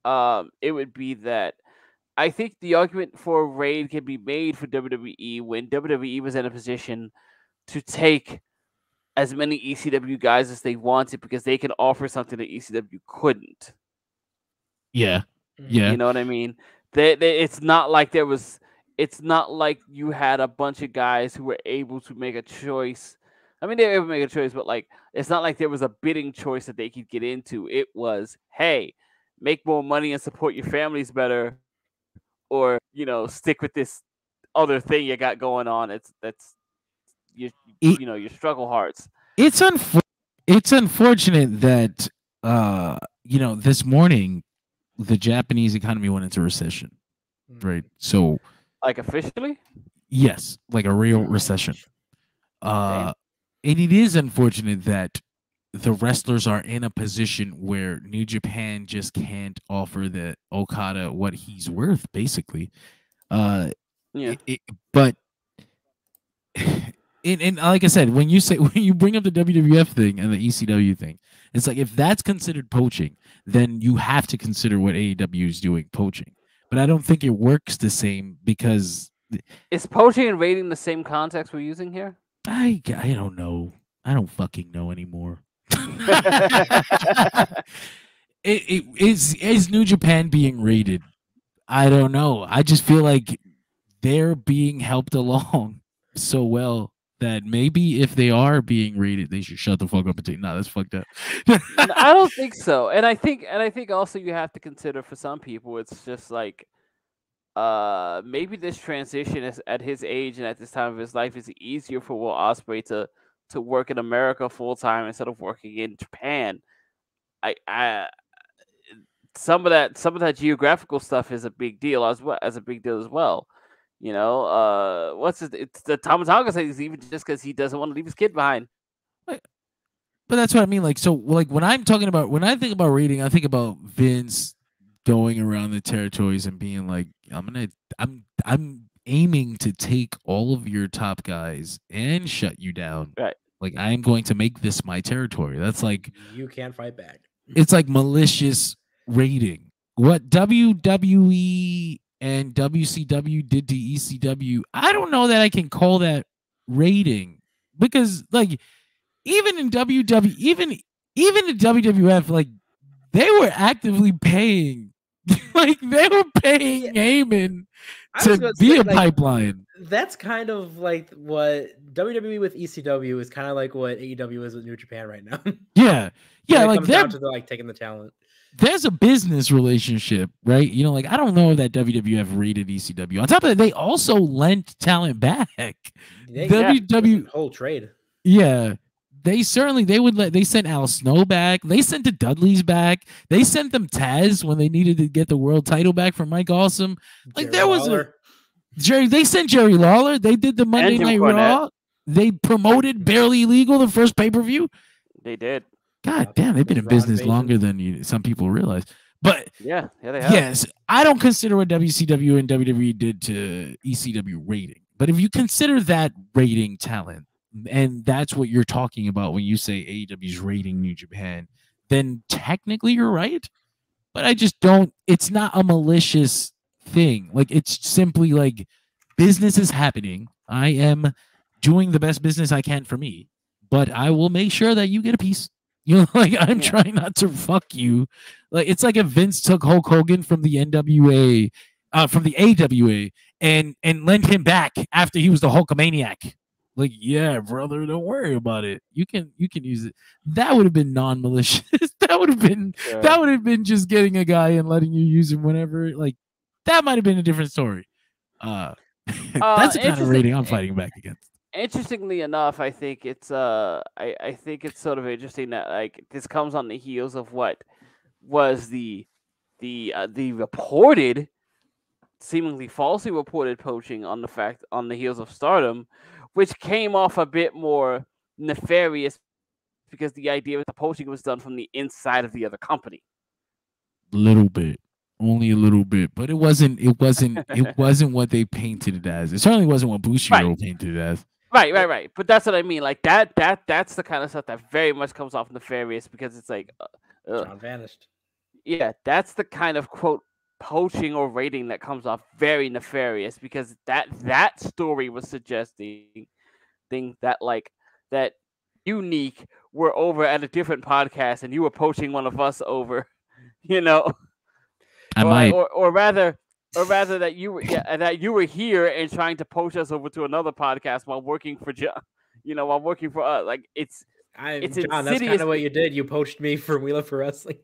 it would be that I think the argument for Raid can be made for WWE when WWE was in a position to take as many ECW guys as they wanted because they can offer something that ECW couldn't. Yeah. Yeah. You know what I mean? It's not like you had a bunch of guys who were able to make a choice. I mean, they were able to make a choice, but like, it's not like there was a bidding choice that they could get into. It was, hey, make more money and support your families better, or, you know, stick with this other thing you got going on. Your struggle hearts. It's unfortunate that this morning the Japanese economy went into recession, right? So, like, officially, yes, like a real recession. And it is unfortunate that the wrestlers are in a position where New Japan just can't offer the Okada what he's worth, basically. But and like I said, when you bring up the WWF thing and the ECW thing, it's like if that's considered poaching, then you have to consider what AEW is doing poaching. But I don't think it works the same because is poaching and raiding the same context we're using here? I don't know. I don't fucking know anymore. Is New Japan being raided? I don't know. I just feel like they're being helped along so well that maybe if they are being raided, they should shut the fuck up and take. No, that's fucked up. I don't think so. And I think also you have to consider for some people, it's just like maybe this transition is at his age and at this time of his life is easier for Will Ospreay to work in America full time instead of working in Japan. Some of that geographical stuff is a big deal as well. You know, it's the Tomatonga says even just because he doesn't want to leave his kid behind. But that's what I mean. Like, so like when I think about rating, I think about Vince going around the territories and being like, I'm aiming to take all of your top guys and shut you down. Right. Like, I'm going to make this my territory. That's like, you can't fight back. It's like malicious rating. What WWE and WCW did to ECW, I don't know that I can call that rating, because like even in WWF, like they were actively paying Like they were paying Heyman I was to gonna be say, a like, pipeline. that's kind of like what WWE with ECW is kind of like what AEW is with New Japan right now. Yeah, yeah. When it Like comes down to the, like taking the talent. there's a business relationship, right? You know, like I don't know that WWF rated ECW. On top of that, they also lent talent back. WW whole trade. Yeah, they sent Al Snow back. They sent the Dudleys back. They sent them Taz when they needed to get the world title back from Mike Awesome. Like Jerry Lawler. They sent Jerry Lawler. They did the Monday Night Raw. They promoted Barely Legal, the first pay-per-view. They did. God damn, they've been in business longer than some people realize. But yeah, they have. Yes, I don't consider what WCW and WWE did to ECW rating. But if you consider that rating talent, and that's what you're talking about when you say AEW's rating New Japan, then technically you're right. But I just don't. It's not a malicious thing. Like it's simply like business is happening. I am doing the best business I can for me, but I will make sure that you get a piece. You know, like I'm trying not to fuck you. Like it's like if Vince took Hulk Hogan from the NWA, from the AWA, and lent him back after he was the Hulkamaniac. Like, yeah, brother, don't worry about it. You can use it. That would have been non-malicious. that would have been just getting a guy and letting you use him whenever. Like that might have been a different story. That's the kind of rating I'm fighting back against. Interestingly enough, I think it's I think it's sort of interesting that like this comes on the heels of what was the reported, seemingly falsely reported poaching on the heels of Stardom, which came off a bit more nefarious because the idea of the poaching was done from the inside of the other company. Little bit. Only a little bit, but it wasn't what they painted it as. It certainly wasn't what Bushiroad painted it as. Right. But that's what I mean. Like that's the kind of stuff that very much comes off nefarious because it's like John vanished. Yeah, that's the kind of quote poaching or rating that comes off very nefarious because that story was suggesting that Unique were over at a different podcast and you were poaching one of us over, you know. Or rather that you were here and trying to poach us over to another podcast while working for while working for us. Like it's John, that's kind of what you did. You poached me for We Live for Wrestling.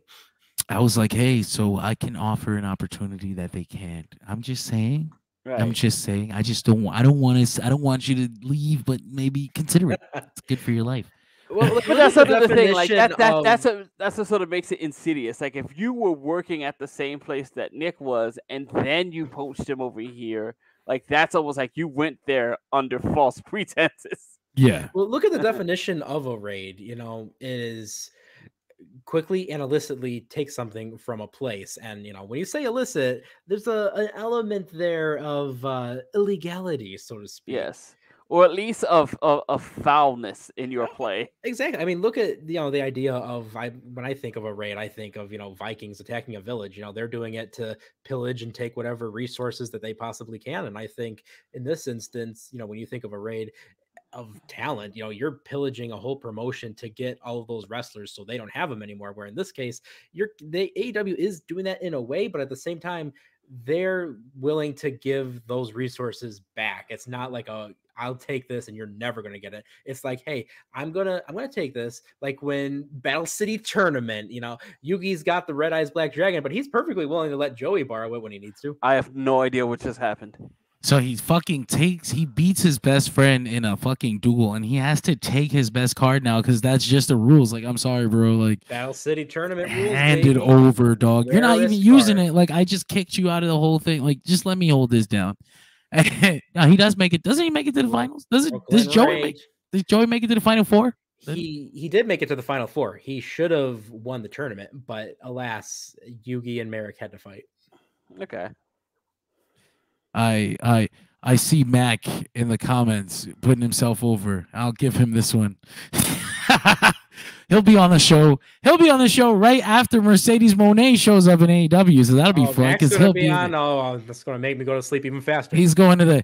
I was like, hey, so I can offer an opportunity that they can't. I'm just saying. Right. I'm just saying. I don't want you to leave, but maybe consider it. It's good for your life. Well, but that's another thing. Like that's what sort of makes it insidious. Like if you were working at the same place that Nick was, and then you poached him over here, like that's almost like you went there under false pretenses. Yeah. Well, look at the definition of a raid. You know, is quickly and illicitly take something from a place, and when you say illicit, there's an element there of illegality, so to speak. Yes. Or at least of foulness in your play. Exactly. I mean, look at the idea of when I think of a raid, I think of Vikings attacking a village. They're doing it to pillage and take whatever resources that they possibly can. And I think in this instance, when you think of a raid of talent, you're pillaging a whole promotion to get all of those wrestlers so they don't have them anymore. Where in this case, the AEW is doing that in a way, but at the same time, they're willing to give those resources back. It's not like I'll take this and you're never going to get it. It's like, hey, I'm going to take this. Like when Battle City Tournament, Yugi's got the Red Eyes Black Dragon, but he's perfectly willing to let Joey borrow it when he needs to. I have no idea what just happened. So he beats his best friend in a fucking duel, and he has to take his best card now because that's just the rules. Like, I'm sorry, bro. Like, Battle City Tournament rules. Hand it over, dog. You're not even using it. Like, I just kicked you out of the whole thing. Like, just let me hold this down. Now he does make it. Doesn't he make it to the finals? Does Joey make it to the final four? He did make it to the final four. He should have won the tournament, but alas, Yugi and Merrick had to fight. Okay. I see Mac in the comments putting himself over. I'll give him this one. He'll be on the show. He'll be on the show right after Mercedes Mone shows up in AEW, so that'll be fun because he'll be on. Oh, that's gonna make me go to sleep even faster. He's going to the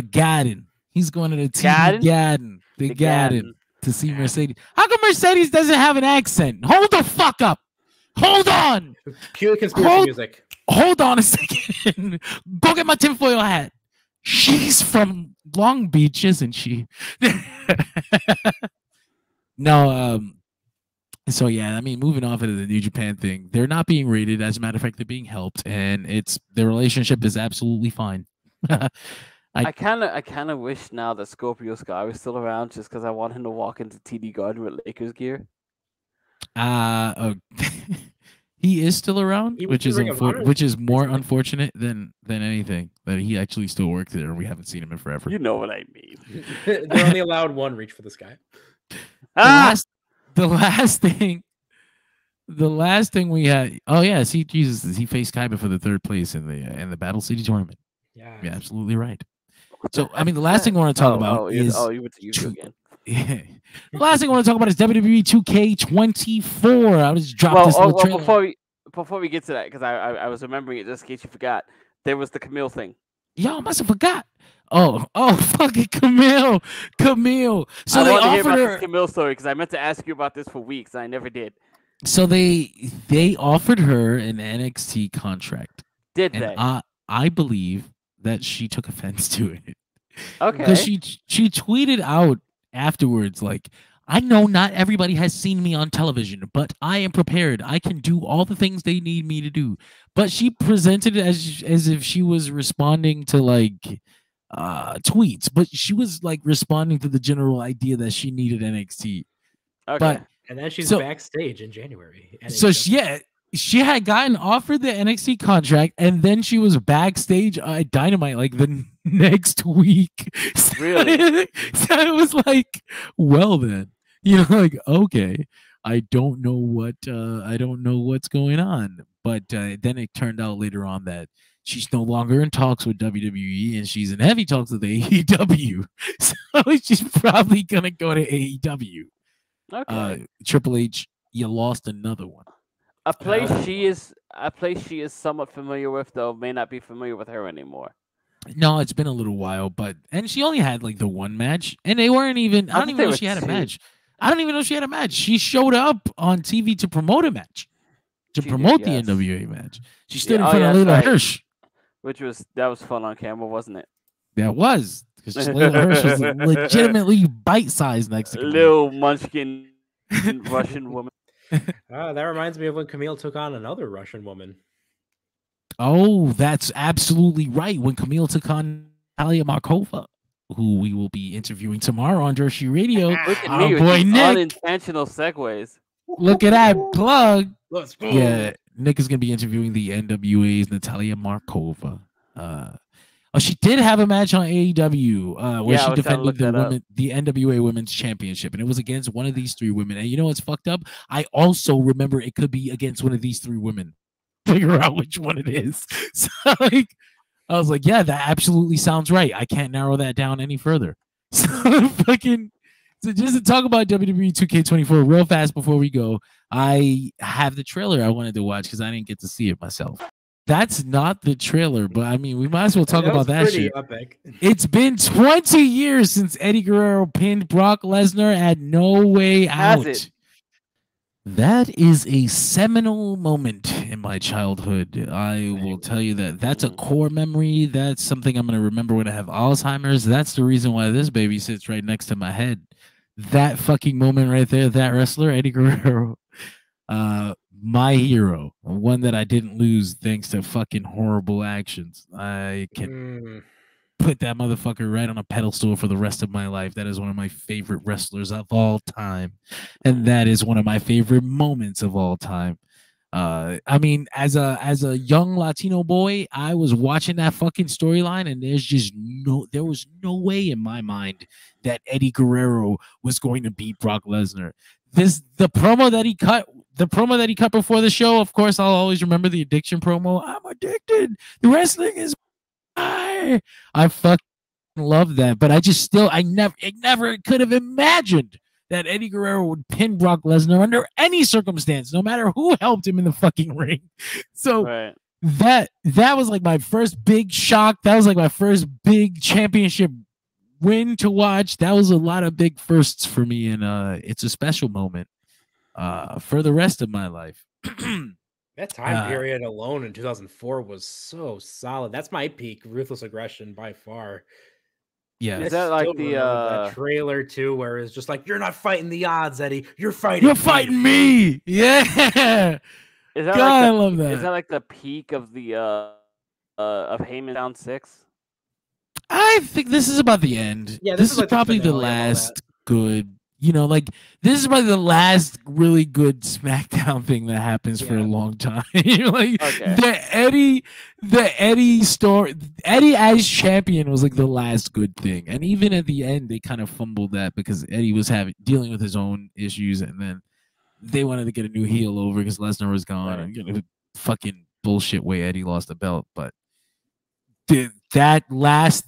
Garden. He's going to the Garden. The Garden to see Mercedes. How come Mercedes doesn't have an accent? Hold the fuck up. Hold on. Cue conspiracy music. Hold on a second. Go get my tinfoil hat. She's from Long Beach, isn't she? No, so yeah, I mean, moving off into the New Japan thing, they're not being rated. As a matter of fact, they're being helped, and their relationship is absolutely fine. I kind of wish now that Scorpio Sky was still around, just because I want him to walk into TD Garden with Lakers gear. He is still around, which is more recently. unfortunate than anything. That he actually still works there. We haven't seen him in forever. You know what I mean. They're only allowed one reach for this guy. The last thing we had. Oh yeah, see, Jesus, he faced Kaiba for the third place in the Battle City tournament. Yeah, you're absolutely right. So I mean, the last thing I want to talk about is you went to YouTube again. Yeah. The last thing I want to talk about is WWE 2K24. I just dropped this little trailer. Before we get to that, because I was remembering it just in case you forgot, there was the Camille thing. Yo, I must have forgot. Oh, fucking Camille. So they offered her the Camille story because I meant to ask you about this for weeks and I never did. So they offered her an NXT contract. Did they? I believe that she took offense to it. Okay. Because she tweeted out afterwards, like, I know not everybody has seen me on television, but I am prepared. I can do all the things they need me to do. But she presented it as if she was responding to like tweets, but she was like responding to the general idea that she needed NXT. Okay. And then she's backstage in January. So she had gotten offered the NXT contract, and then she was backstage at Dynamite like the next week. Really? So it was like, well then, like, okay, I don't know what's going on. But then it turned out later on that she's no longer in talks with WWE, and she's in heavy talks with AEW. So she's probably gonna go to AEW. Okay. Triple H, you lost another one. A place she is somewhat familiar with, though, may not be familiar with her anymore. No, it's been a little while, and she only had like the one match, and they weren't even. I don't even know she had a match. I don't even know she had a match. She showed up on TV to promote a match, the NWA match. She stood in front of Layla Hirsch, that was fun on camera, wasn't it? That was because Layla Hirsch was legitimately bite-sized next to little munchkin Russian woman. That reminds me of when Camille took on another Russian woman. Oh, that's absolutely right. When Camille took on Natalia Markova, who we will be interviewing tomorrow on Dirt Sheet Radio. Look at me, boy, Nick. Unintentional segues. Look at that plug. Let's go. Yeah, Nick is going to be interviewing the NWA's Natalia Markova. She did have a match on AEW where she defended the NWA Women's Championship, and it was against one of these three women. And you know what's fucked up? I also remember it could be against one of these three women. Figure out which one it is. So I was like, yeah, that absolutely sounds right. I can't narrow that down any further. So just to talk about WWE 2K24 real fast before we go, I have the trailer I wanted to watch because I didn't get to see it myself. That's not the trailer, but I mean, we might as well talk about that shit. Epic. It's been 20 years since Eddie Guerrero pinned Brock Lesnar at No Way Out. That is a seminal moment in my childhood. I will tell you that's a core memory. That's something I'm going to remember when I have Alzheimer's. That's the reason why this baby sits right next to my head. That fucking moment right there, that wrestler, Eddie Guerrero. My hero, one that I didn't lose thanks to fucking horrible actions. I can put that motherfucker right on a pedestal for the rest of my life. That is one of my favorite wrestlers of all time, and that is one of my favorite moments of all time. I mean, as a young Latino boy, I was watching that fucking storyline, and there was no way in my mind that Eddie Guerrero was going to beat Brock Lesnar. The promo that he cut before the show, of course, I'll always remember the addiction promo. I'm addicted. The wrestling is I fucking love that, but I never could have imagined that Eddie Guerrero would pin Brock Lesnar under any circumstance, no matter who helped him in the fucking ring. So that was like my first big shock. That was like my first big championship win to watch. That was a lot of big firsts for me, and it's a special moment for the rest of my life. That time period alone in 2004 was so solid. That's my peak ruthless aggression by far. Yeah, Is that like the that trailer too, where it's just like, you're not fighting the odds, Eddie. You're fighting me. Yeah. Is that God, like I love that. Is that like the peak of the of Heyman down 6? I think this is about the end. Yeah, this is like probably the last good. Like this is probably the last really good SmackDown thing that happens for a long time. Like the Eddie story, Eddie as champion was like the last good thing, and even at the end they kind of fumbled that because Eddie was dealing with his own issues, and then they wanted to get a new heel over because Lesnar was gone, and fucking bullshit way Eddie lost the belt, but. That last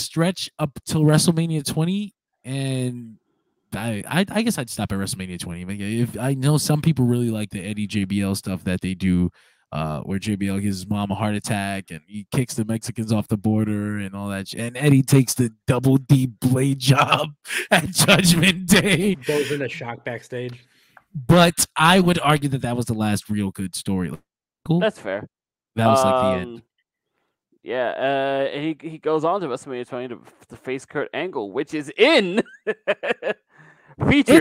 stretch up till WrestleMania 20, and I guess I'd stop at WrestleMania 20. If I know some people really like the Eddie JBL stuff that they do, where JBL gives his mom a heart attack and he kicks the Mexicans off the border and all that, and Eddie takes the double D blade job at Judgment Day. Goes in a shock backstage. But I would argue that was the last real good story. Cool. That's fair. That was like the end. Yeah, and he goes on to WrestleMania 20 to face Kurt Angle, which is featured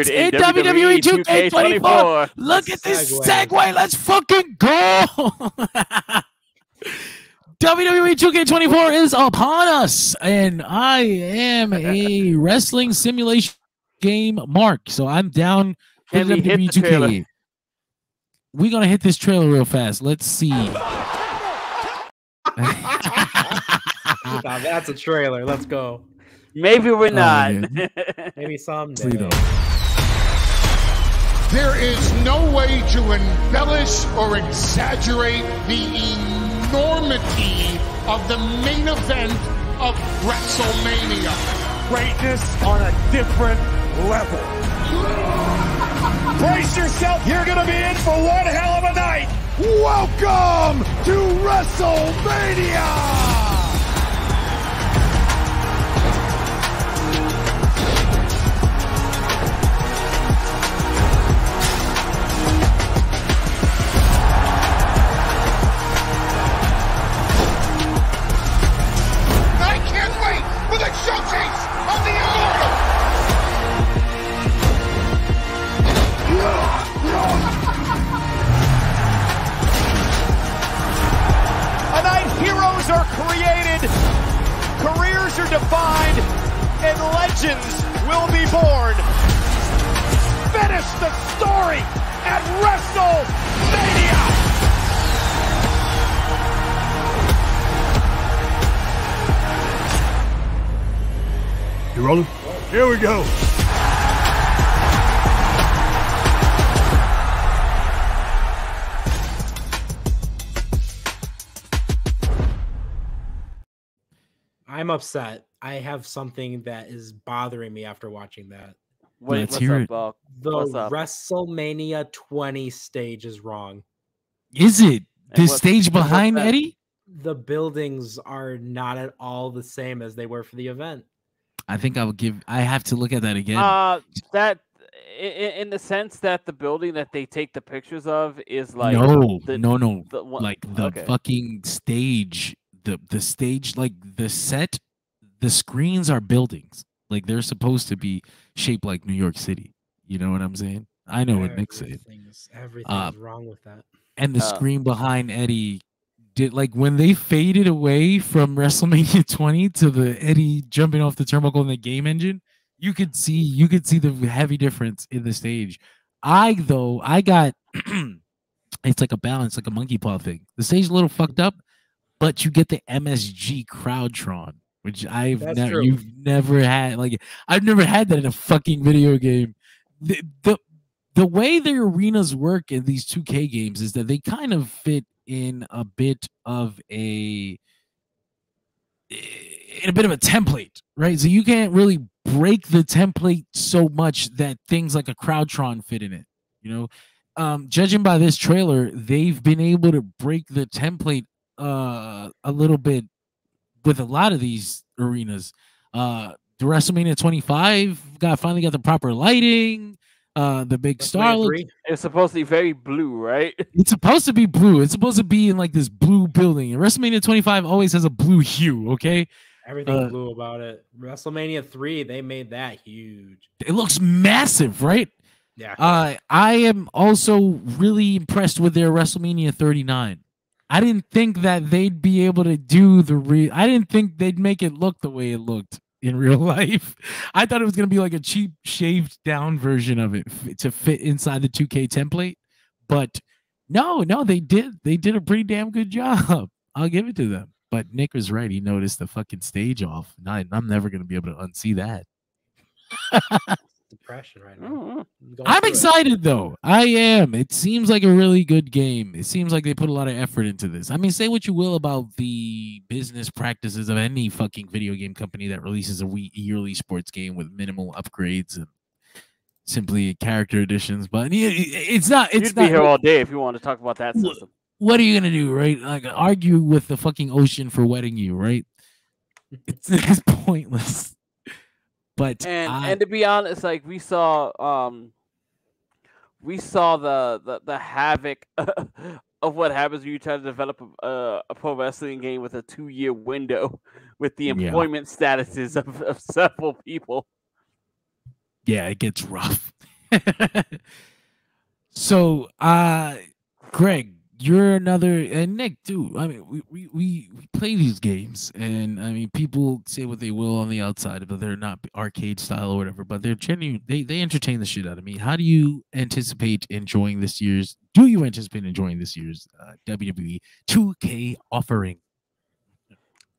in WWE 2K24. Look at this segue. Let's fucking go. WWE 2K24 is upon us, and I am a wrestling simulation game mark, so I'm down for WWE 2K. We're going to hit this trailer real fast. Let's see. That's a trailer. Let's go. Maybe we're not. Maybe someday. There is no way to embellish or exaggerate the enormity of the main event of WrestleMania. Greatness on a different level. Brace yourself. You're going to be in for one hell of a night. Welcome to WrestleMania! I can't wait for the showcase of the A night heroes are created, careers are defined, and legends will be born. Finish the story at WrestleMania! You rolling? Here we go. I'm upset. I have something that is bothering me after watching that. Wait, Let's hear it. Buck? The What's up? WrestleMania 20 stage is wrong. Is it the And stage behind Eddie? The buildings are not at all the same as they were for the event. I think I have to look at that again. That in the sense that the building that they take the pictures of is like no, the like the fucking stage, the stage, like the set, the screens are buildings. Like they're supposed to be shaped like New York City. You know what I'm saying? I know what Nick's saying. Everything's wrong with that. And the screen behind Eddie did, like, when they faded away from WrestleMania 20 to the Eddie jumping off the turnbuckle in the game engine, you could see the heavy difference in the stage. I got it's like a balance, like a monkey paw thing. The stage is a little fucked up, but you get the MSG Crowdtron, which you've never had. Like, I've never had that in a fucking video game. The way the arenas work in these 2K games is that they kind of fit in a bit of a template, right? So you can't really break the template so much that things like a Crowdtron fit in it. You know, judging by this trailer, they've been able to break the template a little bit with a lot of these arenas. The WrestleMania 25 finally got the proper lighting. The big star looks, It's supposed to be very blue, right? it's supposed to be blue. It's supposed to be in like this blue building. And WrestleMania 25 always has a blue hue, okay? Everything blue about it. WrestleMania 3, they made that huge. It looks massive, right? Yeah. I am also really impressed with their WrestleMania 39. I didn't think that they'd be able to do I didn't think they'd make it look the way it looked in real life. I thought it was going to be like a cheap shaved down version of it to fit inside the 2K template. But no, they did a pretty damn good job. I'll give it to them. But Nick was right. He noticed the fucking stage off. I'm never going to be able to unsee that. Depression right now. I'm excited though. I am. It seems like a really good game. It seems like they put a lot of effort into this. I mean, say what you will about the business practices of any fucking video game company that releases a yearly sports game with minimal upgrades and simply character additions, but it's not. It's You'd not be here all day if you want to talk about that system. What are you gonna do, right? Like argue with the fucking ocean for wetting you, right? It's pointless. But and to be honest, like we saw the havoc of what happens when you try to develop a pro wrestling game with a 2-year window with the employment statuses of several people. Yeah, it gets rough. So, Greg, you're another, and Nick too. I mean, we play these games, and I mean, people say what they will on the outside, but they're not arcade style or whatever. But they're genuine. They entertain the shit out of me. How do you anticipate enjoying this year's? Do you anticipate enjoying this year's WWE 2K offering?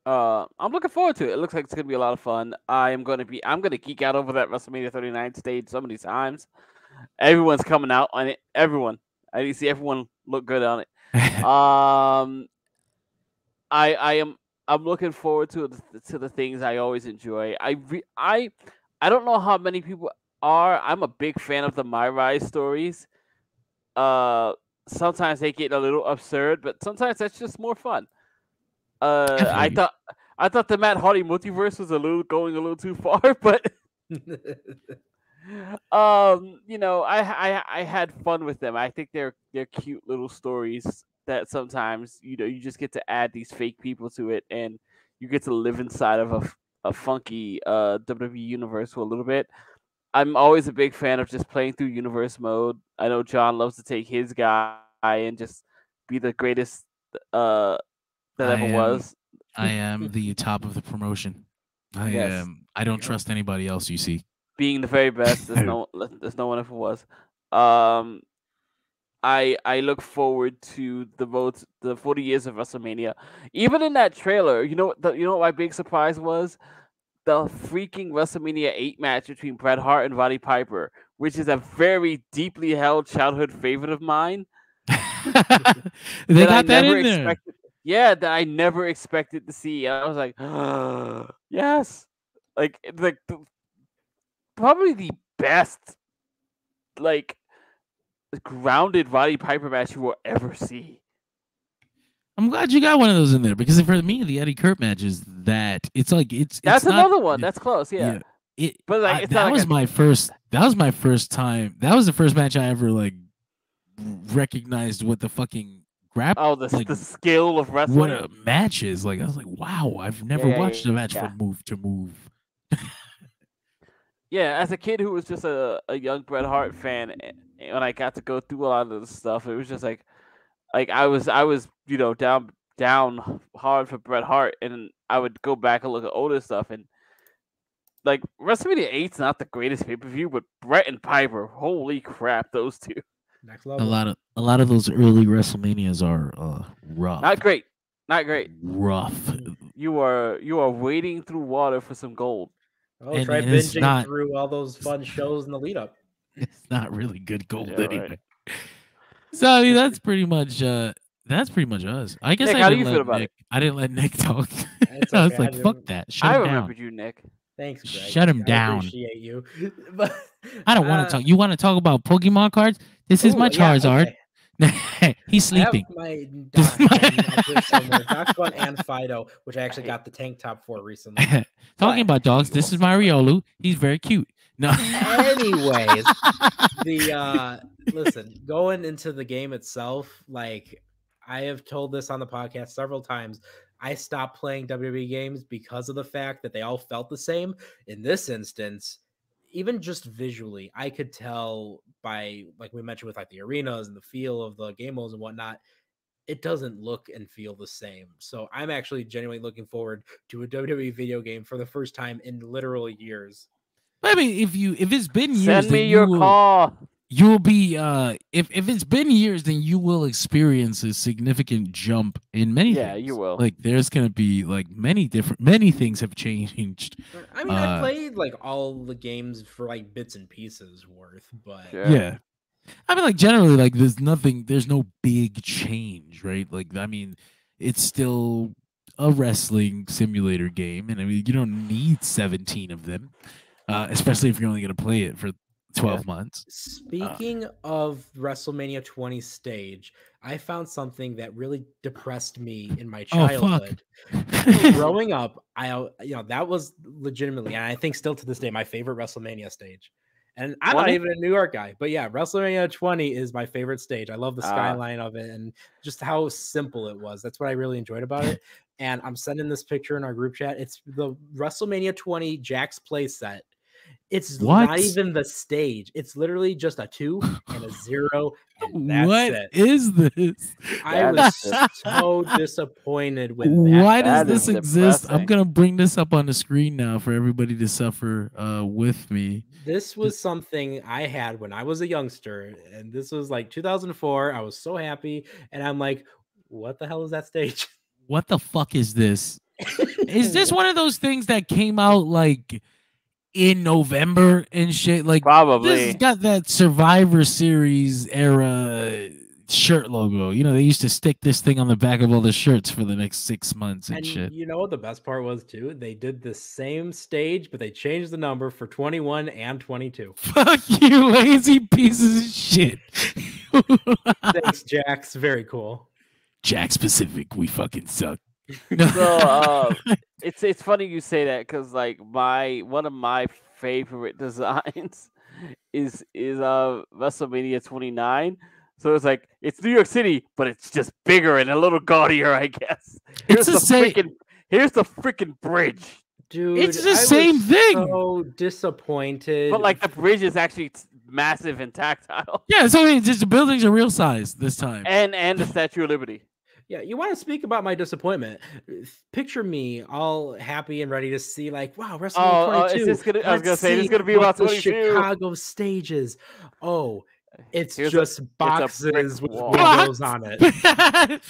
I'm looking forward to it. It looks like it's gonna be a lot of fun. I'm gonna geek out over that WrestleMania 39 stage so many times. Everyone's coming out on it. Everyone. I need to see everyone look good on it. I'm looking forward to the things I always enjoy. I don't know how many people are. I'm a big fan of the My Rise stories. Sometimes they get a little absurd, but sometimes that's just more fun. I thought the Matt Hardy multiverse was going a little too far, but I had fun with them. I think they're cute little stories that sometimes you just get to add these fake people to it, and you get to live inside of a funky WWE universe for a little bit. I'm always a big fan of just playing through universe mode. I know John loves to take his guy and just be the greatest that ever was. I am the top of the promotion. I am. I don't trust anybody else. You see. Being the very best. There's no one ever was. I look forward to the 40 years of WrestleMania. Even in that trailer, you know what my big surprise was? The freaking WrestleMania 8 match between Bret Hart and Roddy Piper, which is a very deeply held childhood favorite of mine. They got that in there. Yeah, that I never expected to see. And I was like, yes. Like probably the best, like, grounded Roddy Piper match you will ever see. I'm glad you got one of those in there, because for me, the Eddie Kurt match is that that's another one. That's close, yeah. But like, that was my first time. That was the first match I ever like recognized what the fucking the skill of wrestling. What a match is. Like, I was like, wow, I've never watched a match from move to move. Yeah, as a kid who was just a young Bret Hart fan, and when I got to go through a lot of the stuff, it was just like I was down hard for Bret Hart, and I would go back and look at older stuff, and like WrestleMania 8's not the greatest pay-per-view, but Bret and Piper, holy crap, those two. Next level. A lot of those early WrestleManias are rough. Not great. Rough. You are wading through water for some gold. Oh, try binging through all those fun shows in the lead up. It's not really good gold anyway. Right. So I mean, that's pretty much us. I guess Nick, how do you feel about it? I didn't let Nick talk. I was like, fuck that. Shut him down. I remembered you, Nick. Thanks, Greg. Shut him down. I appreciate you. But I don't want to talk. You want to talk about Pokemon cards? This is my Charizard. Okay. He's sleeping. I have my Doxbun and Fido, which I actually got the tank top for recently. Talking about dogs, this is my Riolu. He's very cute. No. Anyways, listen, going into the game itself, like I have told this on the podcast several times, I stopped playing WWE games because of the fact that they all felt the same. In this instance, even just visually, I could tell by, like we mentioned, with like the arenas and the feel of the game modes and whatnot, it doesn't look and feel the same. So I'm actually genuinely looking forward to a WWE video game for the first time in literal years. I mean, if it's been years, Send me then your call. You'll be if it's been years, then you will experience a significant jump in many things. Yeah, you will. Like there's gonna be like many things have changed. I mean, I played like all the games for like bits and pieces worth, but yeah. I mean, like generally, like there's no big change, right? Like, I mean, it's still a wrestling simulator game, and I mean, you don't need 17 of them, especially if you're only gonna play it for 12 months. Speaking of WrestleMania 20 stage, I found something that really depressed me in my childhood. Growing up, that was legitimately, and I think still to this day, my favorite WrestleMania stage. And I'm not even a New York guy, but yeah, WrestleMania 20 is my favorite stage. I love the skyline of it and just how simple it was. That's what I really enjoyed about it. And I'm sending this picture in our group chat. It's the WrestleMania 20 Jack's play set. It's not even the stage. It's literally just a 2 and a 0. And that's what it. Is this? I was so disappointed with that. Why does this exist? I'm going to bring this up on the screen now for everybody to suffer with me. This was something I had when I was a youngster. And this was like 2004. I was so happy. And I'm like, what the hell is that stage? What the fuck is this? Is this one of those things that came out like in November and shit? Like, probably. This has got that Survivor Series era shirt logo. You know, they used to stick this thing on the back of all the shirts for the next 6 months and shit. You know what the best part was too? They did the same stage, but they changed the number for 21 and 22. Fuck you, lazy pieces of shit. Thanks, Jax. Very cool. Jack Pacific, we fucking suck. So it's funny you say that because like one of my favorite designs is WrestleMania 29. So it's like it's New York City, but it's just bigger and a little gaudier, I guess. Here's the freaking bridge. Dude, it's the same thing. So disappointed. But like the bridge is actually massive and tactile. Yeah, so it's just the buildings are real size this time. And the Statue of Liberty. Yeah, you want to speak about my disappointment? Picture me all happy and ready to see, like, wow, WrestleMania 22. I was gonna say it's gonna be about 22. Chicago stages. Oh, it's just boxes with windows on it.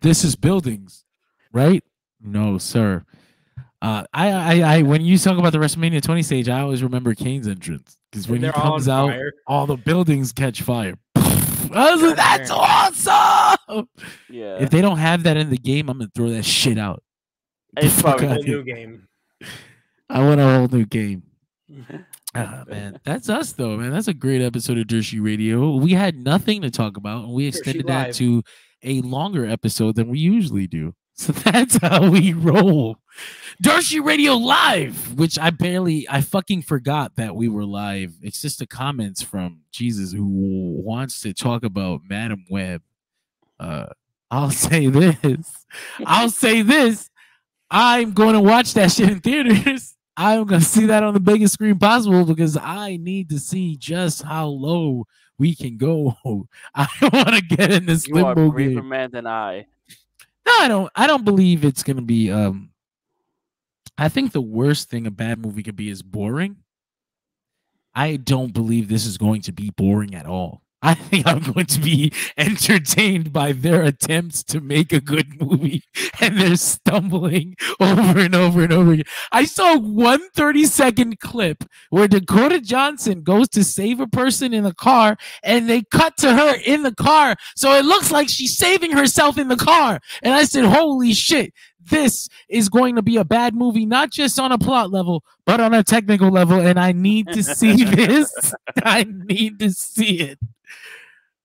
This is buildings, right? No, sir. I when you talk about the WrestleMania 20 stage, I always remember Kane's entrance because when he comes out, all the buildings catch fire. I was like, that's awesome. Yeah. If they don't have that in the game, I'm gonna throw that shit out. It's probably a whole new game. I want a whole new game. Man, that's us though, man. That's a great episode of Dirt Sheet Radio. We had nothing to talk about, and we extended that to a longer episode than we usually do. So that's how we roll. Dirt Sheet Radio live, which I fucking forgot that we were live. It's just the comments from Jesus who wants to talk about Madam Web. I'll say this. I'm going to watch that shit in theaters. I'm going to see that on the biggest screen possible because I need to see just how low we can go. I want to get in this limbo game. You are a braver man than I. No, I don't believe it's gonna be. I think the worst thing a bad movie could be is boring. I don't believe this is going to be boring at all. I think I'm going to be entertained by their attempts to make a good movie, and they're stumbling over and over and over again. I saw one 30-second clip where Dakota Johnson goes to save a person in a car, and they cut to her in the car, so it looks like she's saving herself in the car. And I said, holy shit, this is going to be a bad movie, not just on a plot level, but on a technical level, and I need to see this. I need to see it.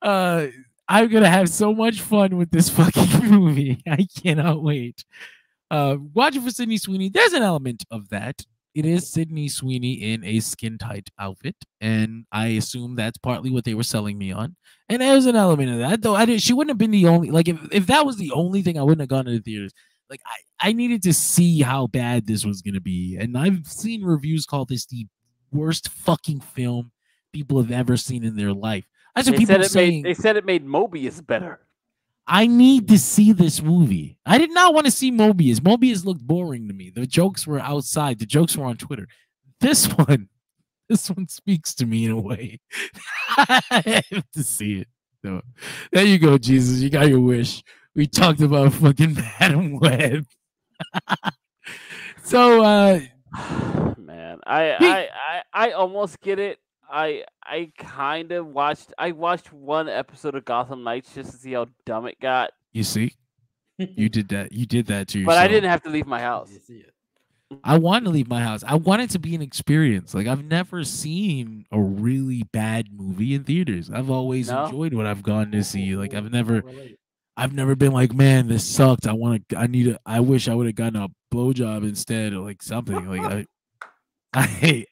I'm gonna have so much fun with this fucking movie. I cannot wait. Watching for Sydney Sweeney, there's an element of that. it is Sydney Sweeney in a skin tight outfit, and I assume that's partly what they were selling me on. And there's an element of that, though. She wouldn't have been the only. Like if that was the only thing, I wouldn't have gone to the theaters. Like I needed to see how bad this was gonna be, and I've seen reviews call this the worst fucking film people have ever seen in their life. I said people saying they said it made Mobius better. I need to see this movie. I did not want to see Mobius. Mobius looked boring to me. The jokes were outside. The jokes were on Twitter. This one speaks to me in a way. I have to see it. So there you go, Jesus. You got your wish. We talked about fucking Madam Web. So man, I almost get it. I kind of watched one episode of Gotham Knights just to see how dumb it got. You see? You did that to yourself. But I didn't have to leave my house. I want to leave my house. I want it to be an experience. Like I've never seen a really bad movie in theaters. I've always enjoyed what I've gone to see. Like I've never been like, man, this sucked. I wish I would have gotten a blowjob instead or like something. Like I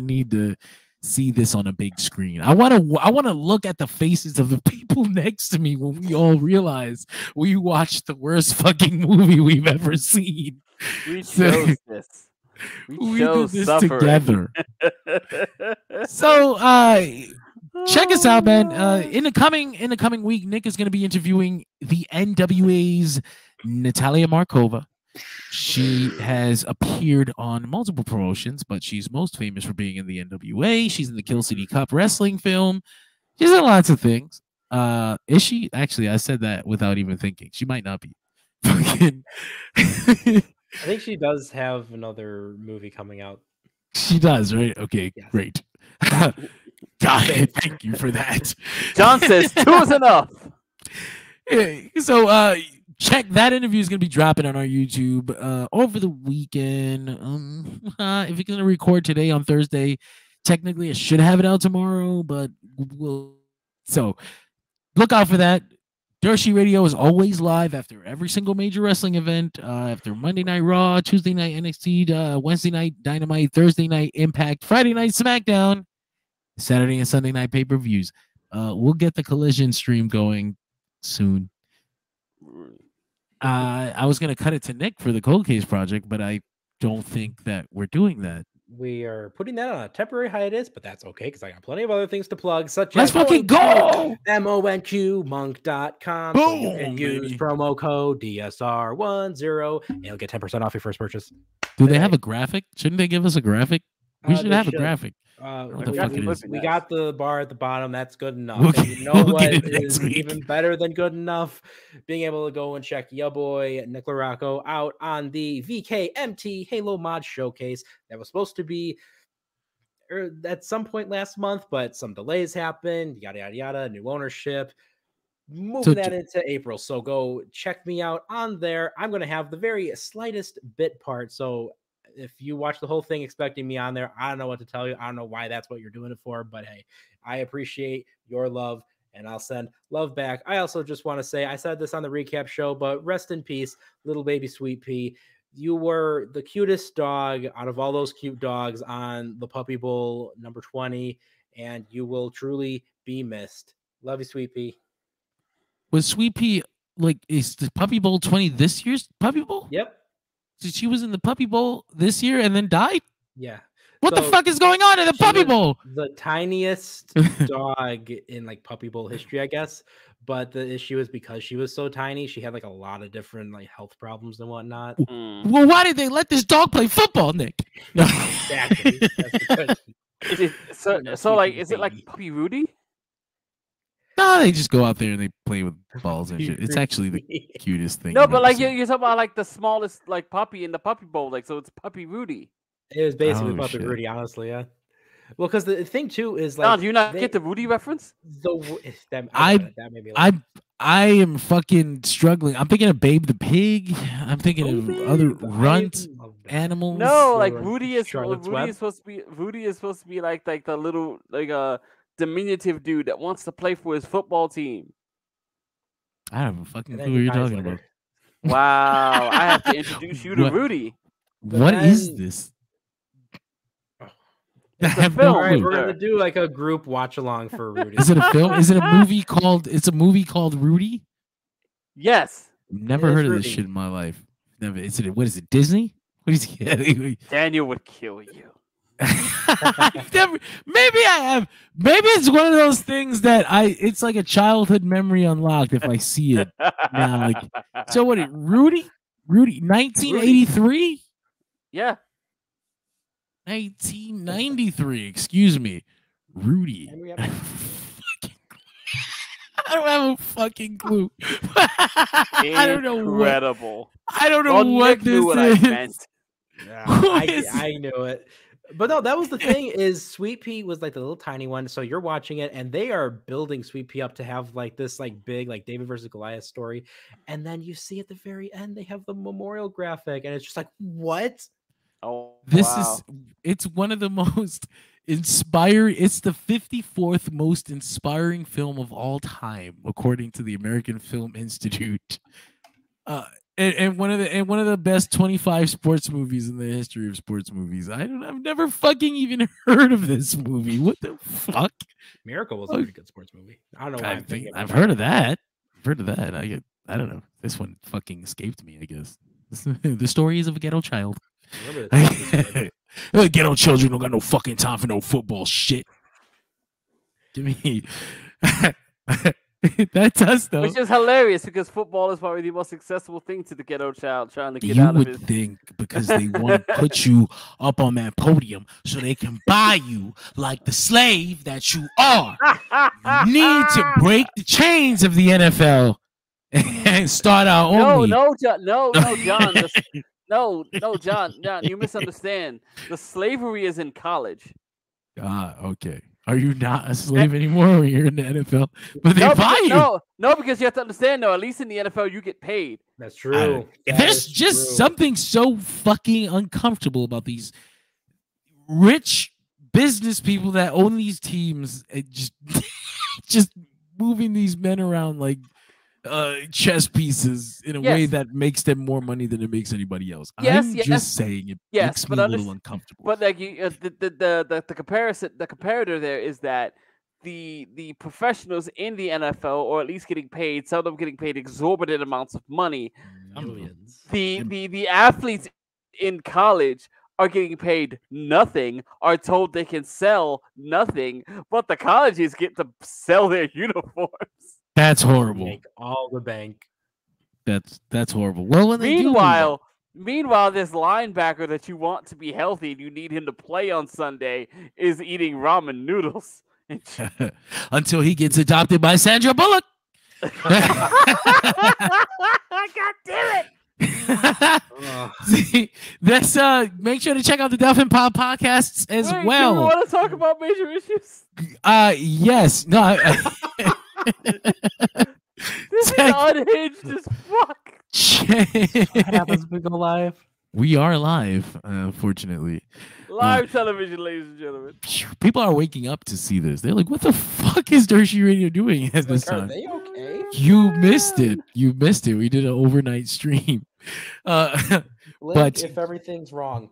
need to see this on a big screen. I want to look at the faces of the people next to me when we all realize we watched the worst fucking movie we've ever seen. We chose this. We did this together. So check us out, man. In the coming week, Nick is going to be interviewing the NWA's Natalia Markova. She has appeared on multiple promotions, but she's most famous for being in the NWA. She's in the Kill City Cup wrestling film. She's in lots of things. Is she? Actually, I said that without even thinking. She might not be. I think she does have another movie coming out. She does, right? Okay, yes. Great. God, thank you for that. John says 2 is enough. So, check that interview is going to be dropping on our YouTube over the weekend. If you're going to record today on Thursday, technically I should have it out tomorrow, but so look out for that. Dirt Sheet Radio is always live after every single major wrestling event. After Monday Night Raw, Tuesday night NXT, Wednesday night Dynamite, Thursday night Impact, Friday night SmackDown, Saturday and Sunday night pay-per-views. We'll get the Collision stream going soon. I was going to cut it to Nick for the Cold Case project, but I don't think that we're doing that. We are putting that on a temporary hiatus, but that's okay because I got plenty of other things to plug, such Let's as fucking go! MONQmonk.com. Boom, and use promo code DSR10 and you'll get 10% off your first purchase. Do they have a graphic? Shouldn't they give us a graphic? We should have a graphic. We got the bar at the bottom. That's good enough. You know what is even better than good enough? Being able to go and check your boy Nick Larocco out on the VKMT Halo Mod Showcase that was supposed to be at some point last month, but some delays happened. Yada yada yada. New ownership. Moving that into April. So go check me out on there. I'm going to have the very slightest bit part. So if you watch the whole thing expecting me on there, I don't know what to tell you. I don't know why that's what you're doing it for, but hey, I appreciate your love and I'll send love back. I also just want to say, I said this on the recap show, but rest in peace, little baby Sweet Pea. You were the cutest dog out of all those cute dogs on the Puppy Bowl number 20, and you will truly be missed. Love you, Sweet Pea. Was Sweet Pea, like, is the Puppy Bowl 20 this year's Puppy Bowl? Yep. So she was in the Puppy Bowl this year and then died? Yeah. What the fuck is going on in the Puppy Bowl? The tiniest dog in like Puppy Bowl history, I guess. But the issue is because she was so tiny, she had like a lot of different like health problems and whatnot. Well, why did they let this dog play football, Nick? Exactly. That's the question. So like, is it like Puppy Rudy? No, they just go out there and they play with balls and shit. It's actually the cutest thing. No, but like you're talking about like the smallest like puppy in the Puppy Bowl, like so it's Puppy Rudy. It was basically Puppy Rudy, honestly, yeah. Well, because the thing too is like, Don, do you not get the Rudy reference? I am fucking struggling. I'm thinking of Babe the Pig. I'm thinking of other runt animals. No, like Rudy is supposed to be like the little like diminutive dude that wants to play for his football team. I don't have a fucking clue what you're talking about. Wow, I have to introduce you to Rudy. What is this? I have no All right, clue. we're gonna do like a group watch along for Rudy. Is it a film? Is it a movie called? It's a movie called Rudy. Yes. Never It is heard of this Rudy. shit in my life. Never. Is it? What is it? Disney? What is he? Daniel would kill you. I've never, maybe I have. Maybe it's one of those things that it's like a childhood memory unlocked if I see it now. Like, so what? Rudy, 1983, Yeah. 1993. Excuse me, Rudy. And we have- I don't have a fucking clue. I don't know what. Incredible. I don't know Well, what Nick knew this what is. I meant. Who is- I knew it. But no, that was the thing is Sweet Pea was like the little tiny one. So you're watching it and they are building Sweet Pea up to have like this like big like David versus Goliath story. And then you see at the very end they have the memorial graphic and it's just like, what? Oh, This wow. it's one of the most inspiring. It's the 54th most inspiring film of all time, according to the American Film Institute. And one of the best 25 sports movies in the history of sports movies. I've never fucking even heard of this movie. What the fuck? Miracle was a pretty good sports movie. I don't know why I've heard of that. I've heard of that. I don't know. This one fucking escaped me, I guess. The stories of a ghetto child. Ghetto children don't got no fucking time for no football shit. Give me. That's us, though. Which is hilarious because football is probably the most accessible thing to the ghetto child trying to get You out of would his. think because they want to put you up on that podium so they can buy you like the slave that you are. You need to break the chains of the NFL and start our own. No, John. No, John. John. You misunderstand. The slavery is in college. Okay. Are you not a slave anymore when you're in the NFL? But they buy you. No, because you have to understand, though, at least in the NFL, you get paid. That's true. There's just something so fucking uncomfortable about these rich business people that own these teams and just moving these men around like chess pieces in a way that makes them more money than it makes anybody else. I'm just saying it makes me a little uncomfortable. But like the comparator there is that the professionals in the NFL, or at least getting paid, some of them getting paid exorbitant amounts of money. Millions. The athletes in college are getting paid nothing, are told they can sell nothing, but the colleges get to sell their uniforms. That's horrible. Make all the bank. That's horrible. Well, when meanwhile, this linebacker that you want to be healthy and you need him to play on Sunday is eating ramen noodles until he gets adopted by Sandra Bullock. God damn it! See, that's make sure to check out the Delphin Pod podcasts as well. Do you want to talk about major issues? Yes. No. This is unhinged as fuck. What happens if we go live? We are live, unfortunately. Live television, ladies and gentlemen. People are waking up to see this. They're like, "What the fuck is Dirt Sheet Radio doing at this time?" Are they okay? You missed it. You missed it. We did an overnight stream. But if everything's wrong,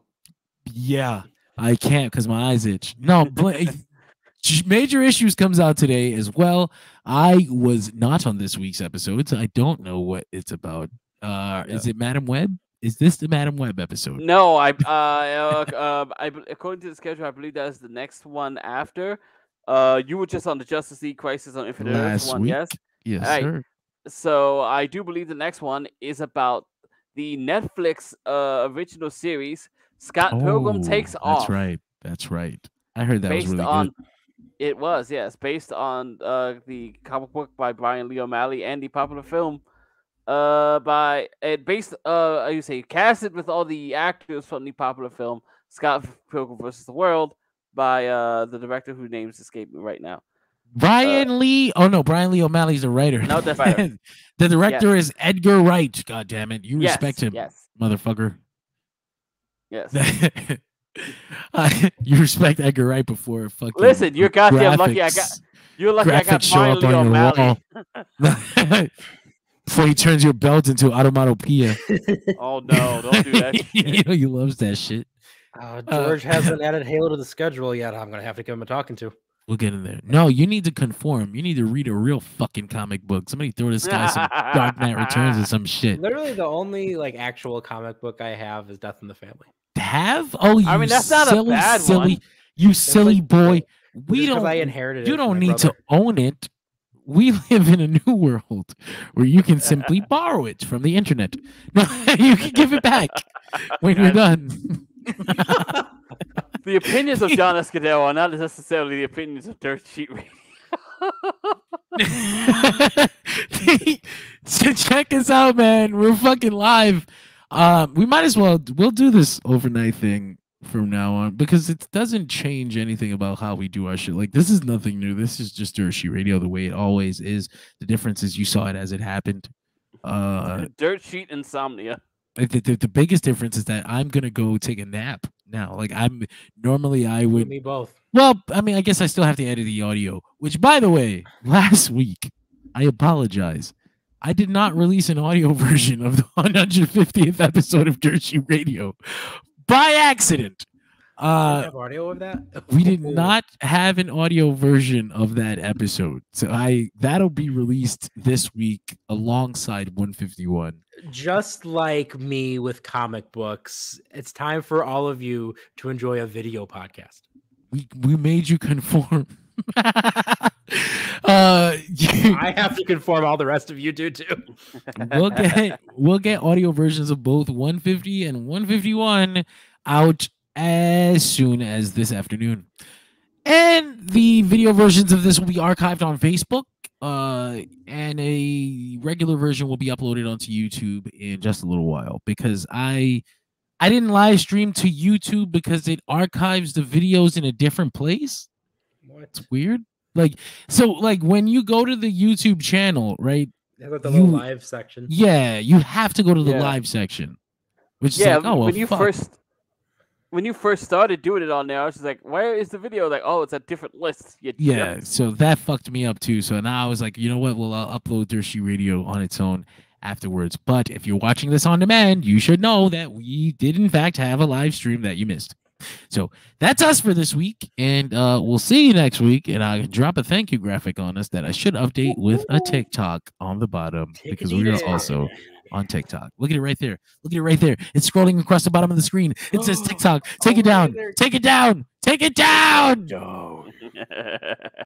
yeah, I can't because my eyes itch. No, Major Issues comes out today as well. I was not on this week's episode, so I don't know what it's about. Is it Madam Web? Is this the Madam Web episode? No, according to the schedule, I believe that is the next one after. You were just on the Justice League Crisis on Infinite Earths one, yes? Yes, right. sir. So I do believe the next one is about the Netflix original series, Scott Pilgrim Takes Off. That's right. I heard that was really good. It was, yes, based on the comic book by Bryan Lee O'Malley and the popular film casted with all the actors from the popular film Scott Pilgrim vs. the World by the director whose name's escaping me right now. Brian Lee. Oh no, Bryan Lee O'Malley's the writer. No, that's right. The director is Edgar Wright. God damn it, you respect him, motherfucker. Yes. You respect Edgar Wright before fucking. Listen, you're goddamn lucky. You're lucky I got Bryan Lee O'Malley. Before he turns your belt into automatopoeia. Oh no, don't do that shit. You know he loves that shit. George hasn't added Halo to the schedule yet. I'm gonna have to give him a talking to. We'll get in there. No, you need to conform. You need to read a real fucking comic book. Somebody throw this guy some Dark Knight Returns or some shit. Literally, the only like actual comic book I have is Death in the Family. Have? Oh, you I mean, that's not a bad one. You silly like- boy. We Just 'cause don't. I inherited it You from don't my need to brother. own it. We live in a new world where you can simply borrow it from the internet. No, you can give it back when you're done. The opinions of John Escudero are not necessarily the opinions of Dirt Sheet Radio. So check us out, man. We're fucking live. We might as well. We'll do this overnight thing from now on because it doesn't change anything about how we do our shit. Like this is nothing new. This is just Dirt Sheet Radio the way it always is. The difference is you saw it as it happened. Dirt Sheet insomnia. The biggest difference is that I'm gonna go take a nap now. Like I would. Me both. Well, I mean, I guess I still have to edit the audio. Which, by the way, last week I apologize. I did not release an audio version of the 150th episode of Dirt Sheet Radio by accident. Have audio of that? We did not have an audio version of that episode, so that'll be released this week alongside 151. Just like me with comic books, it's time for all of you to enjoy a video podcast. We made you conform. I have to conform. All the rest of you do too. we'll get audio versions of both 150 and 151 out as soon as this afternoon. And the video versions of this will be archived on Facebook. And a regular version will be uploaded onto YouTube in just a little while because I didn't live stream to YouTube because it archives the videos in a different place. What? It's weird. Like when you go to the YouTube channel, right? They have like the little live section. Yeah, you have to go to the live section. Which is like, oh well, when you first started doing it on there, I was just like, where is the video? Like, oh, it's a different list. Yeah, so that fucked me up too. So now I was like, you know what? Well, I'll upload Dirt Sheet Radio on its own afterwards. But if you're watching this on demand, you should know that we did in fact have a live stream that you missed. So that's us for this week, and we'll see you next week. And I drop a thank you graphic on us that I should update with a TikTok on the bottom because we are also on TikTok. Look at it right there. Look at it right there. It's scrolling across the bottom of the screen. It says TikTok. Take it down. Take it down. Take it down. No.